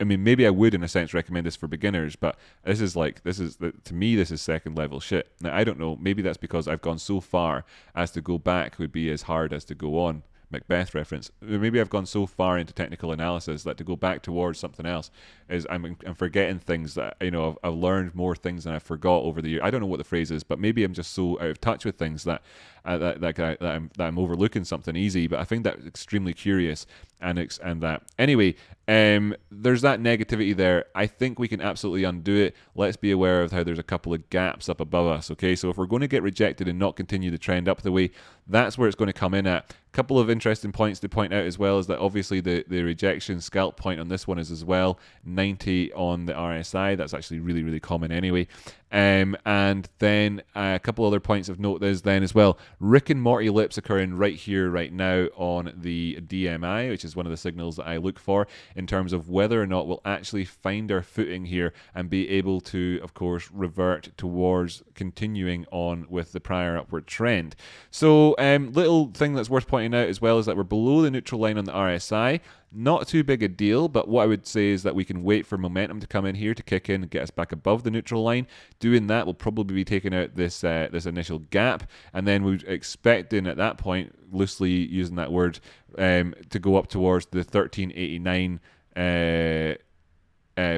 I mean, maybe I would, in a sense, recommend this for beginners, but to me, this is second level shit. Now, I don't know. Maybe that's because I've gone so far as to go back would be as hard as to go on. Macbeth reference. Maybe I've gone so far into technical analysis that to go back towards something else is I'm forgetting things that I've learned more things than I forgot over the year. I don't know what the phrase is, but maybe I'm just so out of touch with things that I'm overlooking something easy. But I find that extremely curious and that anyway. There's that negativity there. I think we can absolutely undo it. Let's be aware of how there's a couple of gaps up above us. Okay, so if we're going to get rejected and not continue the trend up the way, that's where it's going to come in at. A couple of interesting points to point out as well is that obviously the rejection scalp point on this one is as well 90 on the RSI. That's actually really, really common anyway. And then a couple other points of note is then as well, Rick and Morty lips occurring right here, right now on the DMI, which is one of the signals that I look for in terms of whether or not we'll actually find our footing here and be able to, of course, revert towards continuing on with the prior upward trend. So little thing that's worth pointing out as well is that we're below the neutral line on the RSI. Not too big a deal, but what I would say is that we can wait for momentum to come in here to kick in and get us back above the neutral line. Doing that, we'll probably be taking out this initial gap, and then we're expecting at that point, loosely using that word, to go up towards the 1389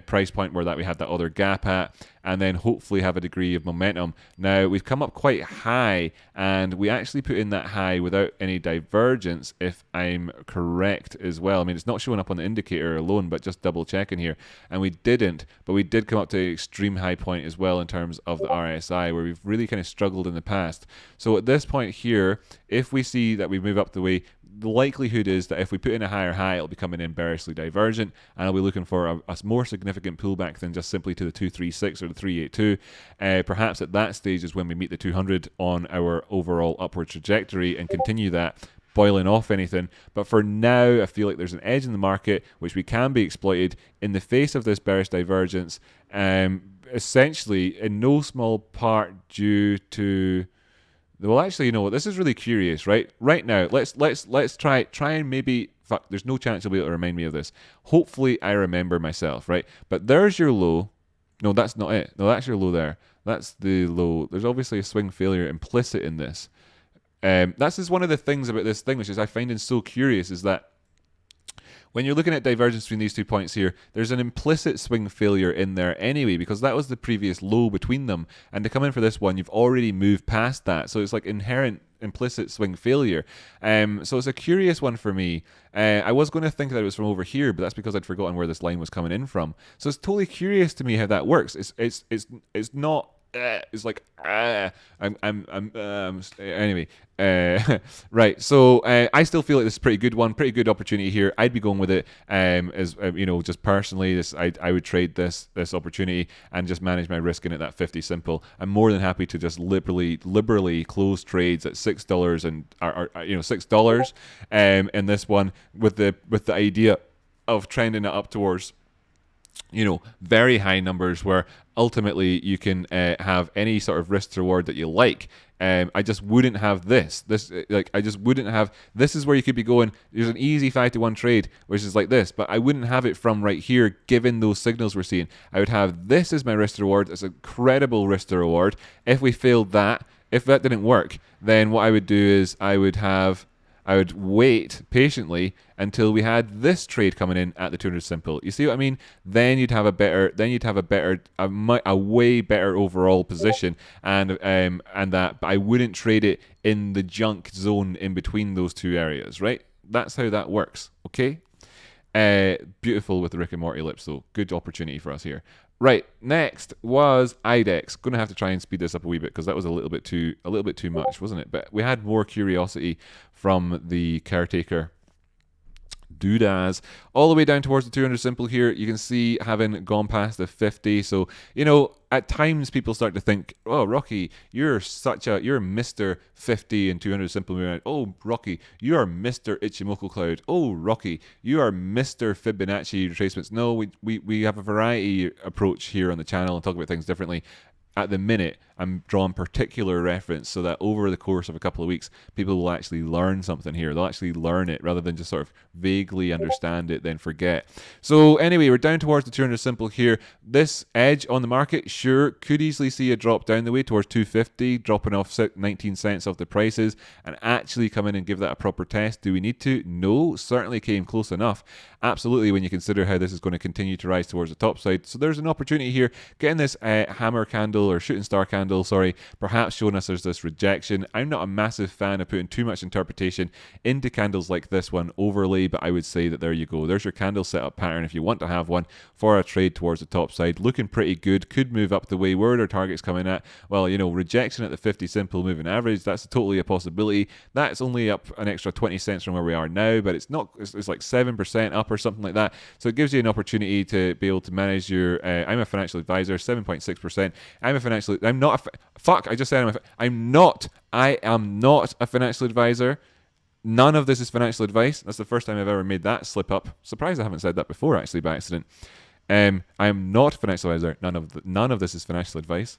price point where that we had that other gap at, and then hopefully have a degree of momentum. Now we've come up quite high, and we actually put in that high without any divergence, if I'm correct as well. I mean, it's not showing up on the indicator alone, but just double checking here, and we didn't, but we did come up to an extreme high point as well in terms of the RSI, where we've really kind of struggled in the past. So at this point here, if we see that we move up the way, the likelihood is that if we put in a higher high, it'll be coming in bearishly divergent, and I'll be looking for a more significant pullback than just simply to the 236 or the 382. Perhaps at that stage is when we meet the 200 on our overall upward trajectory and continue that, boiling off anything. But for now, I feel like there's an edge in the market which we can be exploited in the face of this bearish divergence, essentially in no small part due to... Well, actually, you know what? This is really curious, right? Right now, let's try and maybe... Fuck, there's no chance you'll be able to remind me of this. Hopefully, I remember myself, right? But there's your low. No, that's not it. No, that's your low there. That's the low. There's obviously a swing failure implicit in this. That's just one of the things about this thing, which is I find it so curious, is that when you're looking at divergence between these 2 points here, there's an implicit swing failure in there anyway, because that was the previous low between them. And to come in for this one, you've already moved past that. So it's like inherent implicit swing failure. So it's a curious one for me. I was going to think that it was from over here, but that's because I'd forgotten where this line was coming in from. So it's totally curious to me how that works. It's not... It's like anyway. Right. So I still feel like this is a pretty good opportunity here. I'd be going with it. As just personally, I would trade this opportunity and just manage my risk in at that 50 simple. I'm more than happy to just liberally close trades at $6 and $6 in this one with the idea of trending it up towards very high numbers where ultimately you can have any sort of risk to reward that you like. I just wouldn't have this. I just wouldn't have... This is where you could be going, there's an easy 5-to-1 trade, which is like this, but I wouldn't have it from right here, given those signals we're seeing. I would have this as my risk to reward. It's a credible risk to reward. If we failed that, if that didn't work, then what I would do is I would wait patiently until we had this trade coming in at the 200 simple. You see what I mean? Then you'd have a way better overall position, and that, but I wouldn't trade it in the junk zone in between those two areas, right? That's how that works. Okay. Beautiful with the Rick and Morty lips, though. Good opportunity for us here. Right, next was IDEX. Going to have to try and speed this up a wee bit because that was a little bit too much, wasn't it? But we had more curiosity from the caretaker doodads all the way down towards the 200 simple here. You can see having gone past the 50. So, at times people start to think, oh, Rocky, you're Mr. 50 and 200 simple moving. Oh, Rocky, you are Mr. Ichimoku cloud. Oh, Rocky, you are Mr. Fibonacci retracements. No, we have a variety approach here on the channel and talk about things differently. At the minute, I'm drawing particular reference so that over the course of a couple of weeks, people will actually learn something here. They'll actually learn it rather than just sort of vaguely understand it, then forget. So anyway, we're down towards the 200 simple here. This edge on the market, sure, could easily see a drop down the way towards 250, dropping off 19 cents off the prices, and actually come in and give that a proper test. Do we need to? No, certainly came close enough. Absolutely, when you consider how this is going to continue to rise towards the top side. So there's an opportunity here, getting this hammer candle or shooting star candle, perhaps showing us there's this rejection. I'm not a massive fan of putting too much interpretation into candles like this one overlay, but I would say that there you go. There's your candle setup pattern if you want to have one for a trade towards the top side. Looking pretty good. Could move up the way. Where are our targets coming at? Well, rejection at the 50 simple moving average. That's totally a possibility. That's only up an extra 20 cents from where we are now, but it's not. It's like 7% up or something like that. So it gives you an opportunity to be able to manage your. I'm a financial advisor, 7.6%. I'm not. Fuck! I just said I'm not. I am not a financial advisor. None of this is financial advice. That's the first time I've ever made that slip up. Surprised I haven't said that before, actually, by accident. I am not a financial advisor. None of this is financial advice.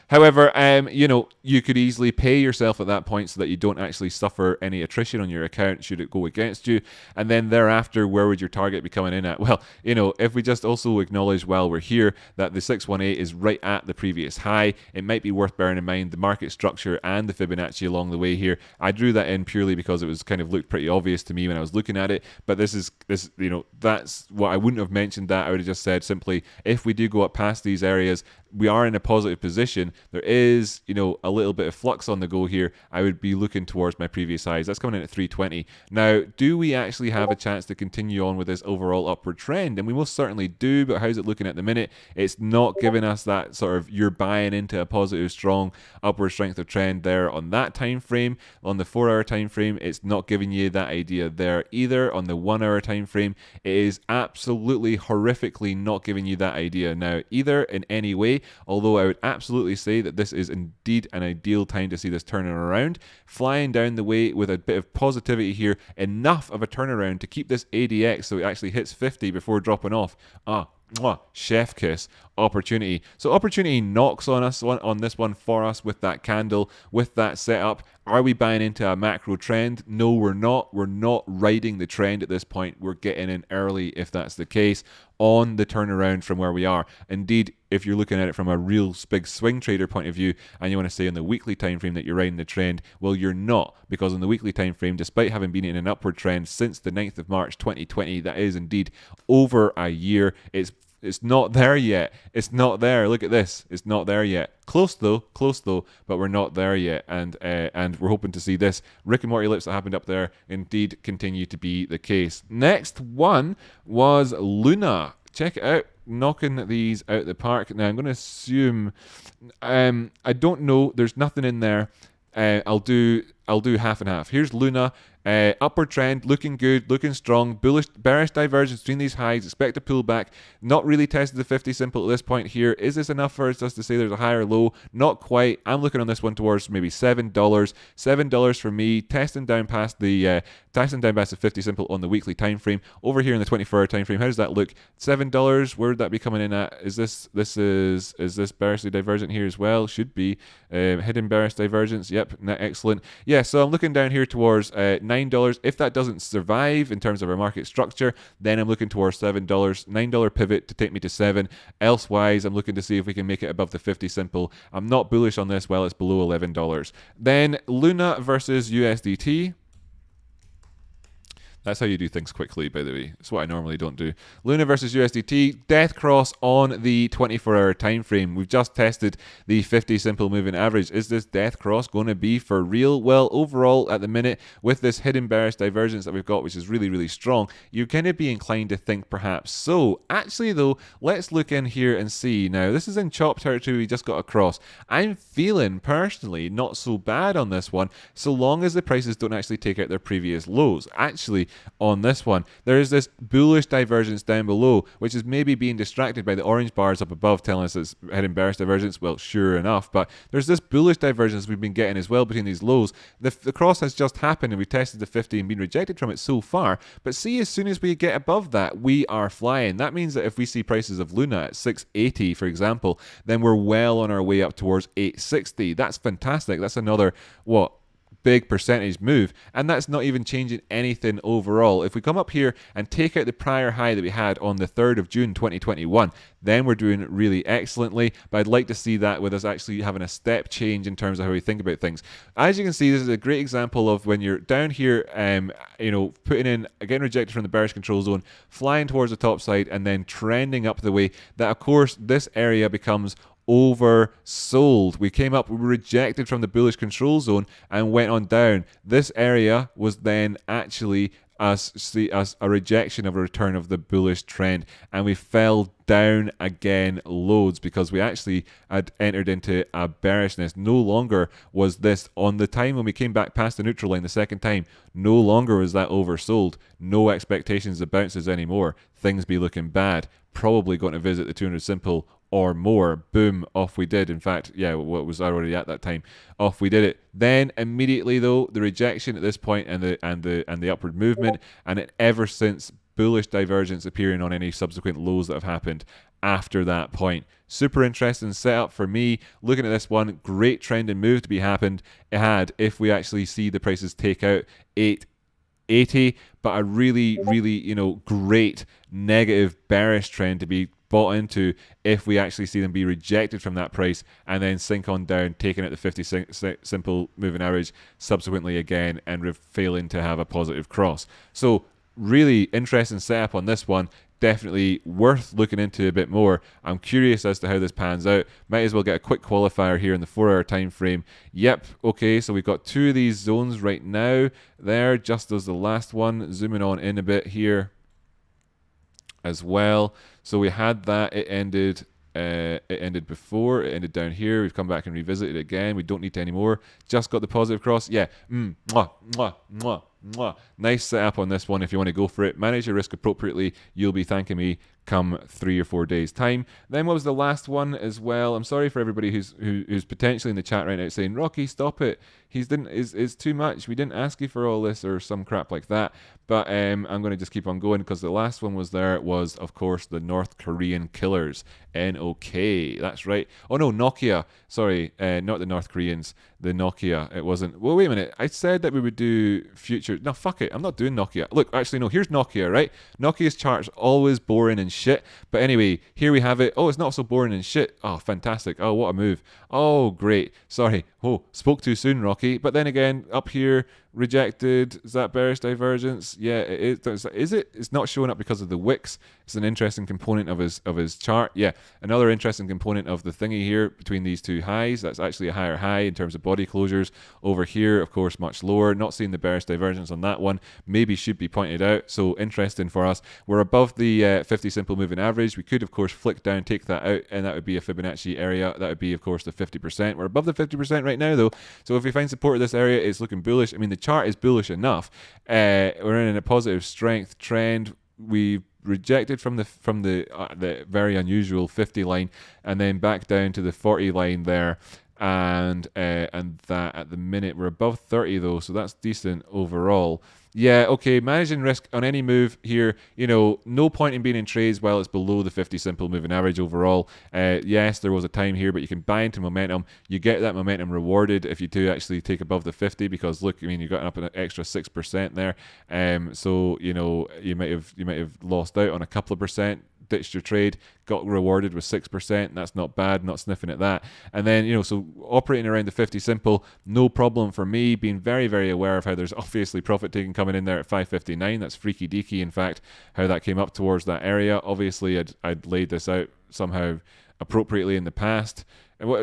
However, you could easily pay yourself at that point so that you don't actually suffer any attrition on your account should it go against you. And then thereafter, where would your target be coming in at? Well, if we just also acknowledge while we're here that the 618 is right at the previous high, it might be worth bearing in mind the market structure and the Fibonacci along the way here. I drew that in purely because it was kind of looked pretty obvious to me when I was looking at it. But that's what I wouldn't have mentioned that. I would have just said simply, if we do go up past these areas, we are in a positive position. There is, a little bit of flux on the go here. I would be looking towards my previous highs. That's coming in at 320. Now, do we actually have a chance to continue on with this overall upward trend? And we most certainly do, but how's it looking at the minute? It's not giving us that sort of, you're buying into a positive, strong upward strength of trend there on that time frame. On the 4-hour time frame, it's not giving you that idea there either. On the 1-hour time frame, it is absolutely horrifically not giving you that idea now either in any way. Although I would absolutely say that this is indeed an ideal time to see this turning around, flying down the way with a bit of positivity here, enough of a turnaround to keep this ADX so it actually hits 50 before dropping off. Chef kiss opportunity. So opportunity knocks on us on this one for us with that candle, with that setup. Are we buying into a macro trend? No, we're not. We're not riding the trend at this point. We're getting in early, if that's the case, on the turnaround from where we are. Indeed, if you're looking at it from a real big swing trader point of view and you want to say on the weekly time frame that you're riding the trend, well, you're not, because on the weekly time frame, despite having been in an upward trend since the 9th of March 2020, that is indeed over a year, it's not there yet. It's not there. Look at this. It's not there yet. Close though, but we're not there yet. And we're hoping to see this Rick and Morty lips that happened up there indeed continue to be the case. Next one was Luna. Check it out. Knocking these out the park. Now I'm going to assume, I don't know. There's nothing in there. I'll do half and half. Here's Luna. Upward trend, looking good, looking strong. Bearish divergence between these highs. Expect a pullback. Not really tested the 50 simple at this point here. Is this enough for us just to say there's a higher low? Not quite. I'm looking on this one towards maybe $7. $7 for me. Testing down past the 50 simple on the weekly time frame. Over here in the 24-hour time frame, how does that look? $7. Where would that be coming in at? Is this bearishly divergent here as well? Should be. Hidden bearish divergence. Yep, excellent. Yeah, so I'm looking down here towards $9. If that doesn't survive in terms of our market structure, then I'm looking towards $7. $9 pivot to take me to 7. Elsewise, I'm looking to see if we can make it above the 50 simple. I'm not bullish on this while it's below $11. Then Luna versus USDT. That's how you do things quickly, by the way. It's what I normally don't do. Luna versus USDT, death cross on the 24-hour time frame. We've just tested the 50 simple moving average. Is this death cross going to be for real? Well, overall, at the minute, with this hidden bearish divergence that we've got, which is really, really strong, you're going to be inclined to think perhaps so. Actually, though, let's look in here and see. Now, this is in chop territory we just got across. I'm feeling, personally, not so bad on this one, so long as the prices don't actually take out their previous lows. Actually, on this one. There is this bullish divergence down below, which is maybe being distracted by the orange bars up above telling us it's heading bearish divergence. Well, sure enough, but there's this bullish divergence we've been getting as well between these lows. The cross has just happened and we tested the 50 and been rejected from it so far, but see, as soon as we get above that, we are flying. That means that if we see prices of Luna at 680, for example, then we're well on our way up towards 860. That's fantastic. That's another, big percentage move, and that's not even changing anything overall. If we come up here and take out the prior high that we had on the 3rd of June 2021, then we're doing really excellently, but I'd like to see that with us actually having a step change in terms of how we think about things. As you can see, this is a great example of when you're down here, putting in, getting rejected from the bearish control zone, flying towards the top side, and then trending up the way, that of course this area becomes oversold. We came up, we were rejected from the bullish control zone and went on down. This area was then actually as a rejection of a return of the bullish trend, and we fell down again loads because we actually had entered into a bearishness. No longer was this, on the time when we came back past the neutral line the second time, no longer was that oversold. No expectations of bounces anymore. Things be looking bad. Probably going to visit the 200 simple or more. Boom, off we did. In fact, what was already at that time, off we did it. Then immediately though, the rejection at this point and the upward movement, and it ever since bullish divergence appearing on any subsequent lows that have happened after that point. Super interesting setup for me. Looking at this one, great trend and move to be happened. It had, if we actually see the prices take out 880, but a really, really, great negative bearish trend to be bought into if we actually see them be rejected from that price and then sink on down, taking out the 50 simple moving average subsequently again and failing to have a positive cross. So really interesting setup on this one. Definitely worth looking into a bit more. I'm curious as to how this pans out. Might as well get a quick qualifier here in the 4-hour time frame. Yep, okay, so we've got two of these zones right now there, just as the last one. Zooming on in a bit here as well. So we had that, it ended before, it ended down here. We've come back and revisited it again. We don't need to anymore. Just got the positive cross. Yeah, mwah, mwah, mwah, mwah. Nice setup on this one if you want to go for it. Manage your risk appropriately. You'll be thanking me come 3 or 4 days time. Then what was the last one as well? I'm sorry for everybody who's potentially in the chat right now saying, Rocky, stop it. It's too much. We didn't ask you for all this or some crap like that. But I'm going to just keep on going because the last one was of course, the North Korean killers. NOK. That's right. Oh no, Nokia. Sorry, not the North Koreans. The Nokia. It wasn't. Well, wait a minute. I said that we would do future. No, fuck it. I'm not doing Nokia. Look, actually, no. Here's Nokia, right? Nokia's chart's always boring and shit. But anyway, here we have it. Oh, it's not so boring and shit. Oh, fantastic. Oh, what a move. Oh, great. Sorry. Oh, spoke too soon, Rocky. But then again, up here, rejected. Is that bearish divergence? Yeah, it is. Is it? It's not showing up because of the wicks. It's an interesting component of his chart. Yeah, another interesting component of the thingy here between these two highs. That's actually a higher high in terms of body closures. Over here, of course, much lower. Not seeing the bearish divergence on that one. Maybe should be pointed out. So interesting for us. We're above the 50 simple moving average. We could, of course, flick down, take that out, and that would be a Fibonacci area. That would be, of course, the 50%. We're above the 50% right now, though. So if we find support of this area, it's looking bullish. I mean, the chart is bullish enough. We're in a positive strength trend. We rejected from the very unusual 50 line and then back down to the 40 line there, and that at the minute we're above 30 though, so that's decent overall. Yeah, okay, managing risk on any move here, no point in being in trades while it's below the 50 simple moving average overall. Yes, there was a time here, but you can buy into momentum. You get that momentum rewarded if you do actually take above the 50, because look, I mean, you got up an extra 6% there. So, you might have lost out on a couple of percent, ditched your trade, got rewarded with 6%. That's not bad, not sniffing at that. And then, so operating around the 50 simple, no problem for me, being very, very aware of how there's obviously profit taking coming in there at 559. That's freaky deaky, in fact, how that came up towards that area. Obviously, I'd laid this out somehow appropriately in the past.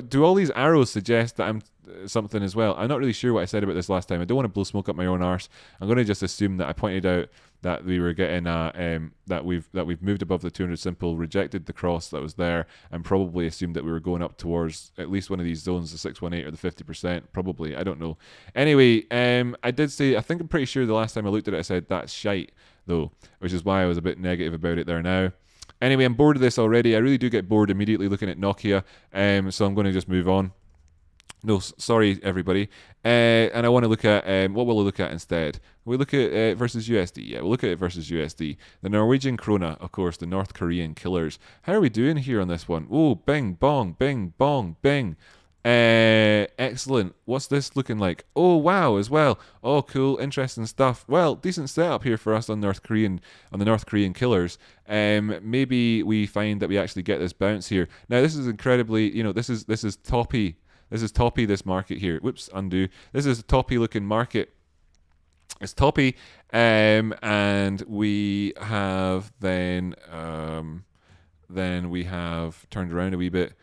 Do all these arrows suggest that I'm something as well? I'm not really sure what I said about this last time. I don't want to blow smoke up my own arse. I'm going to just assume that I pointed out that we were getting that we've moved above the 200 simple, rejected the cross that was there, and probably assumed that we were going up towards at least one of these zones, the 618 or the 50%. Probably, I don't know. Anyway, I did say, I think I'm pretty sure the last time I looked at it, I said that's shite though, which is why I was a bit negative about it there now. Anyway, I'm bored of this already. I really do get bored immediately looking at Nokia, so I'm going to just move on. No, sorry, everybody. And I want to look at what will we look at instead? We look at versus USD. Yeah, we'll look at it versus USD. The Norwegian krona, of course, the North Korean killers. How are we doing here on this one? Oh, bing, bong, bing, bong, bing. Excellent. What's this looking like? Oh, wow, as well. Oh, cool, interesting stuff. Well, decent setup here for us on the North Korean killers. Maybe we find that we actually get this bounce here. Now, this is incredibly, this is toppy. This is toppy, this market here. Whoops, undo. This is a toppy looking market. It's toppy, and we have then we have turned around a wee bit.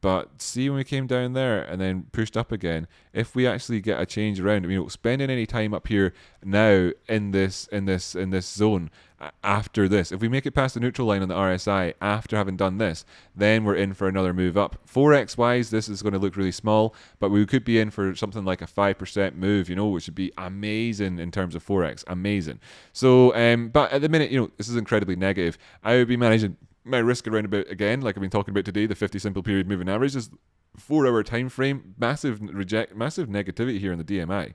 But see, when we came down there and then pushed up again, if we actually get a change around, spending any time up here now in this zone after this, if we make it past the neutral line on the RSI after having done this, then we're in for another move up. Forex wise, this is going to look really small, but we could be in for something like a 5% move, which would be amazing in terms of Forex, amazing. So, but at the minute, this is incredibly negative. I would be managing my risk around about, again, like I've been talking about today, the 50 simple period moving average is 4 hour time frame, massive negativity here in the DMI.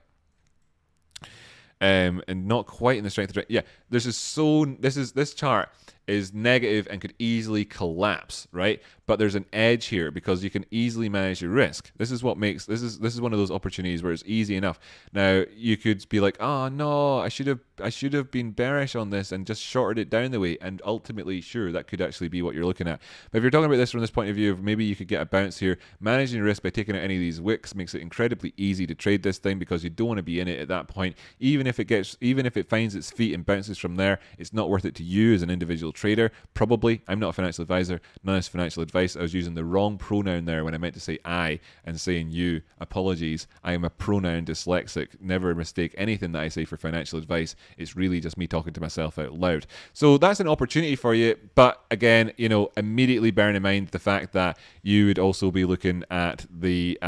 And not quite in the strength of the trend. Yeah, this chart is negative and could easily collapse, right? But there's an edge here because you can easily manage your risk. This is what makes this is one of those opportunities where it's easy enough. Now you could be like, oh no, I should have been bearish on this and just shorted it down the way, and ultimately, sure, that could actually be what you're looking at. But if you're talking about this from this point of view of maybe you could get a bounce here, managing your risk by taking out any of these wicks makes it incredibly easy to trade this thing because you don't want to be in it at that point. Even if it finds its feet and bounces from there, it's not worth it to you as an individual trader. Probably. I'm not a financial advisor. None is financial advice. I was using the wrong pronoun there when I meant to say I and saying you. Apologies. I am a pronoun dyslexic. Never mistake anything that I say for financial advice. It's really just me talking to myself out loud. So that's an opportunity for you. But again, immediately bearing in mind the fact that you would also be looking at the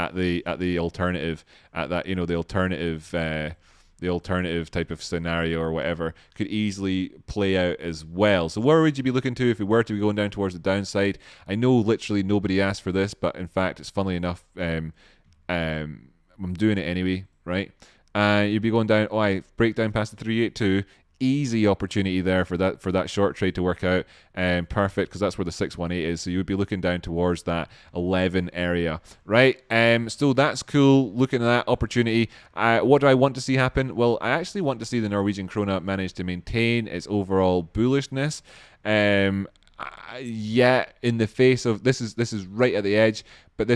alternative, at that, the alternative type of scenario or whatever could easily play out as well. So where would you be looking to if we were to be going down towards the downside? I know literally nobody asked for this, but in fact, it's funnily enough, I'm doing it anyway, right? You'd be going down, I break down past the 382, easy opportunity there for that short trade to work out. Perfect, because that's where the 618 is. So you would be looking down towards that 11 area, right? So that's cool. Looking at that opportunity. What do I want to see happen? Well, I actually want to see the Norwegian krona manage to maintain its overall bullishness. Yeah, in the face of this is right at the edge, but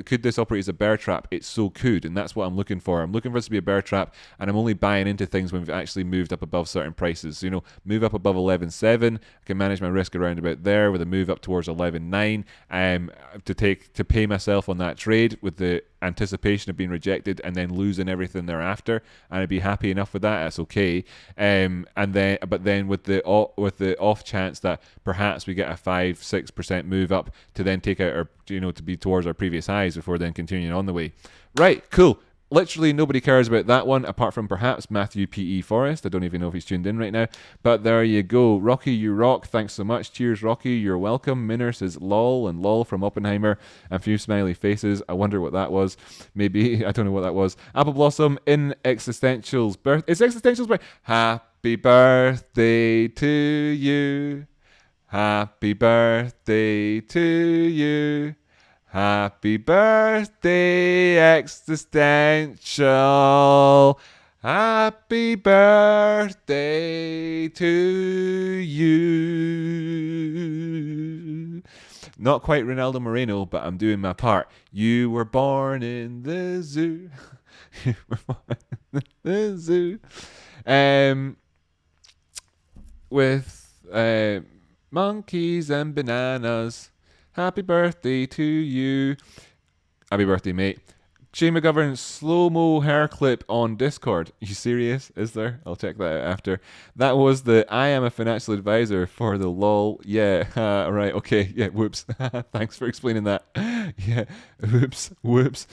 could this operate as a bear trap? It so could, and that's what I'm looking for. I'm looking for this to be a bear trap, and I'm only buying into things when we've actually moved up above certain prices. So, move up above 11.7, I can manage my risk around about there with a move up towards 11.9, to pay myself on that trade with the anticipation of being rejected and then losing everything thereafter, and I'd be happy enough with that. That's okay. But then with the off chance that perhaps we get a 5-6% move up to then take out our, to be towards our previous highs before then continuing on the way. Right, cool. Literally nobody cares about that one apart from perhaps Matthew P.E. Forrest. I don't even know if he's tuned in right now. But there you go. Rocky, you rock. Thanks so much. Cheers, Rocky. You're welcome. Minner says lol and lol from Oppenheimer. A few smiley faces. I wonder what that was. Maybe. I don't know what that was. Apple Blossom in Existential's birth. It's Existential's birth. Happy birthday to you. Happy birthday to you. Happy birthday, Existential. Happy birthday to you. Not quite Ronaldo Moreno, but I'm doing my part. You were born in the zoo. You were born in the zoo. With monkeys and bananas. Happy birthday to you. Happy birthday, mate. Shane McGovern slow-mo hair clip on Discord. You serious? Is there? I'll check that out after. That was the I am a financial advisor for the lol. Yeah, right, okay. Yeah, whoops. Thanks for explaining that. Yeah, whoops.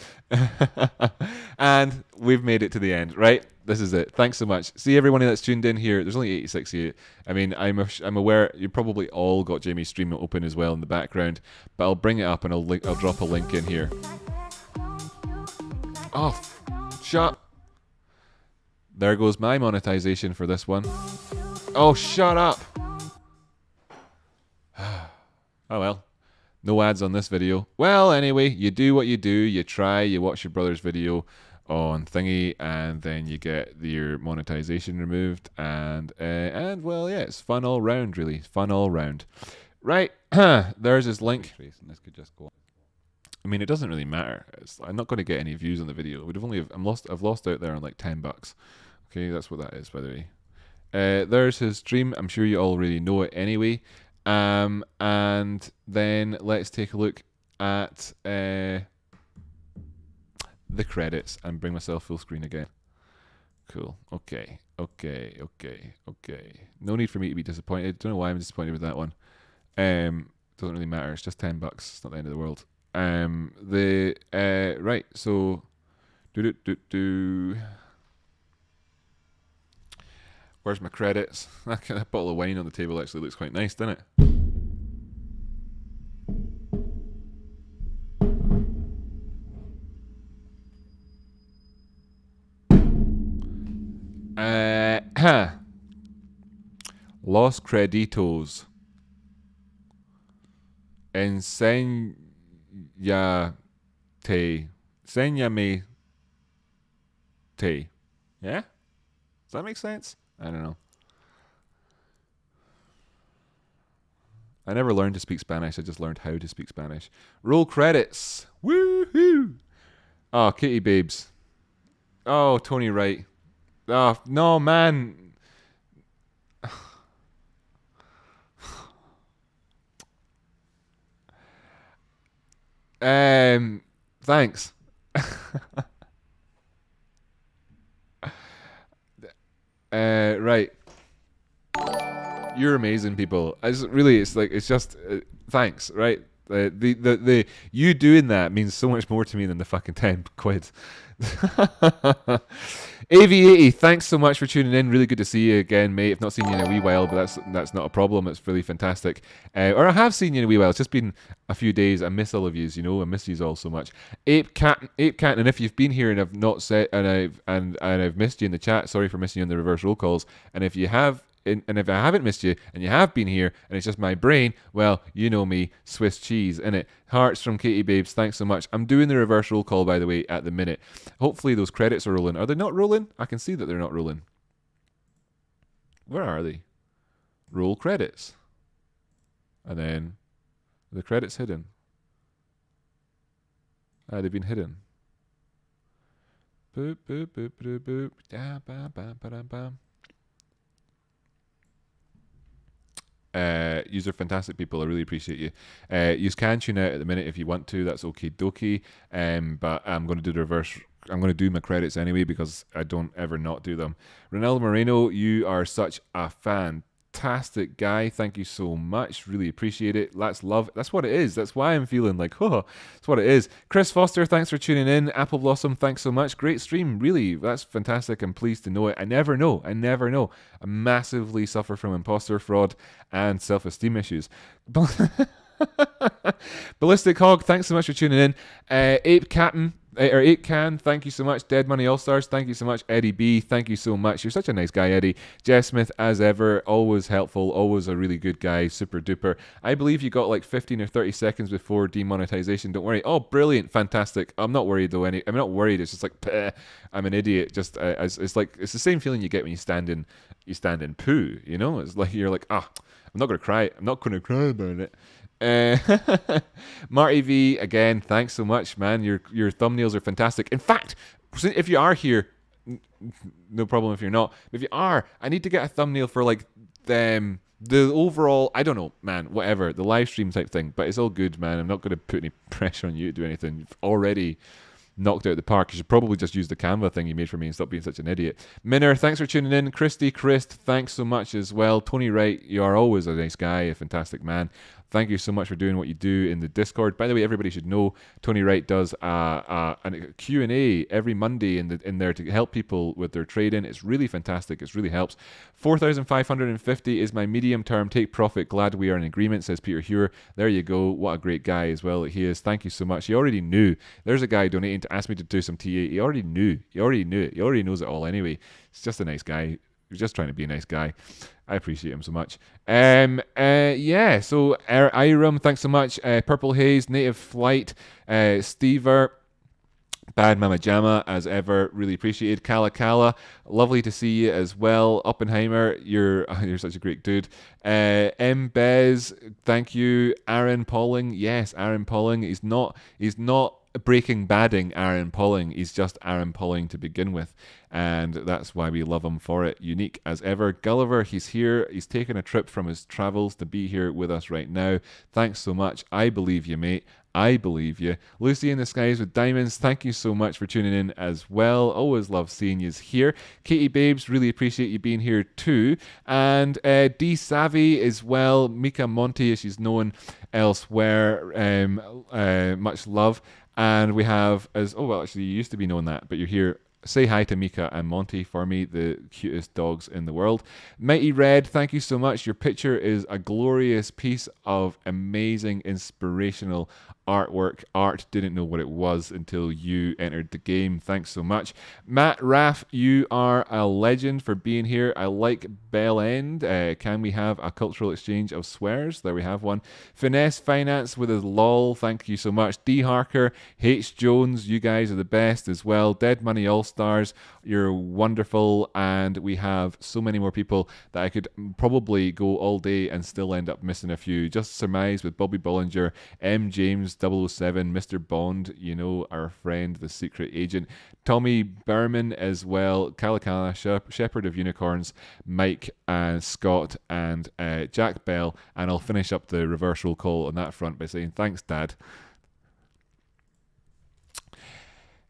And we've made it to the end, right? This is it. Thanks so much. See everyone that's tuned in here. There's only 86 of you. I mean, I'm aware you probably all got Jamie's stream open as well in the background, but I'll bring it up and I'll drop a link in here. Oh, shut. There goes my monetization for this one. Oh, shut up. Oh well. No ads on this video. Well, anyway, you do what you do. You try, you watch your brother's video on thingy, and then you get your monetization removed. And well, yeah, it's fun all round, really. Fun all round. Right. There's his link. This could just go on. I mean, it doesn't really matter. I'm not going to get any views on the video. I've lost out there on like $10. Okay, that's what that is, by the way. There's his stream. I'm sure you already know it anyway. And then let's take a look at the credits and bring myself full screen again. Cool. Okay. No need for me to be disappointed. Don't know why I'm disappointed with that one. Doesn't really matter. It's just $10. It's not the end of the world. Right, so where's my credits? That bottle of wine on the table actually looks quite nice, doesn't it? Los Creditos. Enséñame. Yeah? Does that make sense? I don't know. I never learned to speak Spanish. I just learned how to speak Spanish. Roll credits. Woohoo! Oh, Kitty Babes. Oh, Tony Wright. Oh, no, man. Thanks. Right. You're amazing, people. It's just thanks, right? The you doing that means so much more to me than the fucking 10 quid. AV80, thanks so much for tuning in. Really good to see you again, mate. I've not seen you in a wee while, but that's not a problem. It's really fantastic. Or I have seen you in a wee while. It's just been a few days. I miss all of yous, I miss yous all so much. Ape Cat, and if you've been here and I've not said and I've missed you in the chat, sorry for missing you in the reverse roll calls. And if you have. And if I haven't missed you and you have been here and it's just my brain, well, you know me, Swiss cheese, innit? Hearts from Katie Babes, thanks so much. I'm doing the reverse roll call, by the way, at the minute. Hopefully those credits are rolling. Are they not rolling? I can see that they're not rolling. Where are they? Roll credits. And then the credits hidden. They've been hidden. Boop, boop, boop, boop, boop. Da, ba, ba, ba, da, ba. Yous are fantastic people. I really appreciate you. You can tune out at the minute if you want to. That's okie dokie. But I'm going to do the reverse. I'm going to do my credits anyway because I don't ever not do them. Ronaldo Moreno, you are such a fantastic guy. Thank you so much. Really appreciate it. That's love. That's what it is. That's why I'm feeling like, oh, that's what it is. Chris Foster, thanks for tuning in. Apple Blossom, thanks so much. Great stream. Really, that's fantastic. I'm pleased to know it. I never know. I massively suffer from imposter fraud and self-esteem issues. Ballistic Hog, thanks so much for tuning in. Ape Can, thank you so much. Dead Money All Stars, thank you so much. Eddie B, thank you so much. You're such a nice guy, Eddie. Jess Smith, as ever, always helpful, always a really good guy, super duper. I believe you got like 15 or 30 seconds before demonetization. Don't worry. Oh, brilliant, fantastic. I'm not worried though. I'm not worried. It's just like, I'm an idiot. Just it's like it's the same feeling you get when you stand in poo. It's like you're like, I'm not gonna cry. I'm not gonna cry about it. Marty V, again, thanks so much, man. Your thumbnails are fantastic. In fact, if you are here, no problem if you're not. But if you are, I need to get a thumbnail for like The overall, I don't know, man, whatever, the live stream type thing, but it's all good, man. I'm not going to put any pressure on you to do anything. You've already knocked out the park. You should probably just use the Canva thing you made for me and stop being such an idiot. Minner, thanks for tuning in. Christy, Christ, thanks so much as well. Tony Wright, you are always a nice guy, a fantastic man. Thank you so much for doing what you do in the Discord. By the way, everybody should know Tony Wright does a Q&A every Monday in there to help people with their trading. It's really fantastic. It really helps. 4,550 is my medium term take profit. Glad we are in agreement, says Peter Hewer. There you go. What a great guy as well he is. Thank you so much. He already knew. There's a guy donating to ask me to do some TA. He already knew. He already knew it. He already knows it all anyway. He's just a nice guy. He's just trying to be a nice guy. I appreciate him so much. Yeah, so Iram, thanks so much. Purple Haze, Native Flight, Stever, Bad Mama Jama, as ever, really appreciated. Kala Kala, lovely to see you as well. Oppenheimer, you're such a great dude. M Bez, thank you. Aaron Pauling, yes, Aaron Pauling. He's not Breaking Badding Aaron Pauling. He's just Aaron Pauling to begin with, and that's why we love him for it. Unique as ever. Gulliver, he's here. He's taken a trip from his travels to be here with us right now. Thanks so much. I believe you, mate. I believe you. Lucy in the Skies with Diamonds, thank you so much for tuning in as well. Always love seeing you here. Katie Babes, really appreciate you being here too. And D Savvy as well. Mika Monty, as she's known elsewhere. Much love. And we have, actually, you used to be known that, but you're here. Say hi to Mika and Monty for me, the cutest dogs in the world. Mighty Red, thank you so much. Your picture is a glorious piece of amazing, inspirational artwork. Art didn't know what it was until you entered the game. Thanks so much. Matt Raff, you are a legend for being here. I like Bell End. Can we have a cultural exchange of swears? There we have one. Finesse Finance with his lol. Thank you so much. D Harker, H Jones, you guys are the best as well. Dead Money All Stars, you're wonderful. And we have so many more people that I could probably go all day and still end up missing a few. Just Surmise with Bobby Bollinger, M James, 007, Mr. Bond, you know, our friend, the secret agent, Tommy Berman as well, Kalakala, Shepherd of Unicorns, Mike and Scott, and Jack Bell. And I'll finish up the reverse roll call on that front by saying thanks, Dad.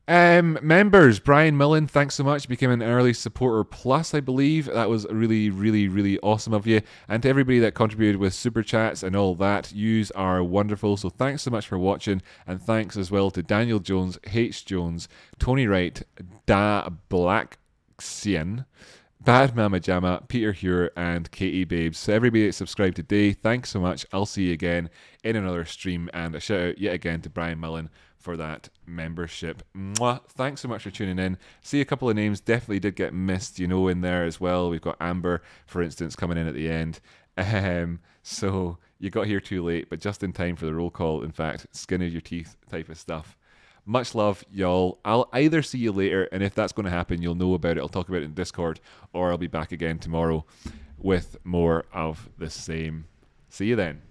Members, Brian Millen, thanks so much. Became an early supporter plus, I believe. That was really, really, really awesome of you. And to everybody that contributed with super chats and all that, yous are wonderful. So thanks so much for watching. And thanks as well to Daniel Jones, H. Jones, Tony Wright, Da Blacksian, Bad Mama Jama, Peter Hewer, and Katie Babes. So everybody that subscribed today, thanks so much. I'll see you again in another stream. And a shout out yet again to Brian Millen for that membership. Mwah. Thanks so much for tuning in. See, a couple of names definitely did get missed, you know, in there as well. We've got Amber, for instance, coming in at the end. So you got here too late, but just in time for the roll call. In fact, skin of your teeth type of stuff. Much love, y'all. I'll either see you later, and if that's going to happen, you'll know about it. I'll talk about it in Discord, or I'll be back again tomorrow with more of the same. See you then.